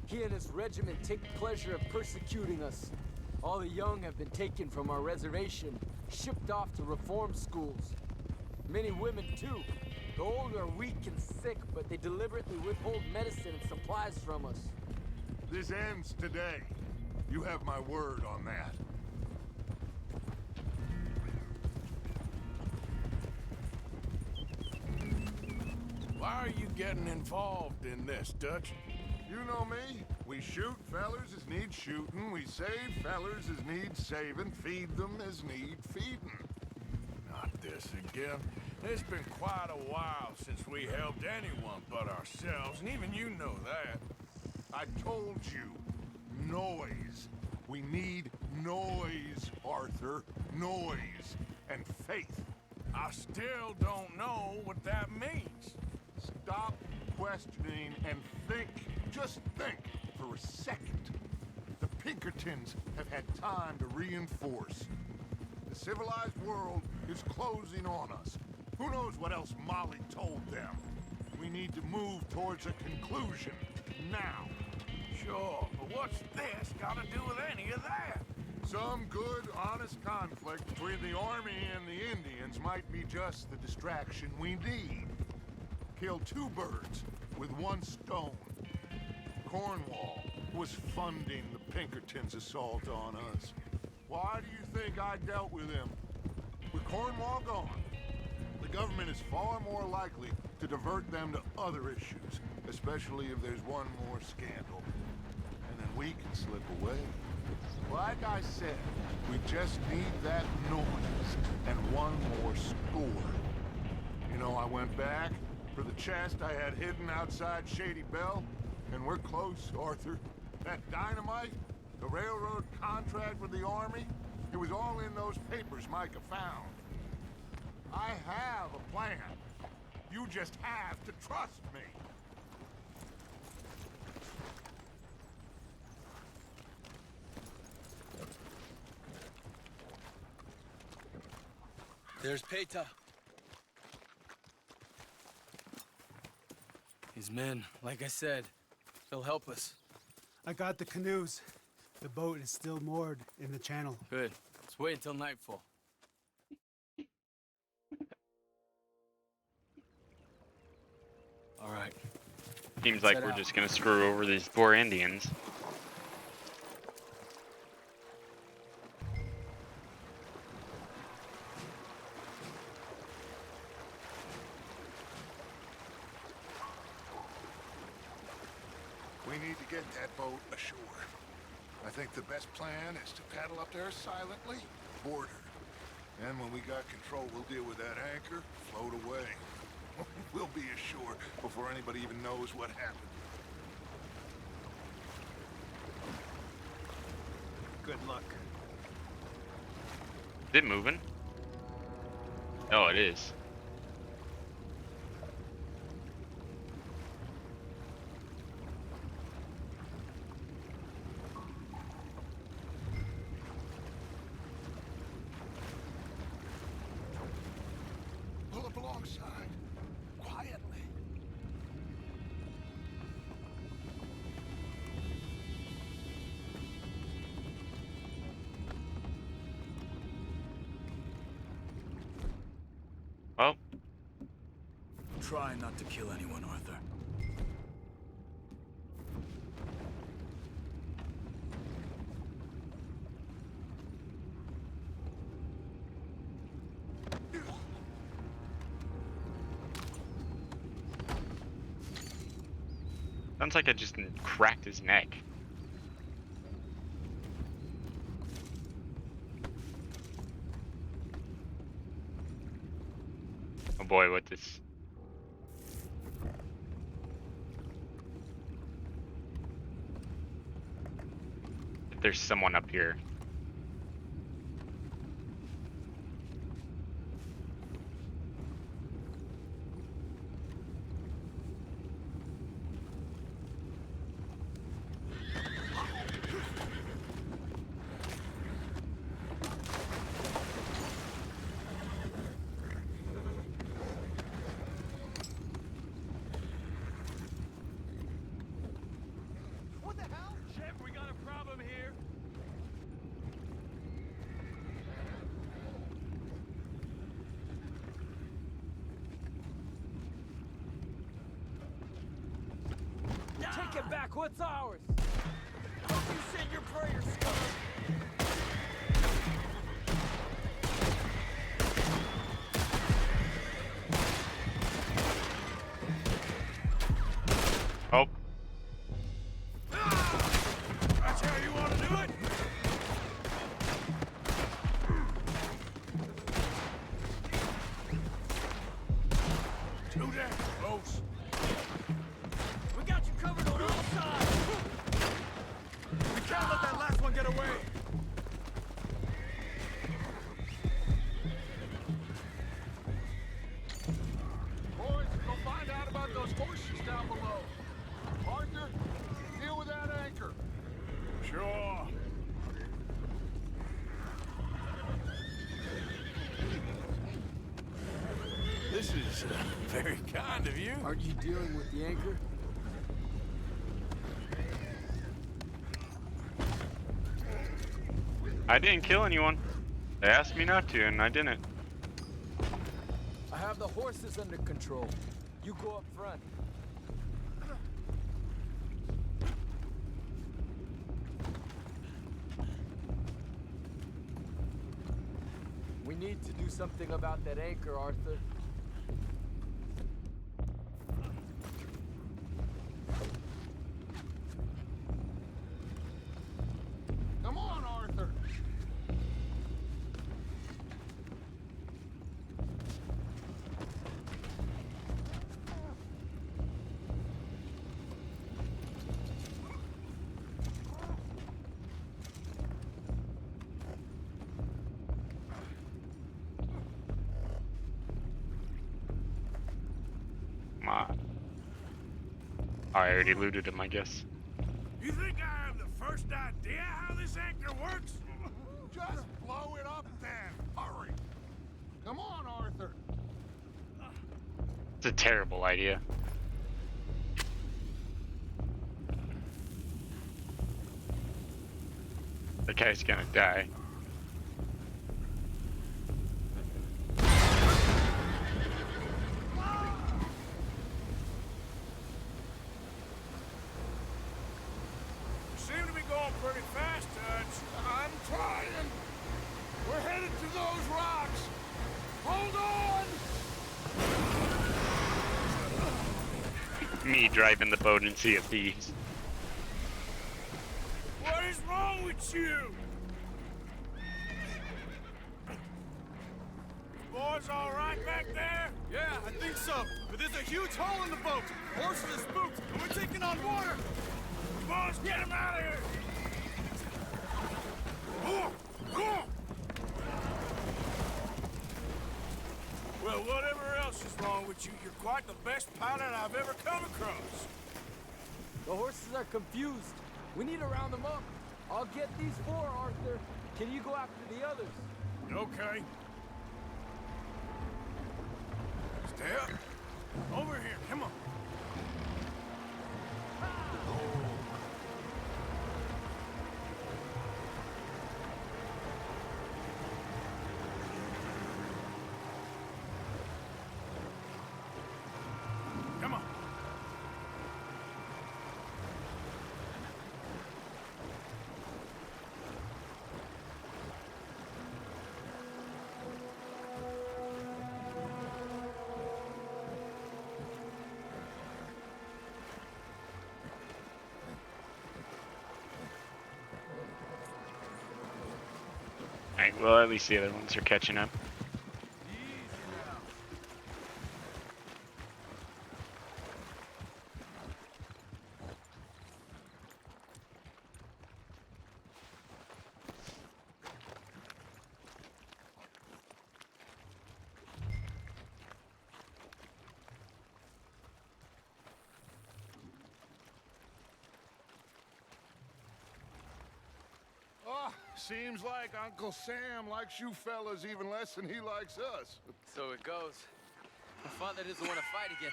He and his regiment take pleasure in persecuting us. All the young have been taken from our reservation, shipped off to reform schools. Many women, too. The old are weak and sick, but they deliberately withhold medicine and supplies from us. This ends today. You have my word on that. Why are you getting involved in this, Dutch? You know me. We shoot fellers as need shooting. We save fellers as need saving. Feed them as need feeding. Not this again. It's been quite a while since we helped anyone but ourselves, and even you know that. I told you. Noise. We need noise, Arthur. Noise. And faith. I still don't know what that means. Stop questioning and think. Just think for a second. The Pinkertons have had time to reinforce. The civilized world is closing on us. Who knows what else Molly told them? We need to move towards a conclusion now. Sure, but what's this got to do with any of that? Some good, honest conflict between the army and the Indians might be just the distraction we need. Kill 2 birds with 1 stone. Cornwall was funding the Pinkertons' assault on us. Why do you think I dealt with him? With Cornwall gone, the government is far more likely to divert them to other issues. especially if there's one more scandal. And then we can slip away. Like I said, we just need that noise and one more score. You know, I went back for the chest I had hidden outside Shady Belle, and we're close, Arthur. That dynamite, the railroad contract with the Army, it was all in those papers Micah found. I have a plan. You just have to trust me. There's Peta. His men, like I said, they'll help us. I got the canoes. The boat is still moored in the channel. Good. Let's wait until nightfall. All right. Seems like we're just gonna screw over these poor Indians. We need to get that boat ashore. I think the best plan is to paddle up there silently, board her. And when we got control, we'll deal with that anchor, float away. We'll be ashore before anybody even knows what happened. Good luck. Is it moving? Oh, it is. Pull up alongside. Quietly. Well. Try not to kill anyone, Arthur. Sounds like I just cracked his neck. Oh boy, what this... There's someone up here. What the hell? Chef, we got a problem here. Take it back. What's ours? Hope you said your prayers, scum. Oh. That's how you want to do it? Too damn close. We got you covered on all sides. We can't let that last one get away. Boys, go find out about those horses down below. Arthur, deal with that anchor. Sure. This is very kind of you. Aren't you dealing with the anchor? I didn't kill anyone. They asked me not to, and I didn't. I have the horses under control. You go up front. We need to do something about that anchor, Arthur. Come on. Oh, I already looted him, I guess. You think I have the first idea how this anchor works? Just blow it up then. Hurry. Come on, Arthur. It's a terrible idea. The guy's gonna die. Seem to be going pretty fast, Dutch. I'm trying. We're headed to those rocks. Hold on. Me driving the boat in Sea of Thieves. What is wrong with you? Boys all right back there? Yeah, I think so. But there's a huge hole in the boat. Horses are spooked, and we're taking on water. Boys, get him out of here! Well, whatever else is wrong with you, you're quite the best pilot I've ever come across. The horses are confused. We need to round them up. I'll get these four, Arthur. Can you go after the others? Okay. Stay up. Over here, come on. Come on. Alright, well, at least the other ones are catching up. Oh, seems like Uncle Sam likes you fellas even less than he likes us. So it goes. My father doesn't want to fight again.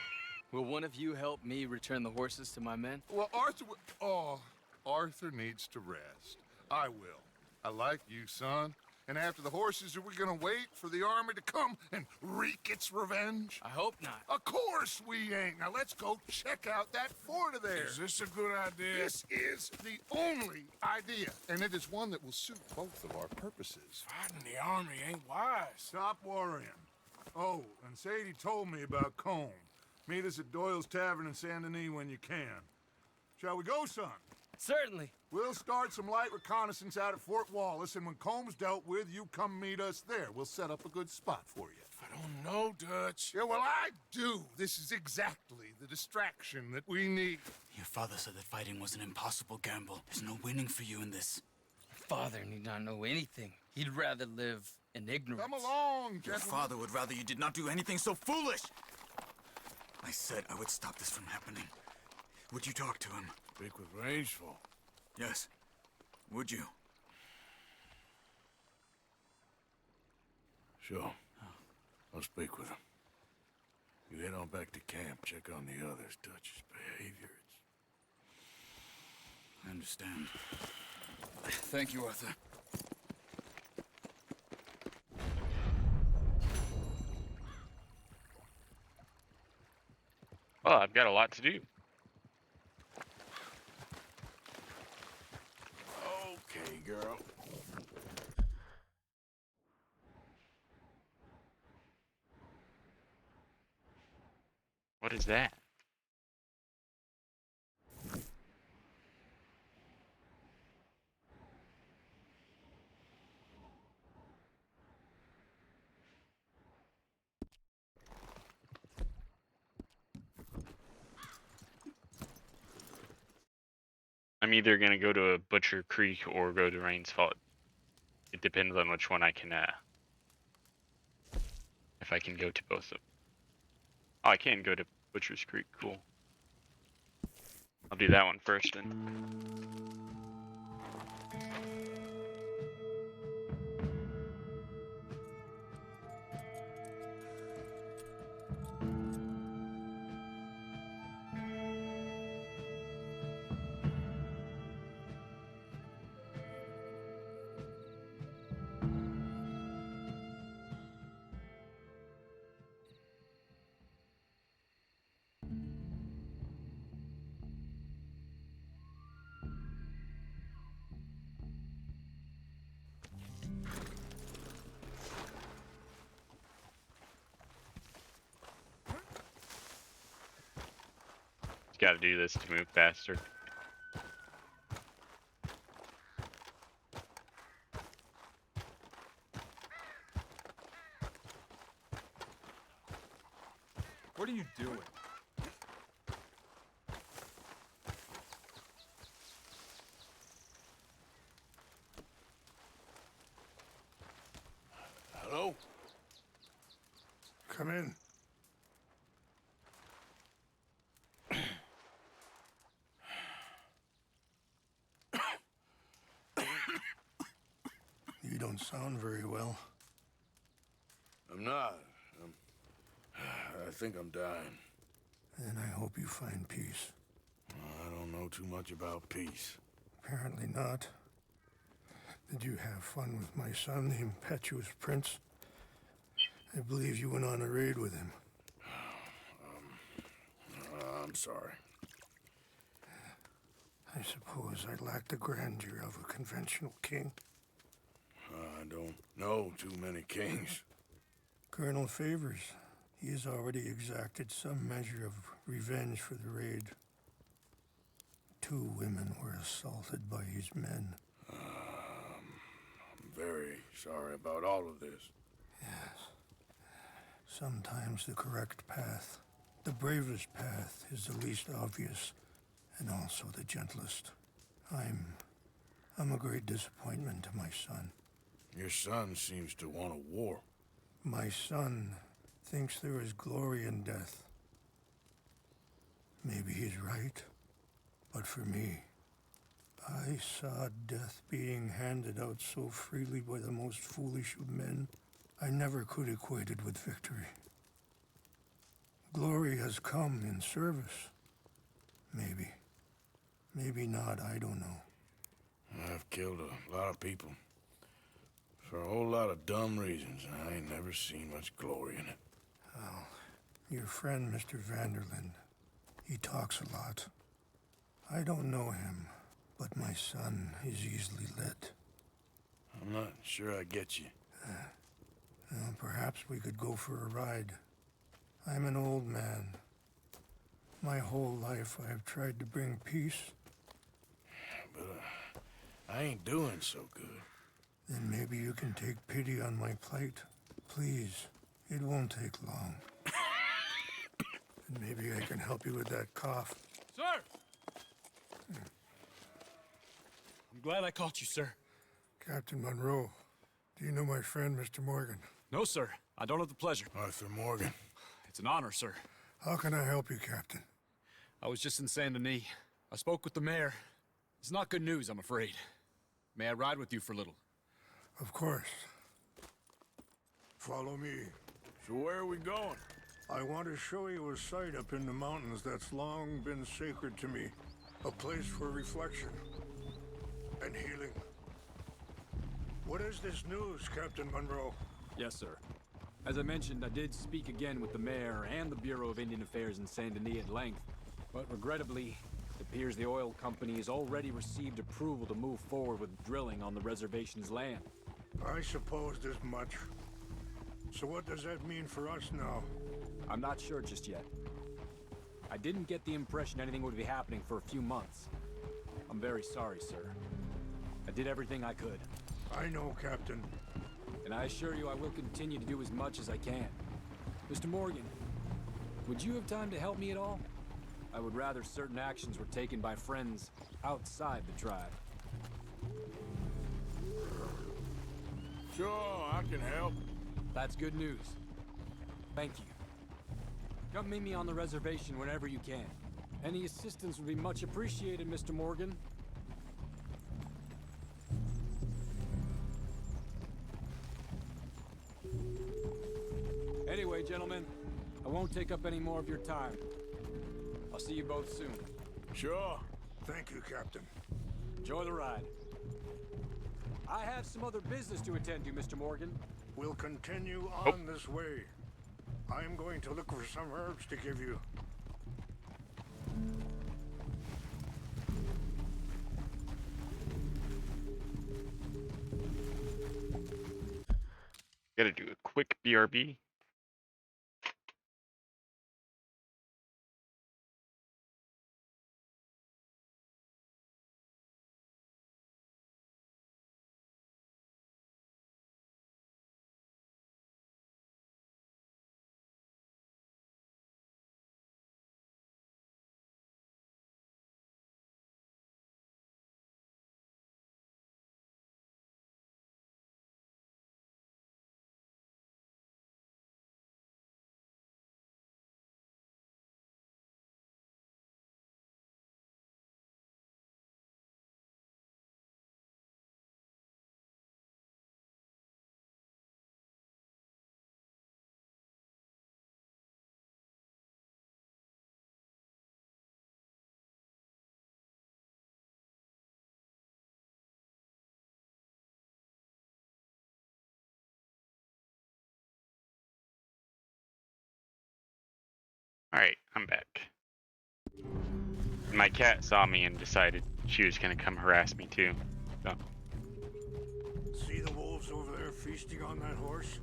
Will one of you help me return the horses to my men? Well, Arthur... Oh, Arthur needs to rest. I will. I like you, son. And after the horses, are we gonna wait for the army to come and wreak its revenge? I hope not. Of course we ain't. Now let's go check out that fort of theirs. Is this a good idea? This is the only idea, and it is one that will suit both of our purposes. Fighting the army ain't wise. Stop worrying. Oh, and Sadie told me about Combe. Meet us at Doyle's Tavern in Saint Denis when you can. Shall we go, son? Certainly. We'll start some light reconnaissance out at Fort Wallace, and when Combs dealt with, you come meet us there. We'll set up a good spot for you. I don't know, Dutch. Yeah, well, I do. This is exactly the distraction that we need. Your father said that fighting was an impossible gamble. There's no winning for you in this. Father need not know anything. He'd rather live in ignorance. Come along, Your gentlemen. father would rather you did not do anything so foolish. I said I would stop this from happening. Would you talk to him? Speak with Rangeful. Yes. Would you? Sure. I'll speak with him. You head on back to camp, check on the others. Dutch's behavior. I understand. Thank you, Arthur. Well, I've got a lot to do. Okay, girl. What is that? I'm either gonna go to Butcher Creek or go to Rains Fault. It depends on which one I can, if I can go to both of them. Oh, I can go to Butcher's Creek, cool. I'll do that one first then. Gotta do this to move faster. What are you doing? Hello? Come in. You don't sound very well. I'm not. I think I'm dying. And I hope you find peace. I don't know too much about peace. Apparently not. Did you have fun with my son, the impetuous prince? I believe you went on a raid with him. I'm sorry. I suppose I lack the grandeur of a conventional king. I don't know too many kings. Colonel Favors, he has already exacted some measure of revenge for the raid. 2 women were assaulted by his men. I'm very sorry about all of this. Yes. Sometimes the correct path, the bravest path, is the least obvious, and also the gentlest. I'm a great disappointment to my son. Your son seems to want a war. My son thinks there is glory in death. Maybe he's right, but for me, I saw death being handed out so freely by the most foolish of men, I never could equate it with victory. Glory has come in service. Maybe. Maybe not, I don't know. I've killed a lot of people. For a whole lot of dumb reasons, and I ain't never seen much glory in it. Well, your friend, Mr. Vanderlyn, he talks a lot. I don't know him, but my son is easily led. I'm not sure I get you. Well, perhaps we could go for a ride. I'm an old man. My whole life I have tried to bring peace. But I ain't doing so good. Then maybe you can take pity on my plight. Please, it won't take long. And maybe I can help you with that cough. Sir! I'm glad I caught you, sir. Captain Monroe, do you know my friend, Mr. Morgan? No, sir. I don't have the pleasure. Arthur Morgan. It's an honor, sir. How can I help you, Captain? I was just in Saint Denis. I spoke with the mayor. It's not good news, I'm afraid. May I ride with you for a little? Of course. Follow me. So where are we going? I want to show you a site up in the mountains that's long been sacred to me. A place for reflection and healing. What is this news, Captain Monroe? Yes, sir. As I mentioned, I did speak again with the mayor and the Bureau of Indian Affairs in Saint Denis at length, but regrettably, it appears the oil company has already received approval to move forward with drilling on the reservation's land. I supposed as much. So what does that mean for us now? I'm not sure just yet. I didn't get the impression anything would be happening for a few months. I'm very sorry, sir. I did everything I could. I know, Captain. And I assure you I will continue to do as much as I can. Mr. Morgan, would you have time to help me at all? I would rather certain actions were taken by friends outside the tribe. Sure, I can help. That's good news. Thank you. Come meet me on the reservation whenever you can. Any assistance would be much appreciated, Mr. Morgan. Anyway, gentlemen, I won't take up any more of your time. I'll see you both soon. Sure. Thank you, Captain. Enjoy the ride. I have some other business to attend to, Mr. Morgan. We'll continue on this way. I am going to look for some herbs to give you. Gotta do a quick BRB. Alright, I'm back. My cat saw me and decided she was gonna come harass me too. So. See the wolves over there feasting on that horse?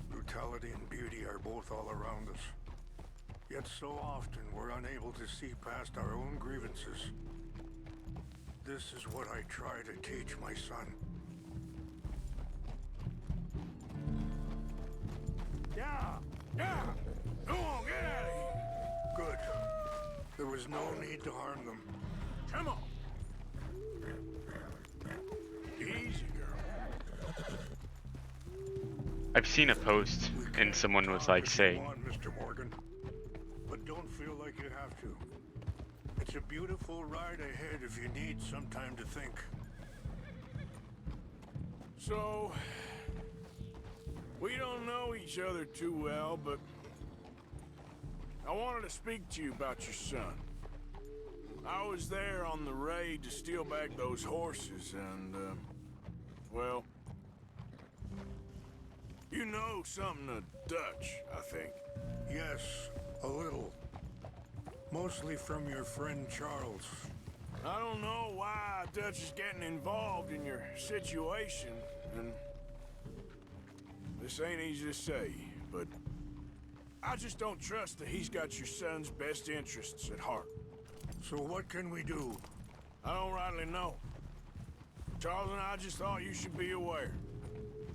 Brutality and beauty are both all around us. Yet so often we're unable to see past our own grievances. This is what I try to teach my son. Yeah! Yeah! Go on, get out of here! Good. There was no need to harm them. Come on! Easy, girl. I've seen a post and someone was like saying, Mr. Morgan, but don't feel like you have to. It's a beautiful ride ahead if you need some time to think. So, we don't know each other too well, but I wanted to speak to you about your son. I was there on the raid to steal back those horses, and, well, you know something of Dutch, I think. Yes, a little. Mostly from your friend Charles. I don't know why Dutch is getting involved in your situation, and this ain't easy to say, but I just don't trust that he's got your son's best interests at heart. So what can we do? I don't rightly know. Charles and I just thought you should be aware.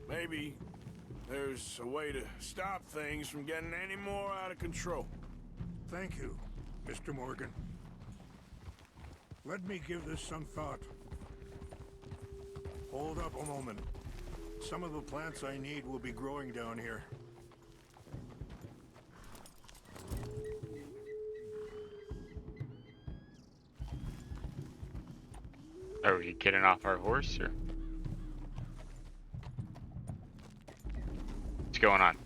Maybe there's a way to stop things from getting any more out of control. Thank you, Mr. Morgan. Let me give this some thought. Hold up a moment. Some of the plants I need will be growing down here. are we getting off our horse or what's going on?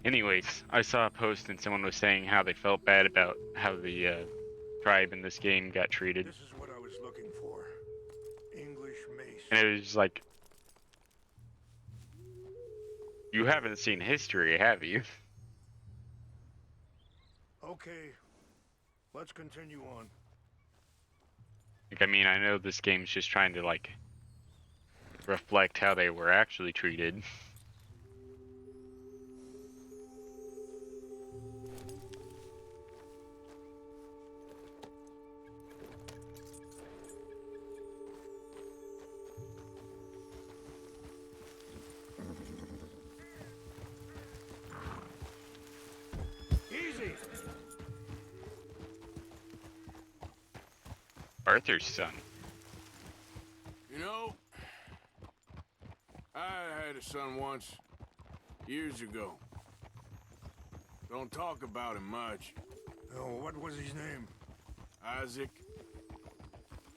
Anyways, I saw a post and someone was saying how they felt bad about how the tribe in this game got treated. This is what I was looking for. English mace. And it was like, you haven't seen history, have you? Okay, let's continue on. Like, I mean, I know this game's just trying to, like, reflect how they were actually treated. Arthur's son. You know, I had a son once, years ago. Don't talk about him much. Oh, what was his name? Isaac.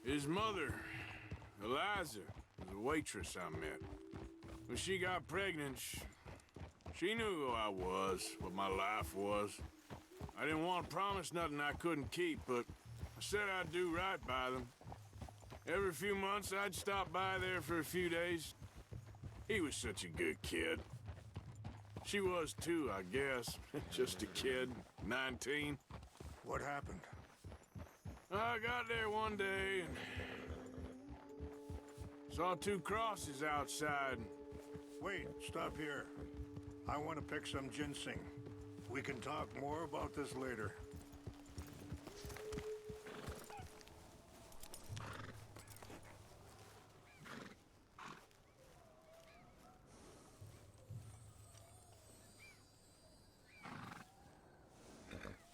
His mother, Eliza, was a waitress I met. When she got pregnant, she knew who I was, what my life was. I didn't want to promise nothing I couldn't keep, but I said I'd do right by them. Every few months, I'd stop by there for a few days. He was such a good kid. She was too, I guess. Just a kid, 19. What happened? I got there one day and saw 2 crosses outside. Wait, stop here. I want to pick some ginseng. We can talk more about this later.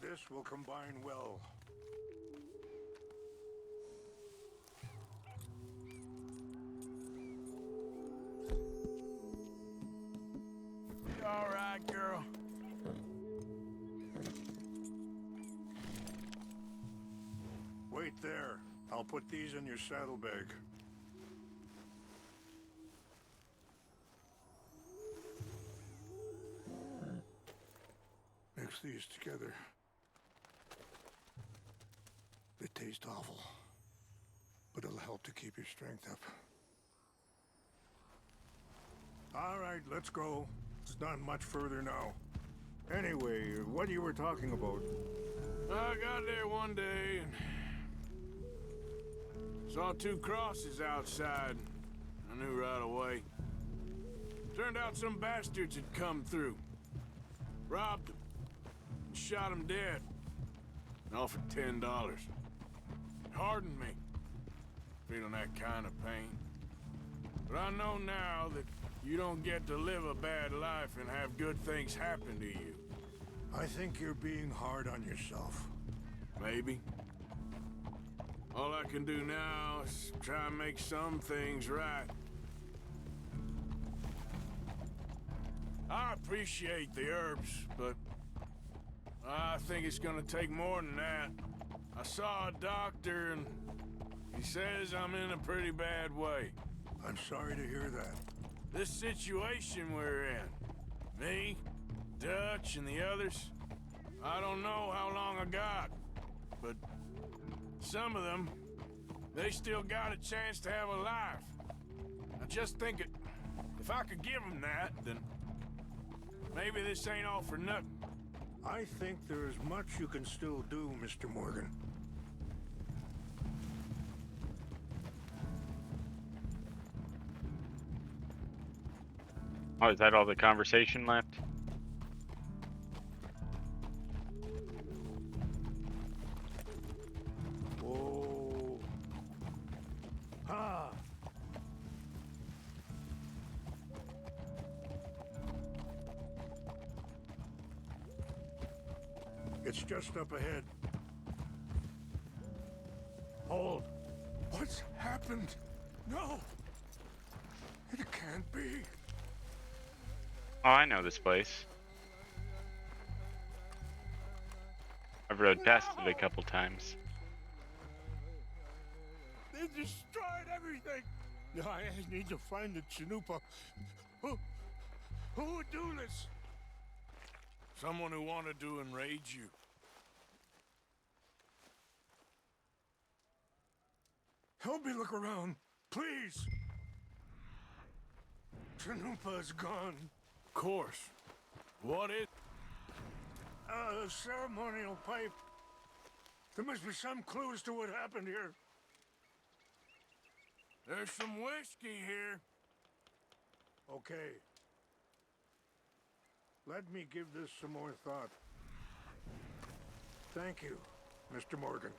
This will combine well. You all right, girl? Wait there. I'll put these in your saddlebag. Mix these together. They taste awful, but it'll help to keep your strength up. All right, let's go. It's not much further now. Anyway, what you were talking about? I got there one day and saw 2 crosses outside. I knew right away. Turned out some bastards had come through. Robbed them. And shot them dead. And offered $10. Hardened me. Feeling that kind of pain. But I know now that you don't get to live a bad life and have good things happen to you. I think you're being hard on yourself. Maybe. All I can do now is try and make some things right. I appreciate the herbs, but I think it's gonna take more than that. I saw a doctor and he says I'm in a pretty bad way. I'm sorry to hear that. This situation we're in, me, Dutch, and the others, I don't know how long I got, but some of them, they still got a chance to have a life. I just think if I could give them that, then maybe this ain't all for nothing. I think there is much you can still do, Mr. Morgan. Oh, is that all the conversation left? Oh. Ah. It's just up ahead. Hold. What's happened? No. It can't be. Oh, I know this place. I've rode past it a couple times. They destroyed everything. I need to find the Chanupa. Who would do this? Someone who wanted to enrage you. Help me look around, please. Chanupa is gone. Of course. What is? A ceremonial pipe. There must be some clues to what happened here. There's some whiskey here. Okay. Let me give this some more thought. Thank you, Mr. Morgan.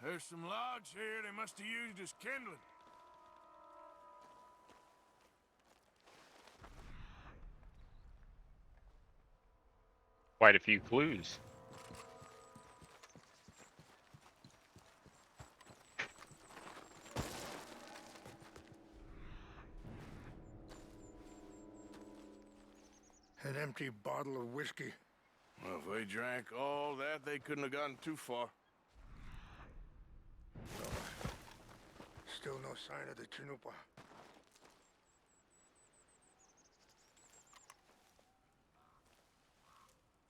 There's some logs here they must have used as kindling. quite a few clues. An empty bottle of whiskey. Well, if they drank all that, they couldn't have gotten too far. Still no sign of the Chanupa.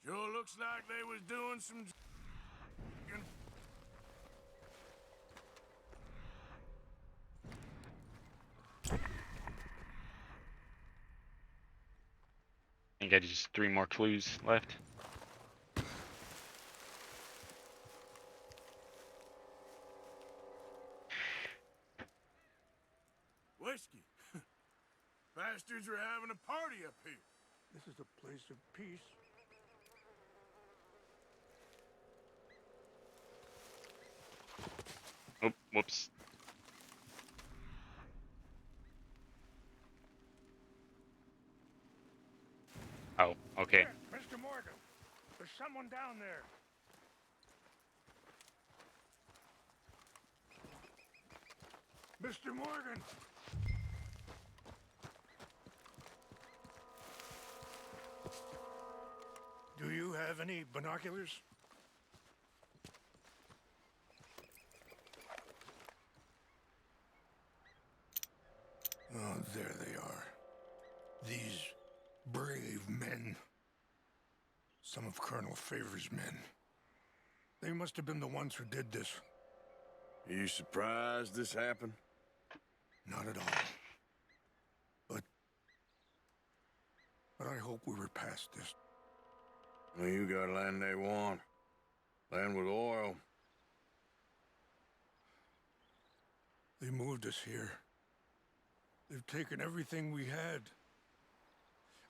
Sure looks like they was doing some... I think I just 3 more clues left. Whiskey. Bastards are having a party up here. This is a place of peace. Oh, whoops. Oh, okay. Mr. Morgan, there's someone down there. Mr. Morgan! Do you have any binoculars? Oh, there they are. These brave men. Some of Colonel Favor's men. They must have been the ones who did this. Are you surprised this happened? Not at all. But I hope we were past this. Well, you got land they want. Land with oil. They moved us here. They've taken everything we had.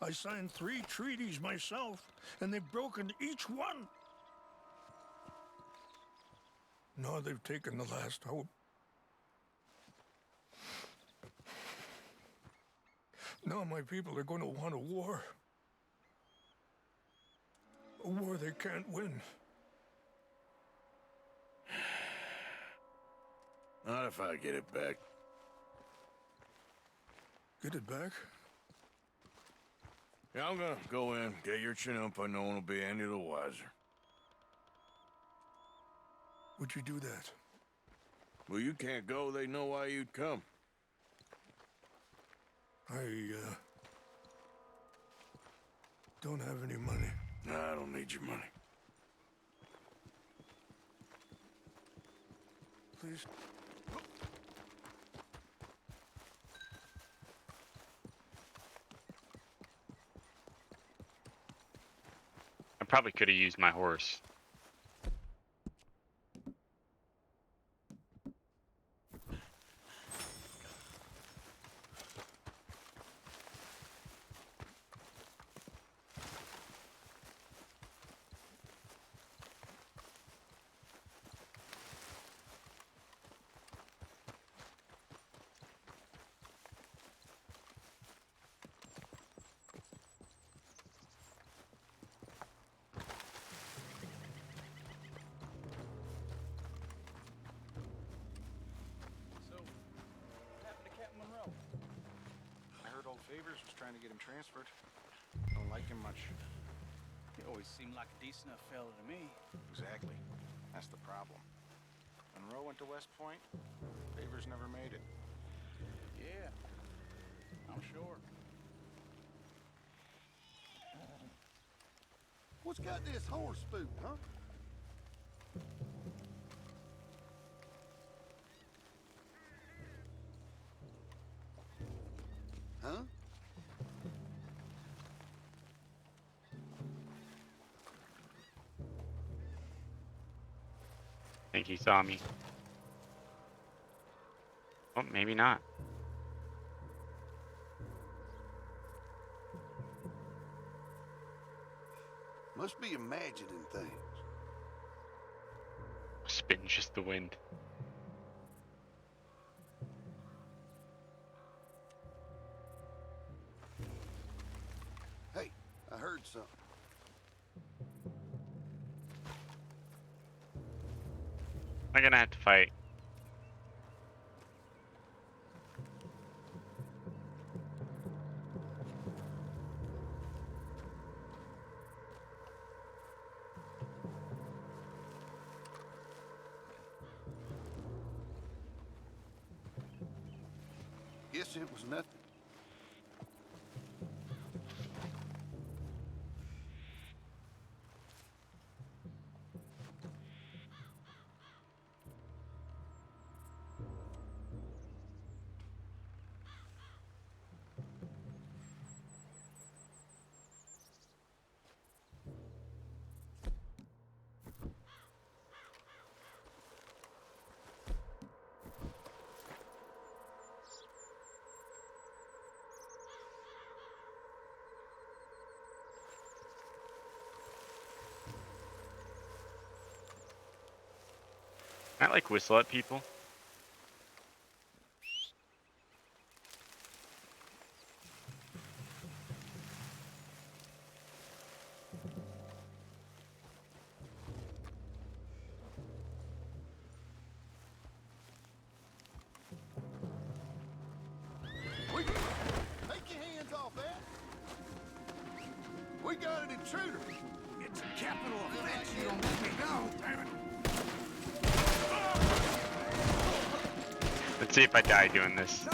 I signed 3 treaties myself, and they've broken each one. Now they've taken the last hope. Now my people are going to want a war. A war they can't win. Not if I get it back. Get it back? Yeah, I'm gonna go in, get your Chanupa, no one will be any the wiser. Would you do that? Well, you can't go, they know why you'd come. I, don't have any money. Nah, I don't need your money. Please. I probably could have used my horse. Favors was trying to get him transferred. Don't like him much. He always seemed like a decent enough fella to me. Exactly. That's the problem. Monroe went to West Point. Favors never made it. Yeah, I'm sure. What's got this horse spooked, huh? Huh? Think he saw me. Oh, maybe not. Must be imagining things. Spin just the wind. Hey, I heard something. I'm gonna have to fight. Guess it was nothing. I like whistle at people. Take your hands off that. We got an intruder. It's a capital offense. You don't let me go, damn it. Let's see if I die doing this. Pay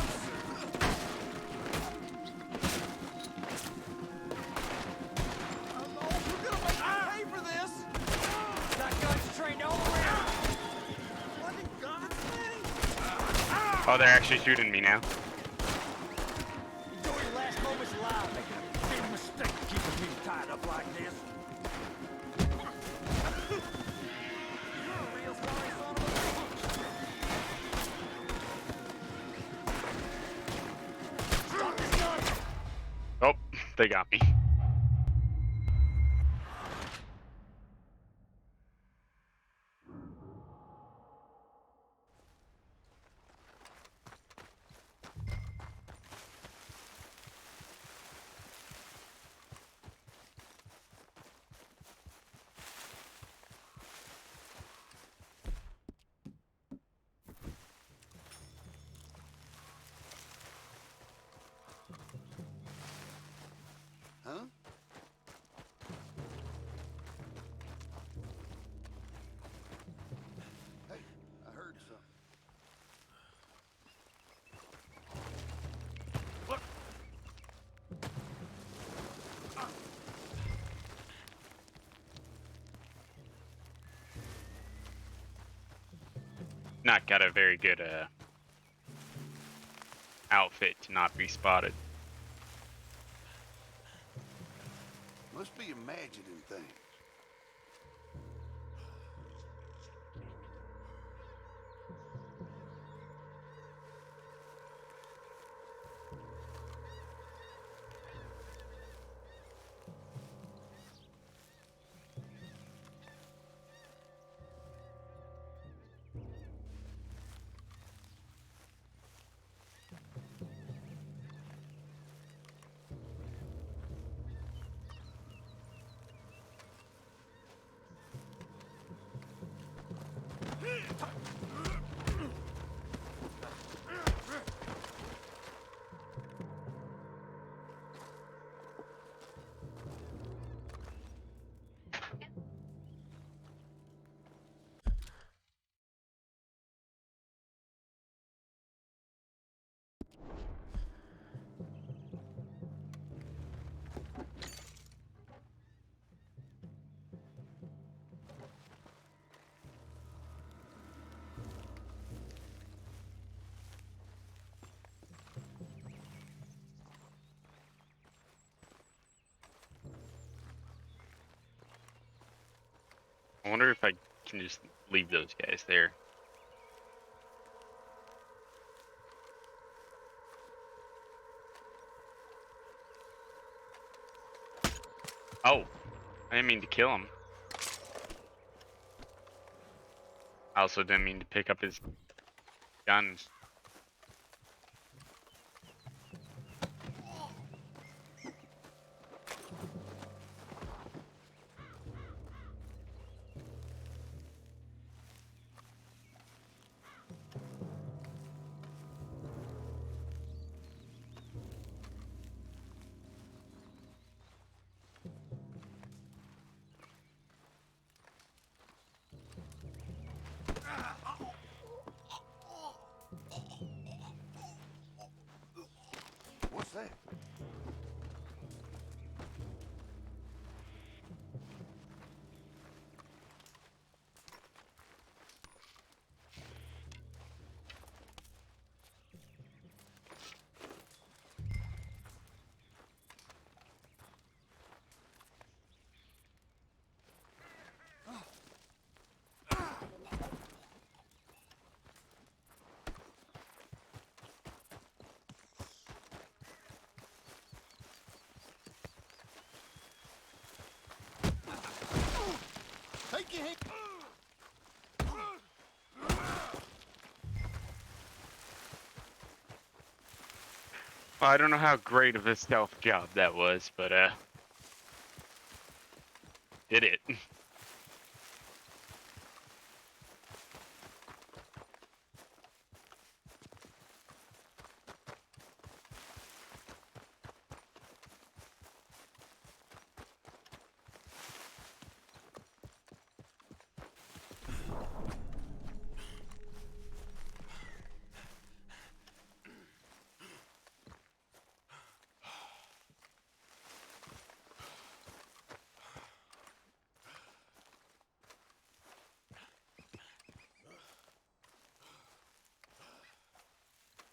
for this! That gun's trained all around! What in God's name? Oh, they're actually shooting me now. Enjoy your last moments alive, making a big mistake keeping me tied up like this. You're a real sorry son of a bitch. Drop this gun! Oh, they got me. Huh? Hey, I heard something. Look. Not got a very good outfit to not be spotted. Must be imagining things. I wonder if I can just leave those guys there. Oh, I didn't mean to kill him. I also didn't mean to pick up his guns. think you hit... Well, I don't know how great of a stealth job that was, but did it.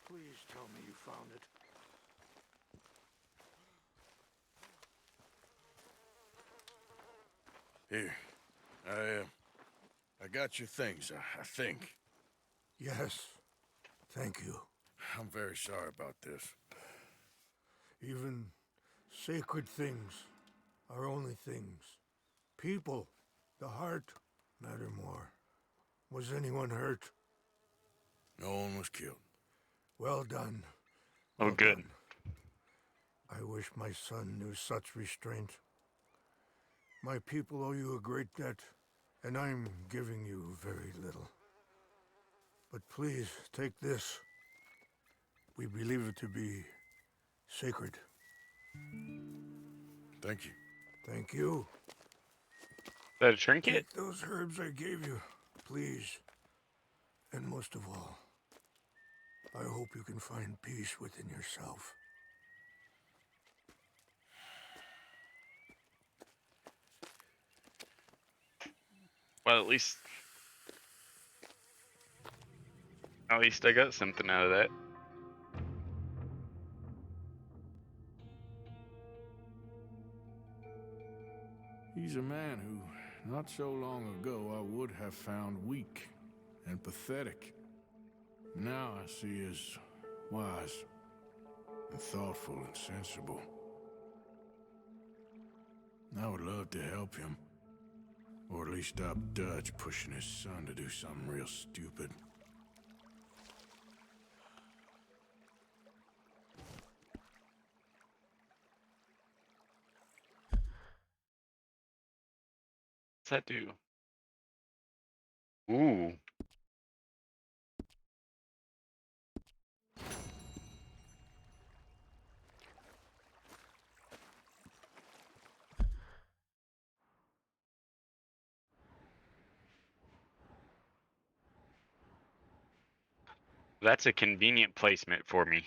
Please tell me you found it. Here. I got your things, I think. Yes. Thank you. I'm very sorry about this. Even sacred things are only things. People, the heart, matter more. Was anyone hurt? No one was killed. Well done. Oh, good. I wish my son knew such restraint. My people owe you a great debt, and I'm giving you very little. But please, take this. We believe it to be sacred. Thank you. Thank you. Is that a trinket? Take those herbs I gave you, please. And most of all, I hope you can find peace within yourself. Well, at least I got something out of that. He's a man who, not so long ago, I would have found weak and pathetic. Now I see as wise and thoughtful and sensible. I would love to help him. Or at least stop Dutch pushing his son to do something real stupid. What's that do? Ooh. That's a convenient placement for me.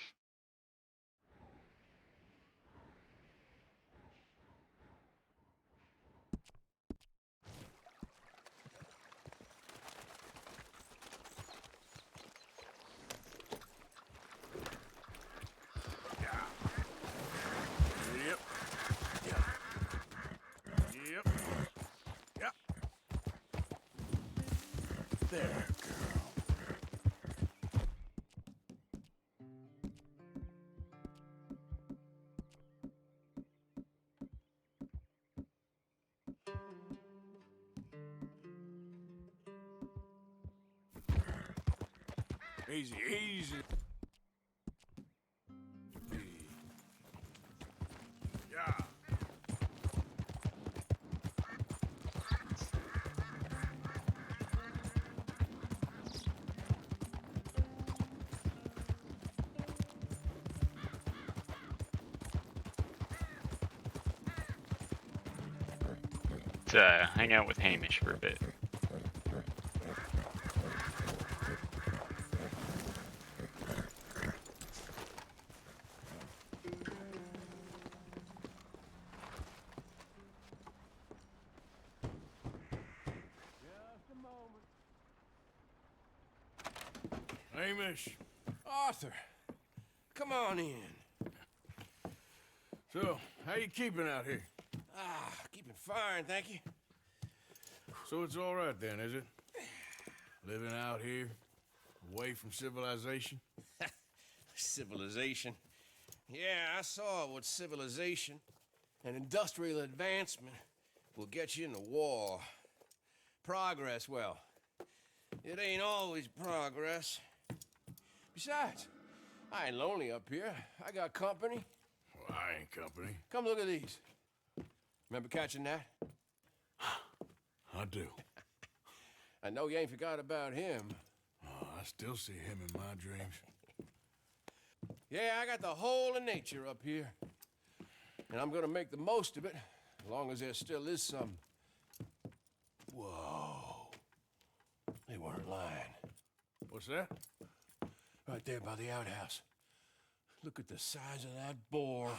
Yep. Yep. Yep. Yep. There, girl. Easy, easy. Yeah. Let's hang out with Hamish for a bit. Hamish. Arthur, come on in. So, how you keeping out here? Keeping fine, thank you. So it's all right then, is it? Living out here, away from civilization? Civilization. Yeah, I saw what civilization and industrial advancement will get you in the war. Progress, well, it ain't always progress. Besides, I ain't lonely up here. I got company. Well, I ain't company. Come look at these. Remember catching that? I do. I know you ain't forgot about him. Oh, I still see him in my dreams. Yeah, I got the whole of nature up here. And I'm gonna make the most of it, as long as there still is some. Whoa. They weren't lying. What's that? Right there by the outhouse. Look at the size of that boar.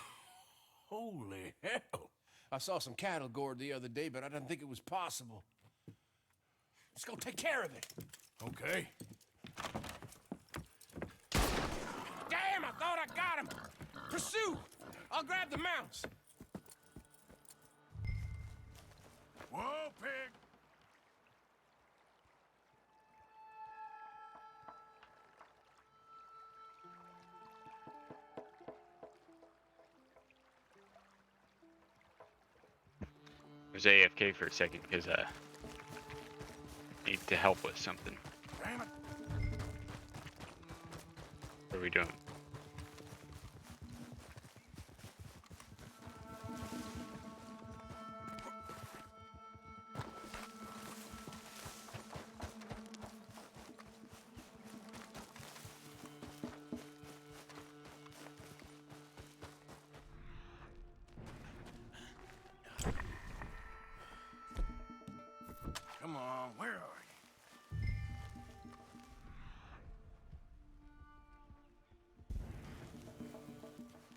Holy hell. I saw some cattle gored the other day, but I didn't think it was possible. Let's go take care of it. Okay. Damn, I thought I got him. Pursue. I'll grab the mounts. Whoa, pig. I was AFK for a second because I need to help with something. Damn it. What are we doing? Come on, where are you?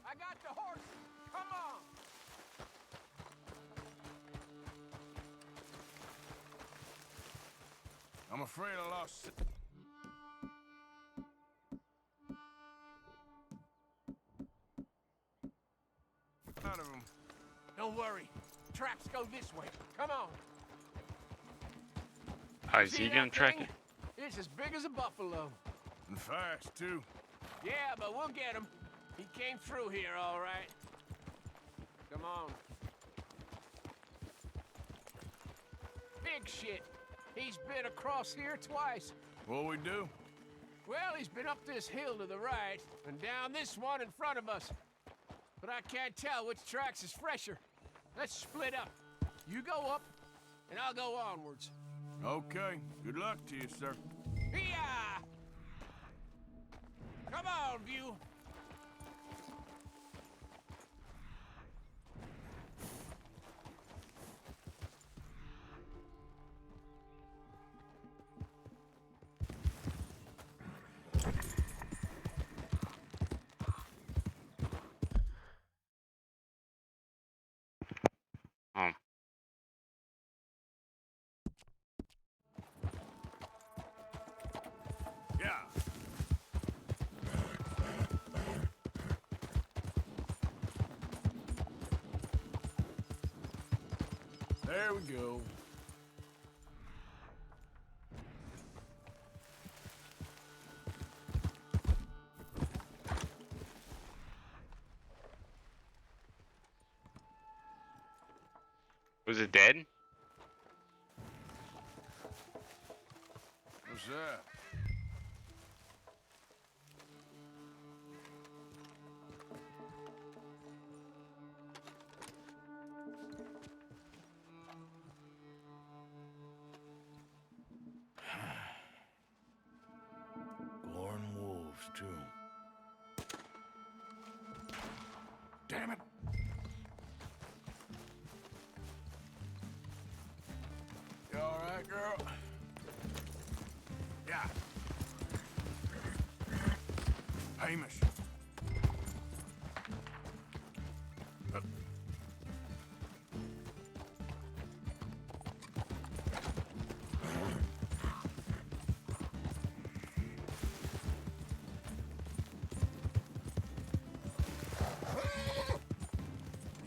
I got the horse. Come on. I'm afraid I lost. Out of him. Don't worry. Tracks go this way. Come on. How is See he that gonna track thing? it? It's as big as a buffalo. And fast, too. Yeah, but we'll get him. He came through here, all right. Come on. Big shit. He's been across here twice. What we do? Well, he's been up this hill to the right and down this one in front of us. But I can't tell which tracks is fresher. Let's split up. You go up, and I'll go onwards. Okay. Good luck to you, sir. Hee-yah! Come on, View. Yeah. There we go. Was it dead? What's that? Born wolves, too. Damn it! You all right, girl? Yeah. Hamish.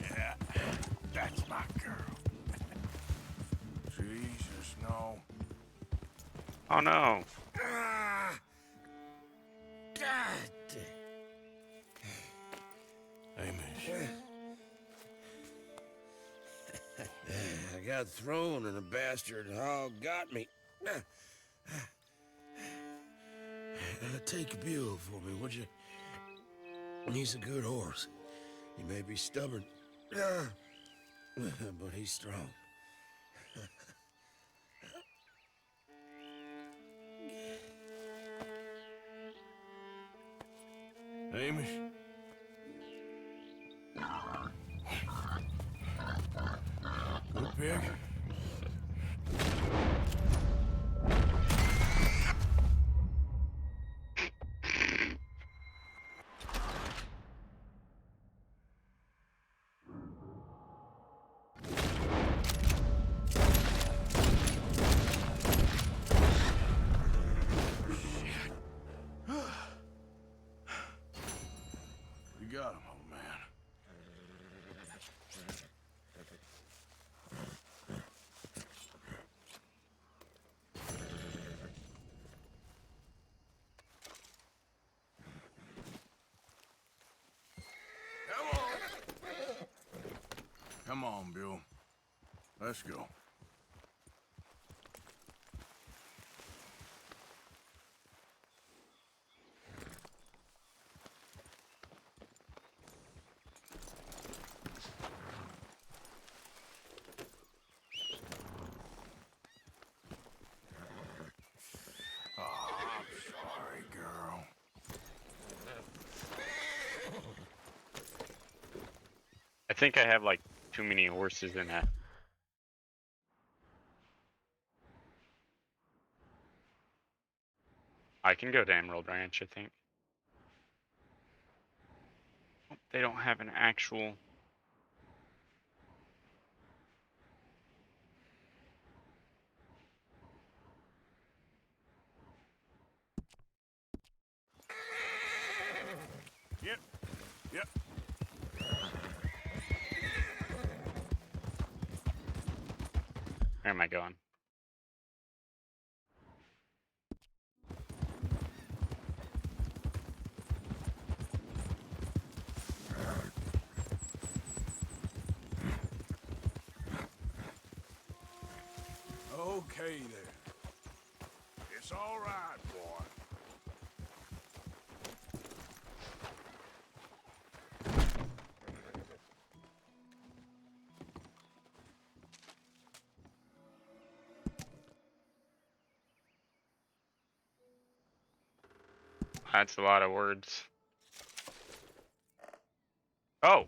Yeah, that's my girl. Jesus, no. Oh no. God. Hamish. I got thrown and a bastard hog got me. Take a Buell for me, would you? He's a good horse. He may be stubborn, but he's strong. Hamish? Good pig? You got him, old man. Come on, Bill. Let's go. I'm sorry, girl. I think I have like too many horses in that. I can go to Emerald Ranch, I think. Oh, they don't have an actual... Yep. Yep. Where am I going? Okay, there. It's all right, boy. That's a lot of words. Oh!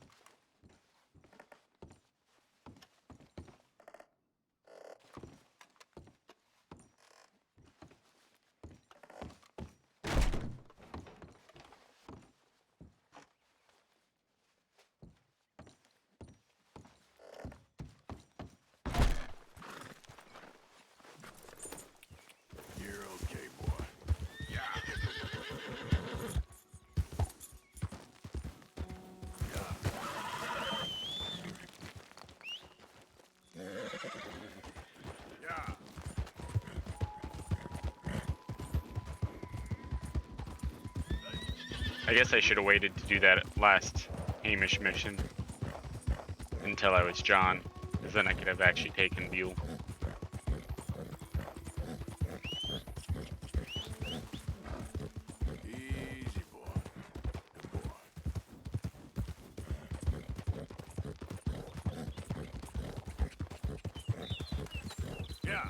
You're okay, boy. Yeah. I guess I should have waited to do that last Hamish mission until I was John, because then I could have actually taken Buell. Easy, boy. Good boy. Yeah.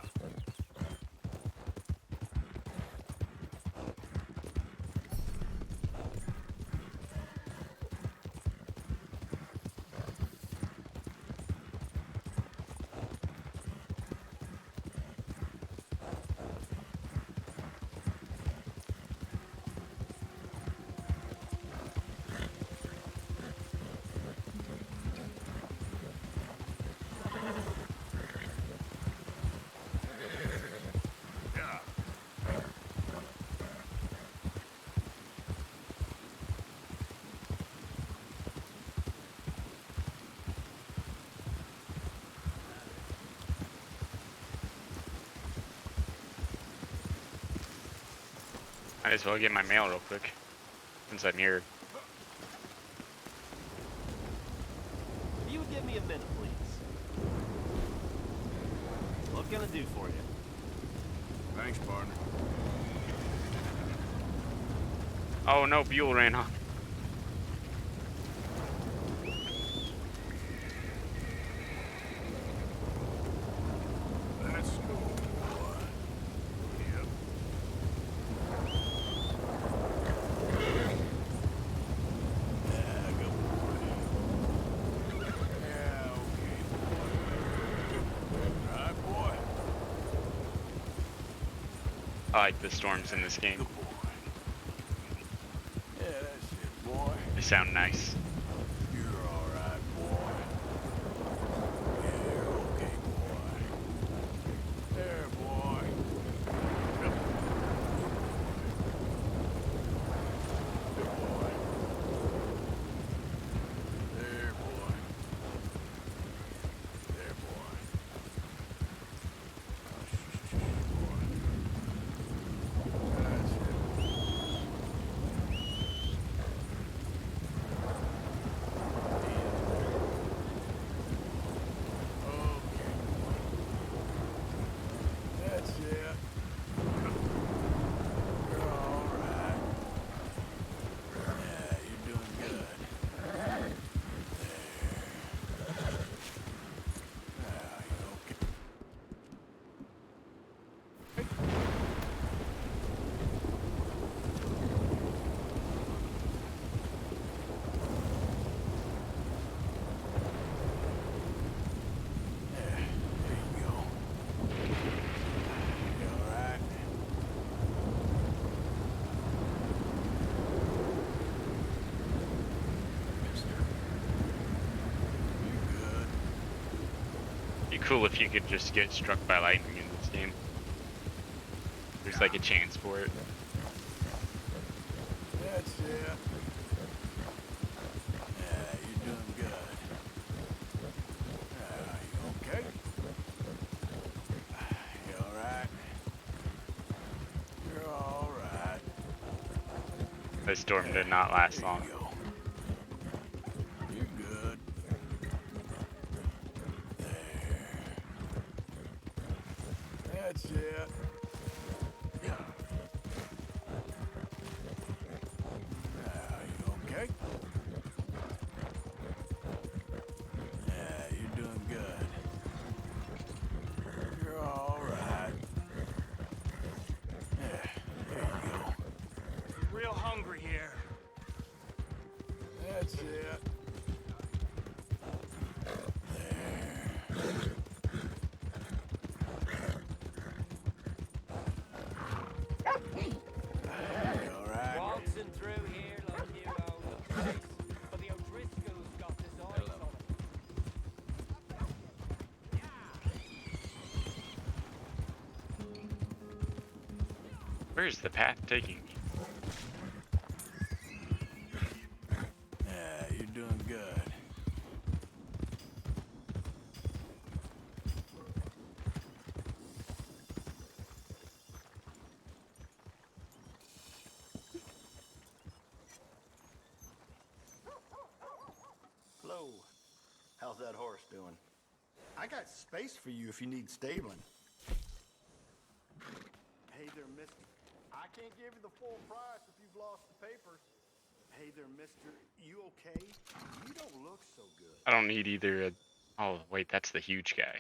Might as well get my mail real quick, since I'm here. If you would give me a minute, please. What can I do for you? Thanks, partner. Oh no, Buell ran off. Let's go, boy. Yep. Yeah, good boy. Yeah, okay, boy. Right, boy. I like the storms in this game. Yeah, that's it, boy. They sound nice. You're all right, boy. Yeah, you're okay, boy. There, boy. Yep. Good boy. There, boy. There, boy. That's it. That's it. You're all right. Yeah, you're doing good. There. Now you're okay. There you go. You all right? Be cool if you could just get struck by lightning in this game. There's like a chance for it. That's it. Yeah, you're doing good. You okay? You all right? You're all right. This storm did not last long. You're good. There. That's it. Yeah. You okay? Yeah, you're doing good. You're all right. Yeah, there you go. Real hungry here. That's it. Waltzing through here like you own the place, but the O'Driscolls got this ice on Where's the path taking me? Yeah, you're doing good. Hello. How's that horse doing? I got space for you if you need stabling. Hey there, mister. I can't give you the full price if you've lost the papers. Hey there, mister. You okay? You don't look so good. I don't need either. Oh, wait, that's the huge guy.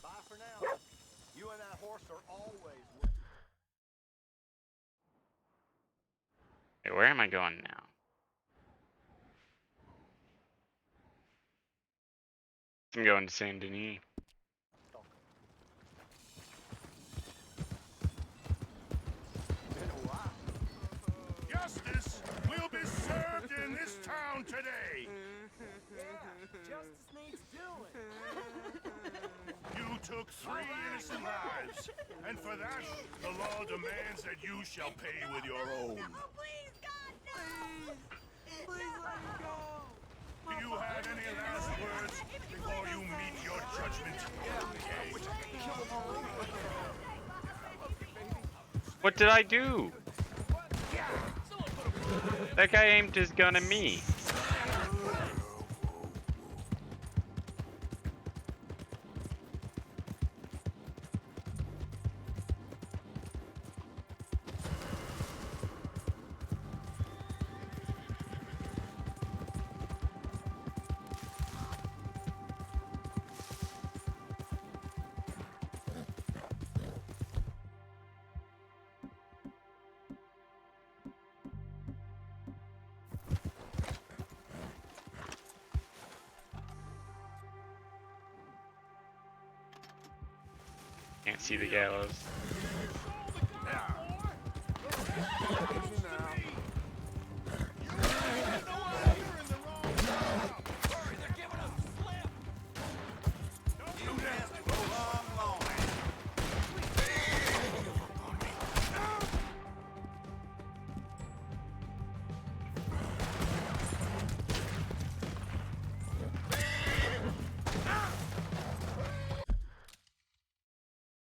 Bye for now. You and that horse are always Hey, where am I going now? I'm going to Saint Denis. Justice will be served in this town today. Justice needs doing. You took 3 innocent lives, and for that, the law demands that you shall pay with your own. Please, God, no! Please let me go! Do you have any last words before you meet your judgment? What did I do? That guy aimed his gun at me. Can't see the gallows.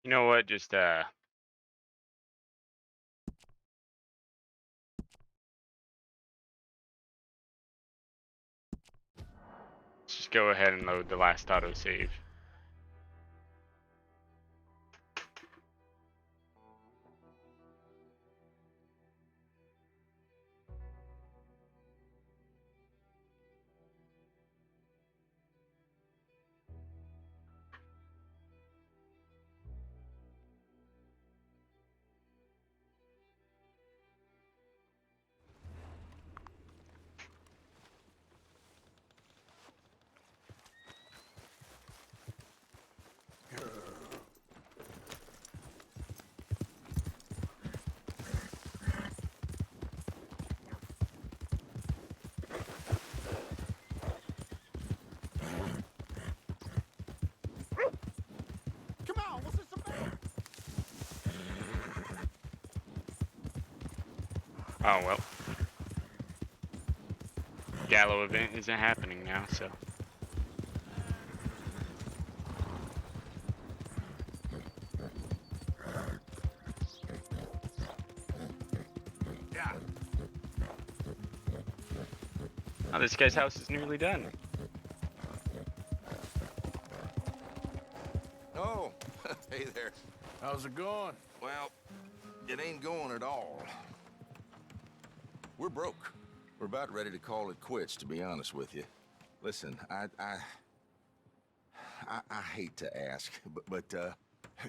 You know what? Just let's just go ahead and load the last autosave. Oh well. Gallo event isn't happening now, so. Oh, this guy's house is nearly done. Oh, hey there. How's it going? Well, it ain't going at all. We're broke. We're about ready to call it quits, to be honest with you. Listen, I hate to ask, but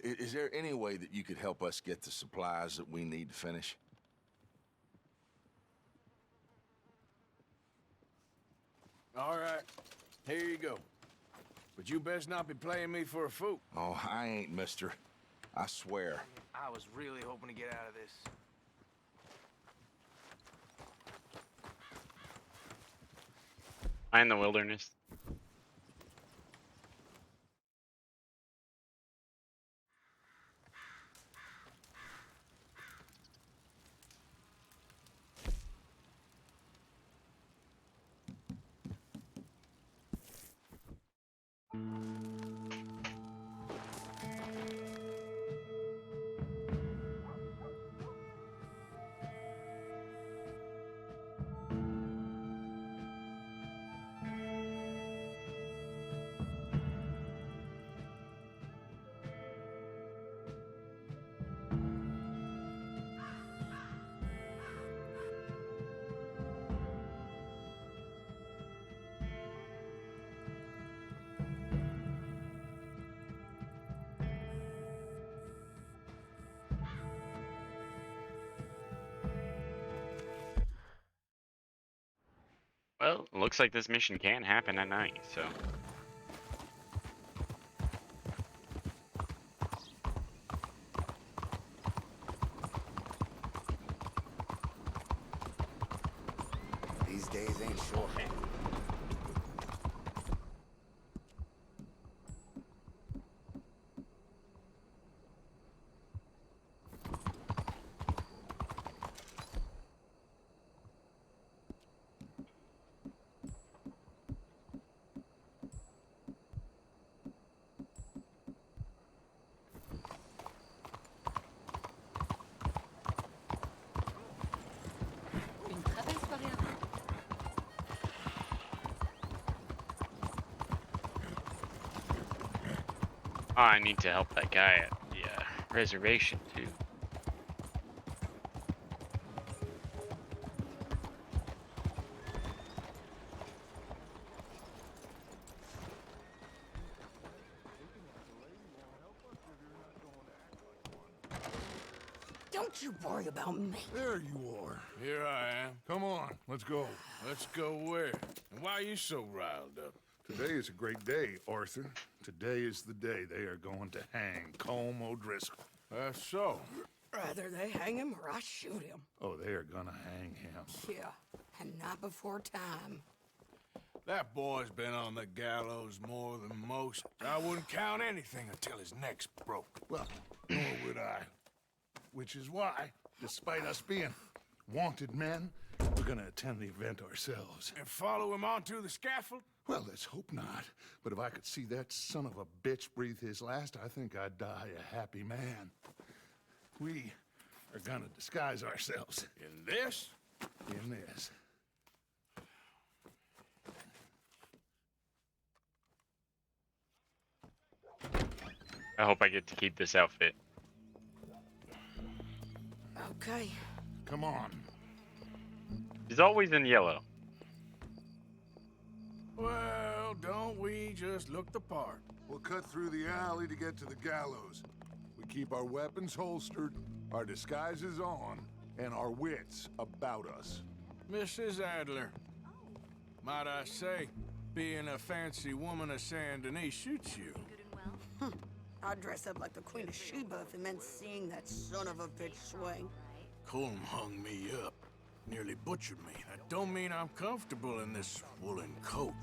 is there any way that you could help us get the supplies that we need to finish? All right, here you go. But you best not be playing me for a fool. Oh, I ain't, mister. I swear. I was really hoping to get out of this. I in the wilderness. Well, it looks like this mission can happen at night, so. These days ain't short. Oh, I need to help that guy at the reservation too. Don't you worry about me. There you are. Here I am. Come on, let's go. Let's go where? And why are you so riled up? Today is a great day, Arthur. Today is the day they are going to hang Colm O'Driscoll. That's so. Rather they hang him or I shoot him. Oh, they are gonna hang him. Yeah, and not before time. That boy's been on the gallows more than most. I wouldn't count anything until his neck's broke. Well, nor would I. Which is why, despite us being wanted men, we're gonna attend the event ourselves. And follow him onto the scaffold? Well, let's hope not. But if I could see that son of a bitch breathe his last, I think I'd die a happy man. We are gonna disguise ourselves. In this? In this. I hope I get to keep this outfit. Okay. Come on. He's always in yellow. Well, don't we just look the part? We'll cut through the alley to get to the gallows. We keep our weapons holstered, our disguises on, and our wits about us. Mrs. Adler, might I say, being a fancy woman of Saint Denis shoots you. I'd dress up like the Queen of Sheba if it meant seeing that son of a bitch swing. Colm hung me up. Nearly butchered me. That don't mean I'm comfortable in this woolen coat.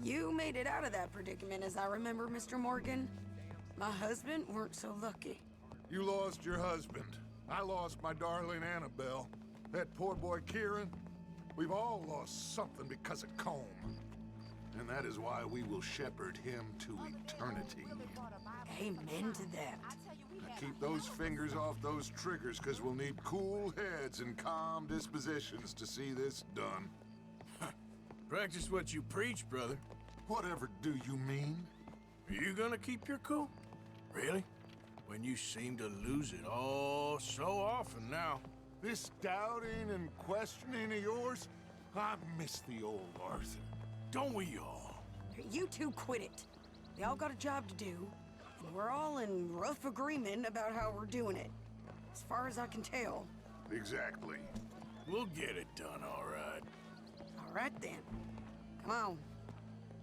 You made it out of that predicament, as I remember, Mr. Morgan. My husband weren't so lucky. You lost your husband. I lost my darling Annabelle. That poor boy Kieran. We've all lost something because of Colm. And that is why we will shepherd him to eternity. Amen to that. Now keep those fingers off those triggers, because we'll need cool heads and calm dispositions to see this done. Practice what you preach, brother. Whatever do you mean? Are you gonna keep your cool? Really? When you seem to lose it all so often now. This doubting and questioning of yours, I miss the old Arthur. Don't we all? You two quit it. We all got a job to do, and we're all in rough agreement about how we're doing it. As far as I can tell. Exactly. We'll get it done, all right. All right, then. Come on.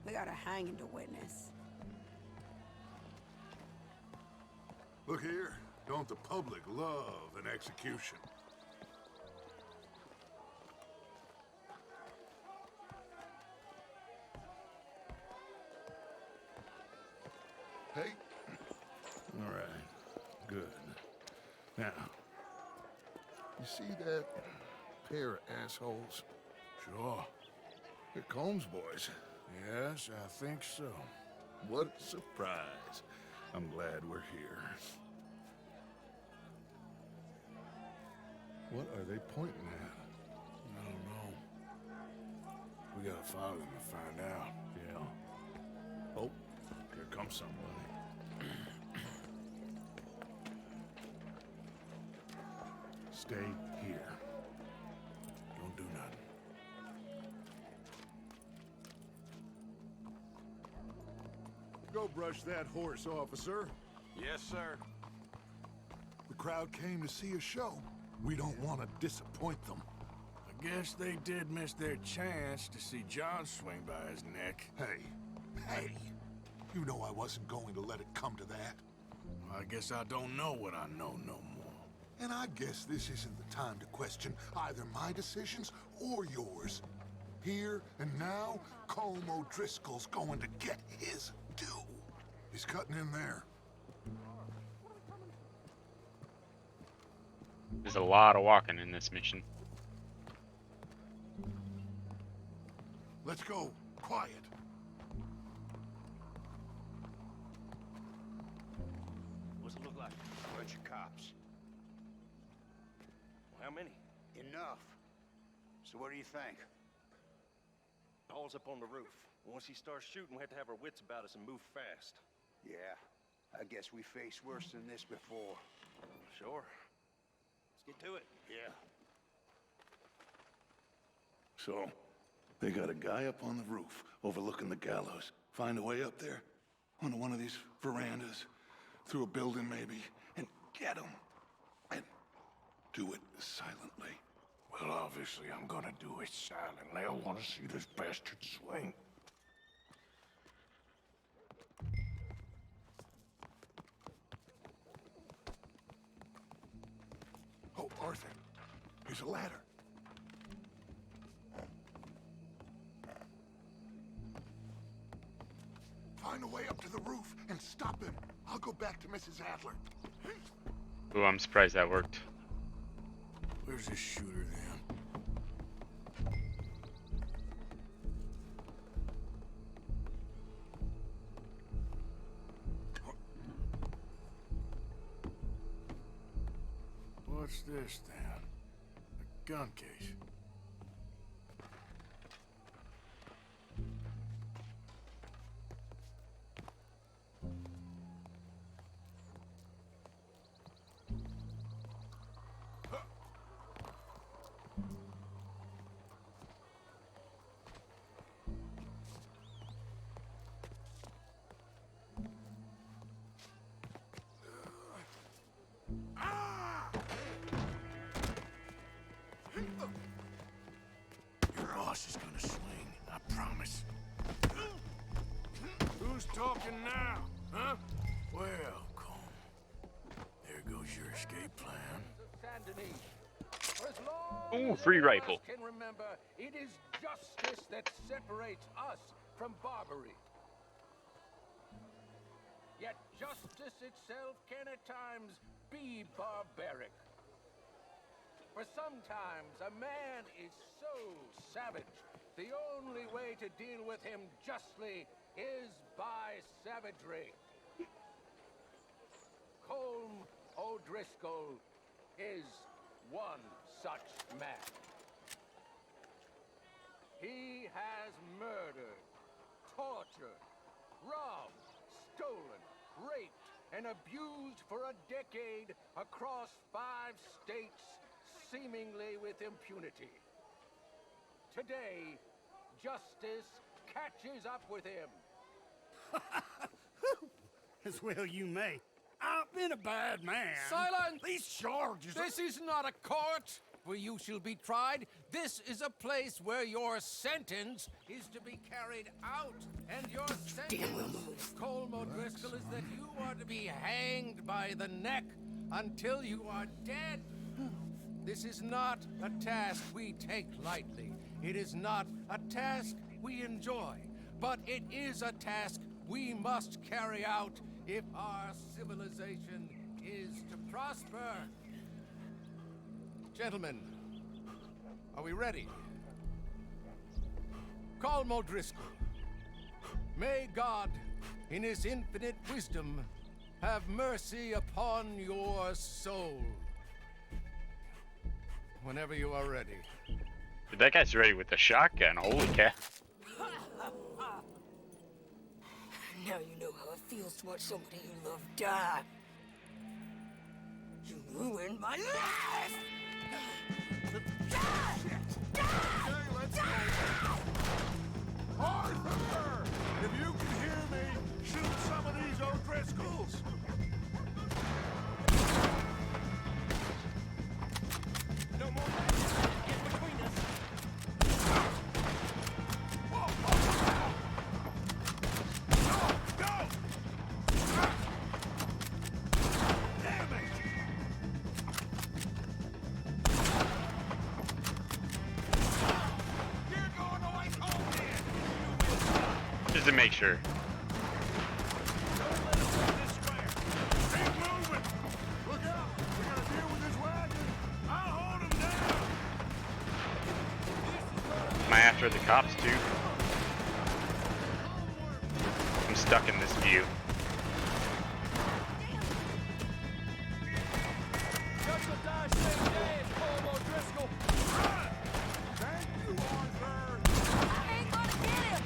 We got a hanging to witness. Look here. Don't the public love an execution? Hey. All right. Good. Now, you see that pair of assholes? Sure. They're Colm's boys. Yes, I think so. What a surprise. I'm glad we're here. What are they pointing at? I don't know. We gotta follow them and find out. Yeah. Oh, here comes somebody. Stay here. Don't do nothing. Go brush that horse, officer. Yes, sir. The crowd came to see a show. We don't want to disappoint them. I guess they did miss their chance to see John swing by his neck. Hey, you know I wasn't going to let it come to that. I guess I don't know what I know no more. And I guess this isn't the time to question either my decisions or yours. Here and now, Colm O'Driscoll's going to get his due. He's cutting in there. There's a lot of walking in this mission. Let's go. Quiet. What's it look like? A bunch of cops. Well, how many? Enough. So what do you think? Paul's up on the roof. Once he starts shooting, we have to have our wits about us and move fast. Yeah, I guess we faced worse than this before. Sure. Let's get to it. Yeah. So, they got a guy up on the roof overlooking the gallows. Find a way up there, onto one of these verandas, through a building maybe, and get him. And do it silently. Well, obviously, I'm gonna do it silently. I want to see this bastard swing. Oh, Arthur, here's a ladder. Find a way up to the roof and stop him. I'll go back to Mrs. Adler. Ooh, I'm surprised that worked. Where's this shooter then? What's this then? A gun case. Your boss is gonna swing, I promise. Who's talking now, huh? Well, Colm, there goes your escape plan. Ooh, free rifle. Can remember, it is justice that separates us from Barbary. Yet justice itself can at times be barbaric. For sometimes a man is so savage, the only way to deal with him justly is by savagery. Colm O'Driscoll is one such man. He has murdered, tortured, robbed, stolen, raped, and abused for a decade across 5 states, seemingly with impunity. Today, justice catches up with him. As well you may. I've been a bad man. Silence! These charges... This is not a court where you shall be tried. This is a place where your sentence is to be carried out. And your sentence, Colm O'Driscoll, is that you are to be hanged by the neck until you are dead. This is not a task we take lightly. It is not a task we enjoy. But it is a task we must carry out if our civilization is to prosper. Gentlemen, are we ready? Colm O'Driscoll, may God, in his infinite wisdom, have mercy upon your soul. Whenever you are ready. Dude, that guy's ready with the shotgun. Holy cow. Now you know how it feels to watch somebody you love die. You ruined my life! Arthur! If you can hear me, shoot some of these O'Driscolls! No more get between us. Go! Damn it! You're going away home then! Just to make sure. Keep moving! Look out! We gotta deal with this wagon! I'll hold him down! Am I after the cops too? I'm stuck in this view. Just a die same day as Colm O'Driscoll. Thank you, Arthur! I ain't gonna get him!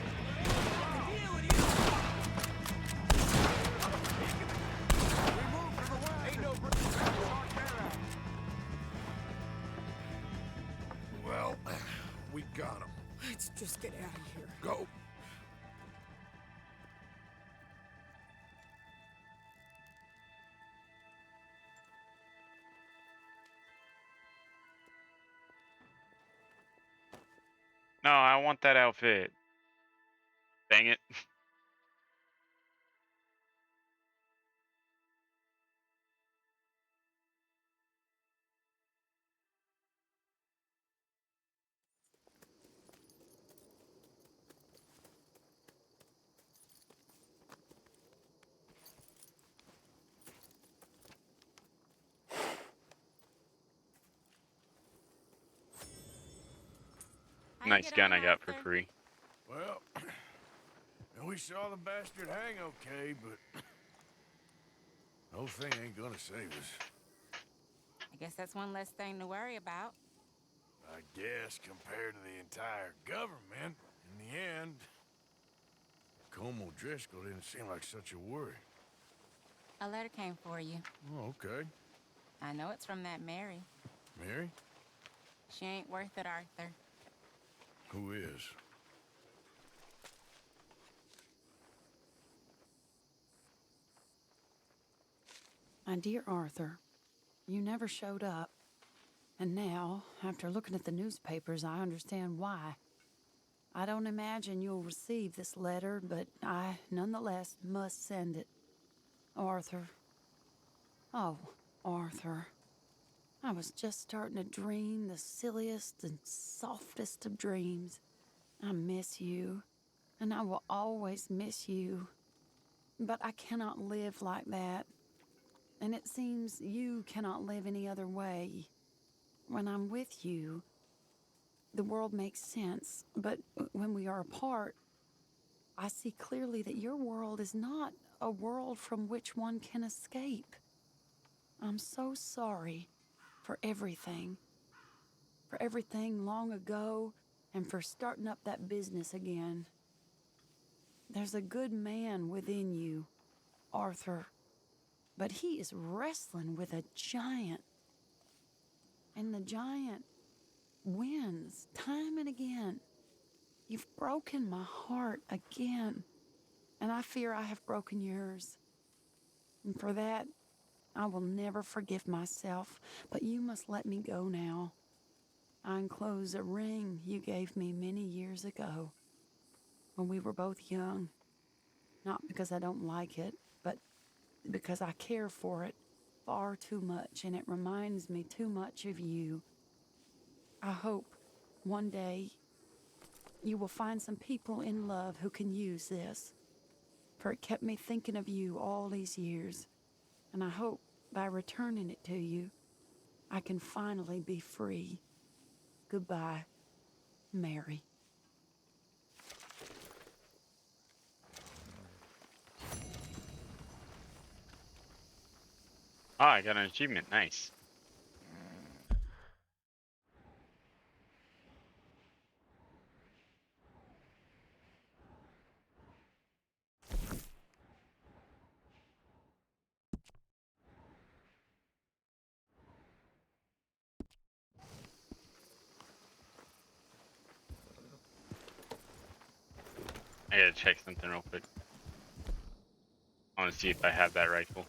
Deal with you. No, I want that outfit. Dang it. Nice gun I got for free. Well, we saw the bastard hang okay, but the whole thing ain't gonna save us. I guess that's one less thing to worry about. I guess compared to the entire government, in the end, Colm O'Driscoll didn't seem like such a worry. A letter came for you. Oh, okay. I know it's from that Mary. Mary? She ain't worth it, Arthur. Who is? My dear Arthur, you never showed up. And now, after looking at the newspapers, I understand why. I don't imagine you'll receive this letter, but I, nonetheless, must send it. Arthur. Oh, Arthur. I was just starting to dream the silliest and softest of dreams. I miss you, and I will always miss you. But I cannot live like that. And it seems you cannot live any other way. When I'm with you, the world makes sense. But when we are apart, I see clearly that your world is not a world from which one can escape. I'm so sorry for everything. For everything long ago, and for starting up that business again. There's a good man within you, Arthur. But he is wrestling with a giant. And the giant wins time and again. You've broken my heart again. And I fear I have broken yours. And for that, I will never forgive myself. But you must let me go now. I enclose a ring you gave me many years ago, when we were both young. Not because I don't like it, but because I care for it far too much, and it reminds me too much of you. I hope one day you will find some people in love who can use this, for it kept me thinking of you all these years, and I hope by returning it to you, I can finally be free. Goodbye, Mary. Oh, I got an achievement. Nice. I gotta check something real quick. I want to see if I have that rifle.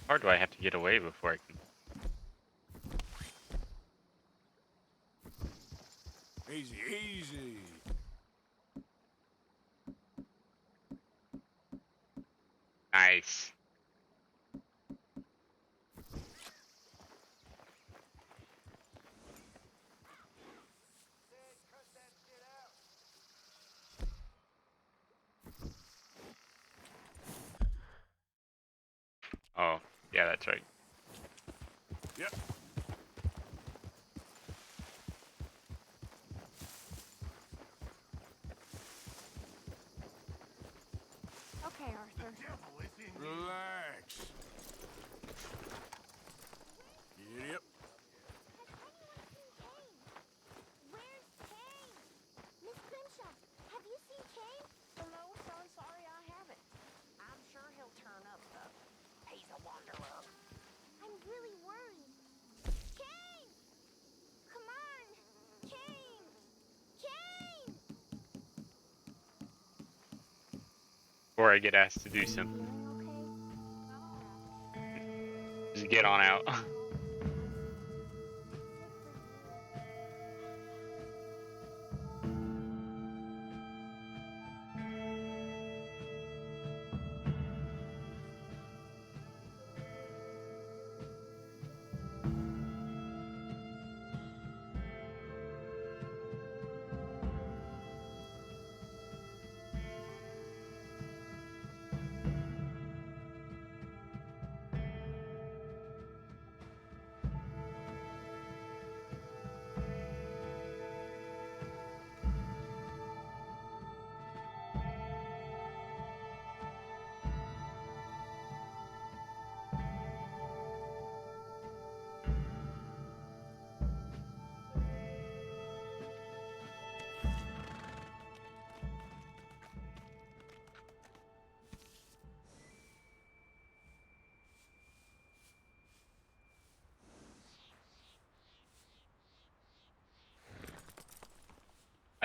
Or do I have to get away before I can? Easy, easy. Nice. Oh, yeah, that's right. Yep. Okay, Arthur. Relax. Yep. Where's Kane? Miss Grimshaw, have you seen Kane? Oh, no, son, sorry, I haven't. I'm sure he'll turn up, though. He's a wanderer. I'm really worried. Kane! Come on! Kane! Kane! Before I get asked to do something. Just get on out.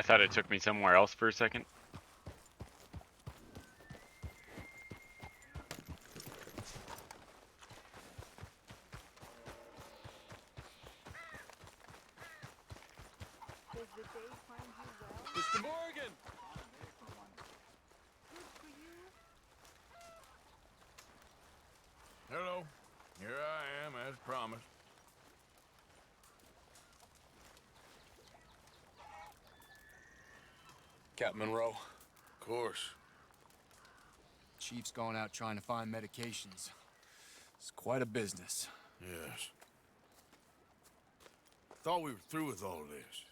thought it took me somewhere else for a second. Mr. Morgan! Hello. Here I am, as promised. Captain Monroe. Of course. Chief's going out trying to find medications. It's quite a business. Yes. Thought we were through with all this.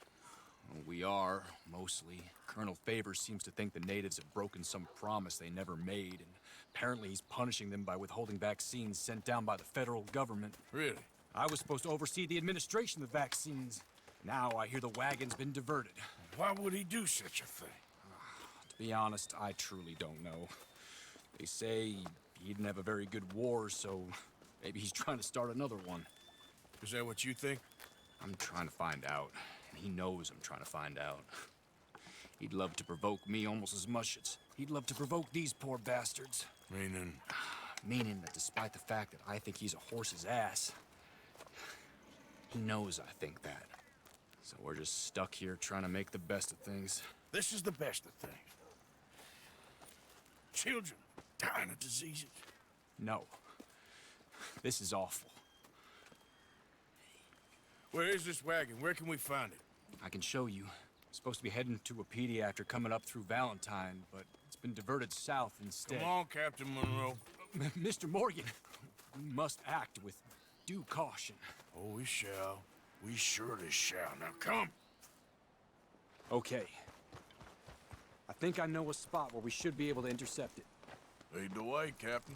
Well, we are, mostly. Colonel Favors seems to think the natives have broken some promise they never made, and apparently he's punishing them by withholding vaccines sent down by the federal government. Really? I was supposed to oversee the administration of the vaccines. Now I hear the wagon's been diverted. Why would he do such a thing? To be honest, I truly don't know. They say he didn't have a very good war, so maybe he's trying to start another one. Is that what you think? I'm trying to find out, and he knows I'm trying to find out. He'd love to provoke me almost as much as he'd love to provoke these poor bastards. Meaning? Meaning that despite the fact that I think he's a horse's ass, he knows I think that. So we're just stuck here trying to make the best of things. This is the best of things. Children dying of diseases. No. This is awful. Where is this wagon? Where can we find it? I can show you. It's supposed to be heading to a PD after coming up through Valentine, but it's been diverted south instead. Come on, Captain Monroe. Mr. Morgan, we must act with due caution. Oh, we shall. We surely shall. Now come. Okay. I think I know a spot where we should be able to intercept it. Lead the way, Captain.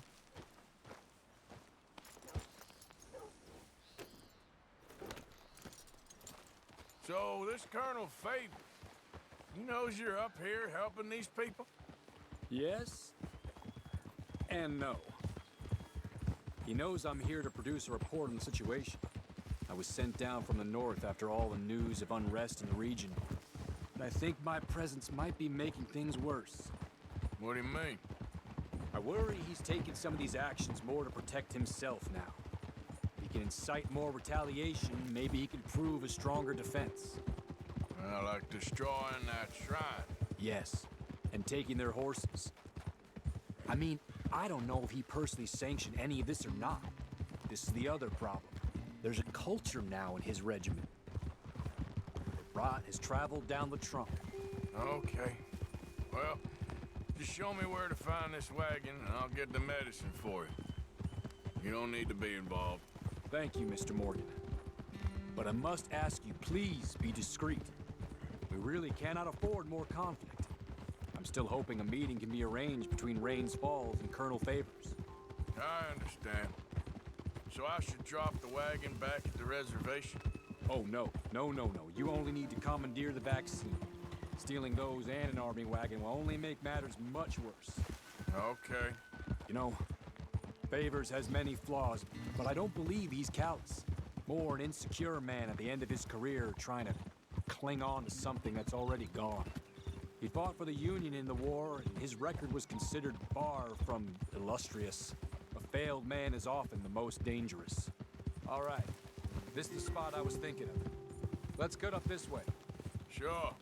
So, this Colonel Favors, he knows you're up here helping these people? Yes. And no. He knows I'm here to produce a report on the situation. I was sent down from the north after all the news of unrest in the region. But I think my presence might be making things worse. What do you mean? I worry he's taking some of these actions more to protect himself now. He can incite more retaliation, maybe he can prove a stronger defense. Well, like destroying that shrine. Yes, and taking their horses. I mean, I don't know if he personally sanctioned any of this or not. This is the other problem. There's a culture now in his regiment. The rot has traveled down the trunk. Okay. Well, just show me where to find this wagon, and I'll get the medicine for you. You don't need to be involved. Thank you, Mr. Morgan. But I must ask you, please be discreet. We really cannot afford more conflict. I'm still hoping a meeting can be arranged between Rains Falls and Colonel Favors. I understand. So I should drop the wagon back at the reservation? Oh, no. No. You only need to commandeer the vaccine. Stealing those and an army wagon will only make matters much worse. Okay. You know, Favors has many flaws, but I don't believe he's callous. More an insecure man at the end of his career trying to cling on to something that's already gone. He fought for the Union in the war, and his record was considered far from illustrious. A failed man is often the most dangerous. All right, this is the spot I was thinking of. Let's get up this way. Sure.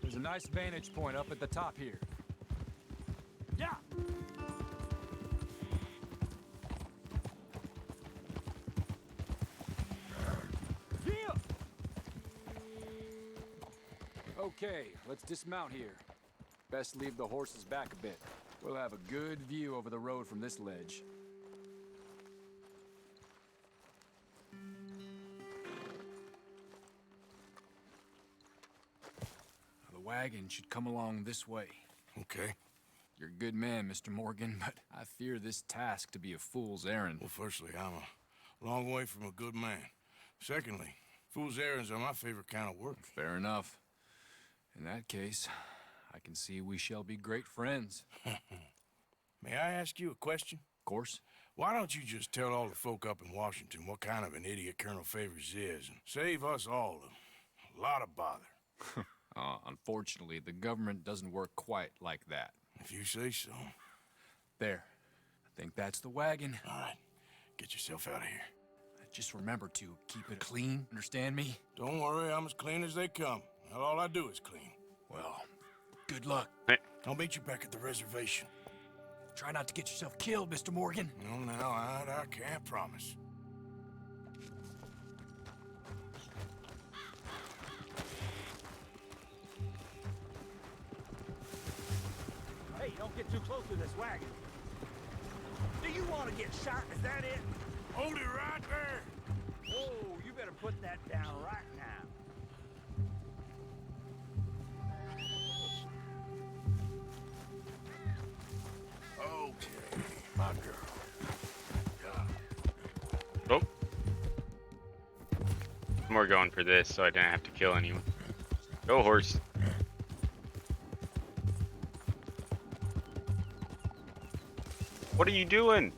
There's a nice vantage point up at the top here. Yeah! Okay, let's dismount here. Best leave the horses back a bit. We'll have a good view over the road from this ledge. The wagon should come along this way. Okay. You're a good man, Mr. Morgan, but I fear this task to be a fool's errand. Well, firstly, I'm a long way from a good man. Secondly, fool's errands are my favorite kind of work. Fair enough. In that case, I can see we shall be great friends. May I ask you a question? Of course. Why don't you just tell all the folk up in Washington what kind of an idiot Colonel Favors is and save us all a lot of bother? Unfortunately, the government doesn't work quite like that. If you say so. There. I think that's the wagon. All right. Get yourself out of here. Just remember to keep it clean, understand me? Don't worry, I'm as clean as they come. Hell, all I do is clean. Well, good luck. I'll meet you back at the reservation. Try not to get yourself killed, Mr. Morgan. No, now, I can't promise. Hey, don't get too close to this wagon. Do you want to get shot? Is that it? Hold it right there. Oh, you better put that down right now. Okay, my girl. Oh. More going for this, so I didn't have to kill anyone. Go, horse. What are you doing?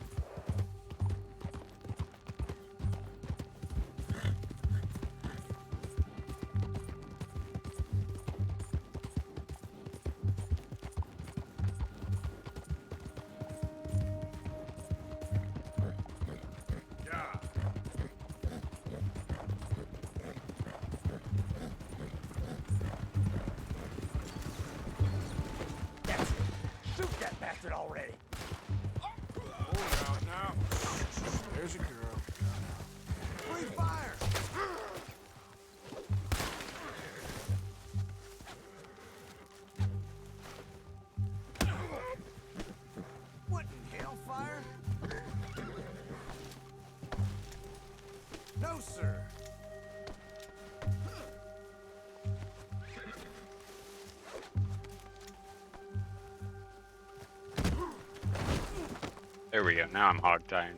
That's it. Shoot that bastard already. Hold out now. There's a girl. Free fire! What in hellfire? No, sir. There we go. Now I'm hog tying.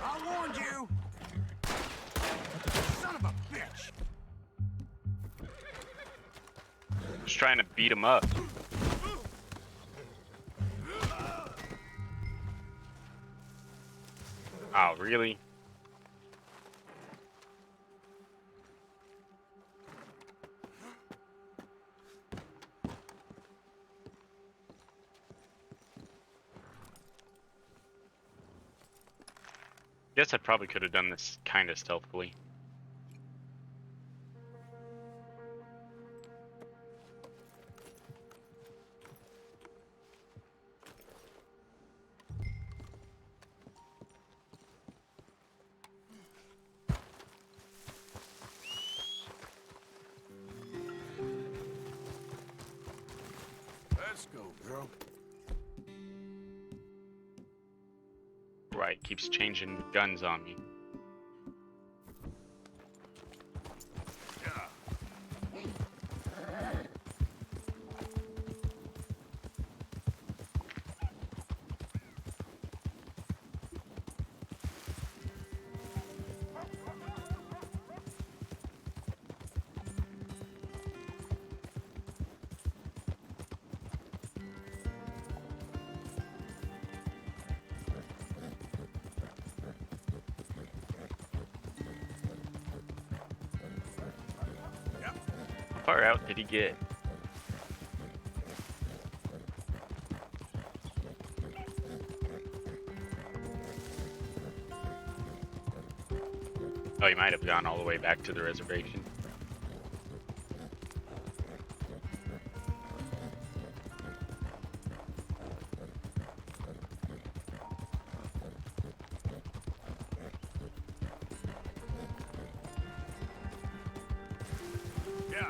I warned you! Son of a bitch! Just trying to beat him up. Oh, really? Guess I probably could have done this kind of stealthily. Let's go, girl. Right, keeps changing guns on me. How far out did he get? Oh, he might have gone all the way back to the reservation. Yeah.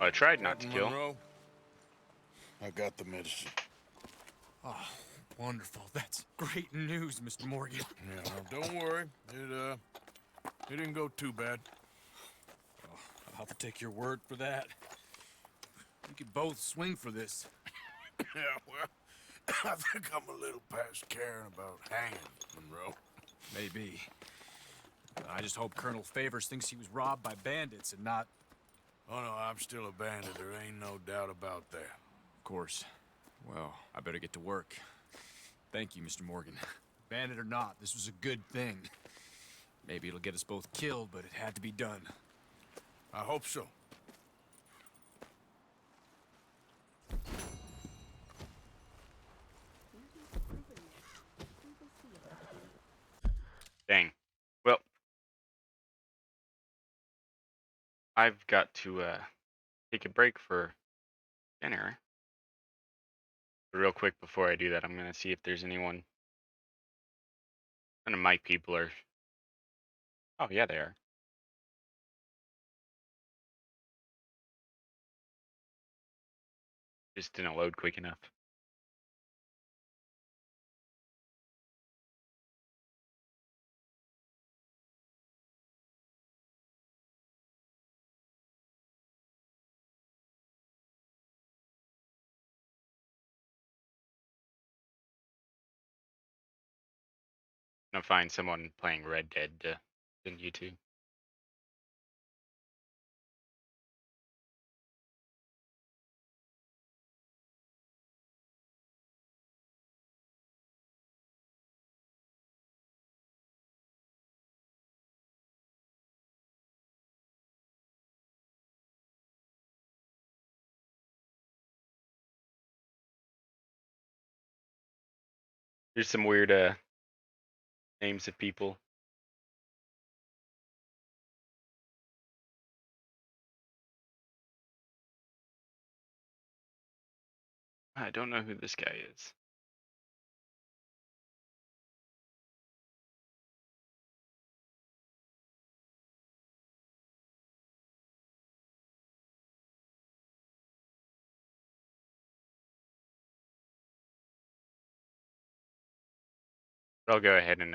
I tried not to Captain kill. Monroe, I got the medicine. Oh, wonderful. That's great news, Mr. Morgan. Yeah, well, don't worry. It didn't go too bad. Oh, I'll have to take your word for that. We could both swing for this. Yeah, well, I think I'm a little past caring about hanging, Monroe. Maybe. I just hope Colonel Favors thinks he was robbed by bandits and not... Oh, no, I'm still a bandit. There ain't no doubt about that. Of course. Well, I better get to work. Thank you, Mr. Morgan. Bandit or not, this was a good thing. Maybe it'll get us both killed, but it had to be done. I hope so. Dang. Well, I've got to take a break for dinner. But real quick before I do that, I'm gonna see if there's anyone. None of my people are. Oh yeah, they are. Just didn't load quick enough. I'm gonna find someone playing Red Dead to send you to. There's some weird names of people. I don't know who this guy is. But I'll go ahead and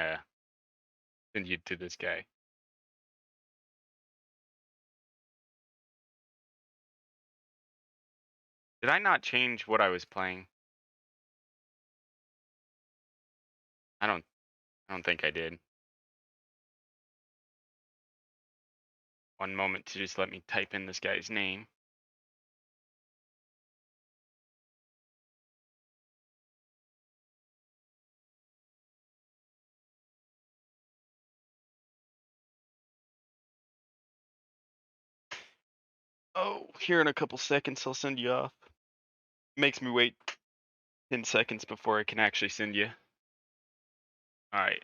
send you to this guy. Did I not change what I was playing? I don't think I did. One moment to just let me type in this guy's name. Oh, here in a couple seconds I'll send you off. Makes me wait 10 seconds before I can actually send you. All right.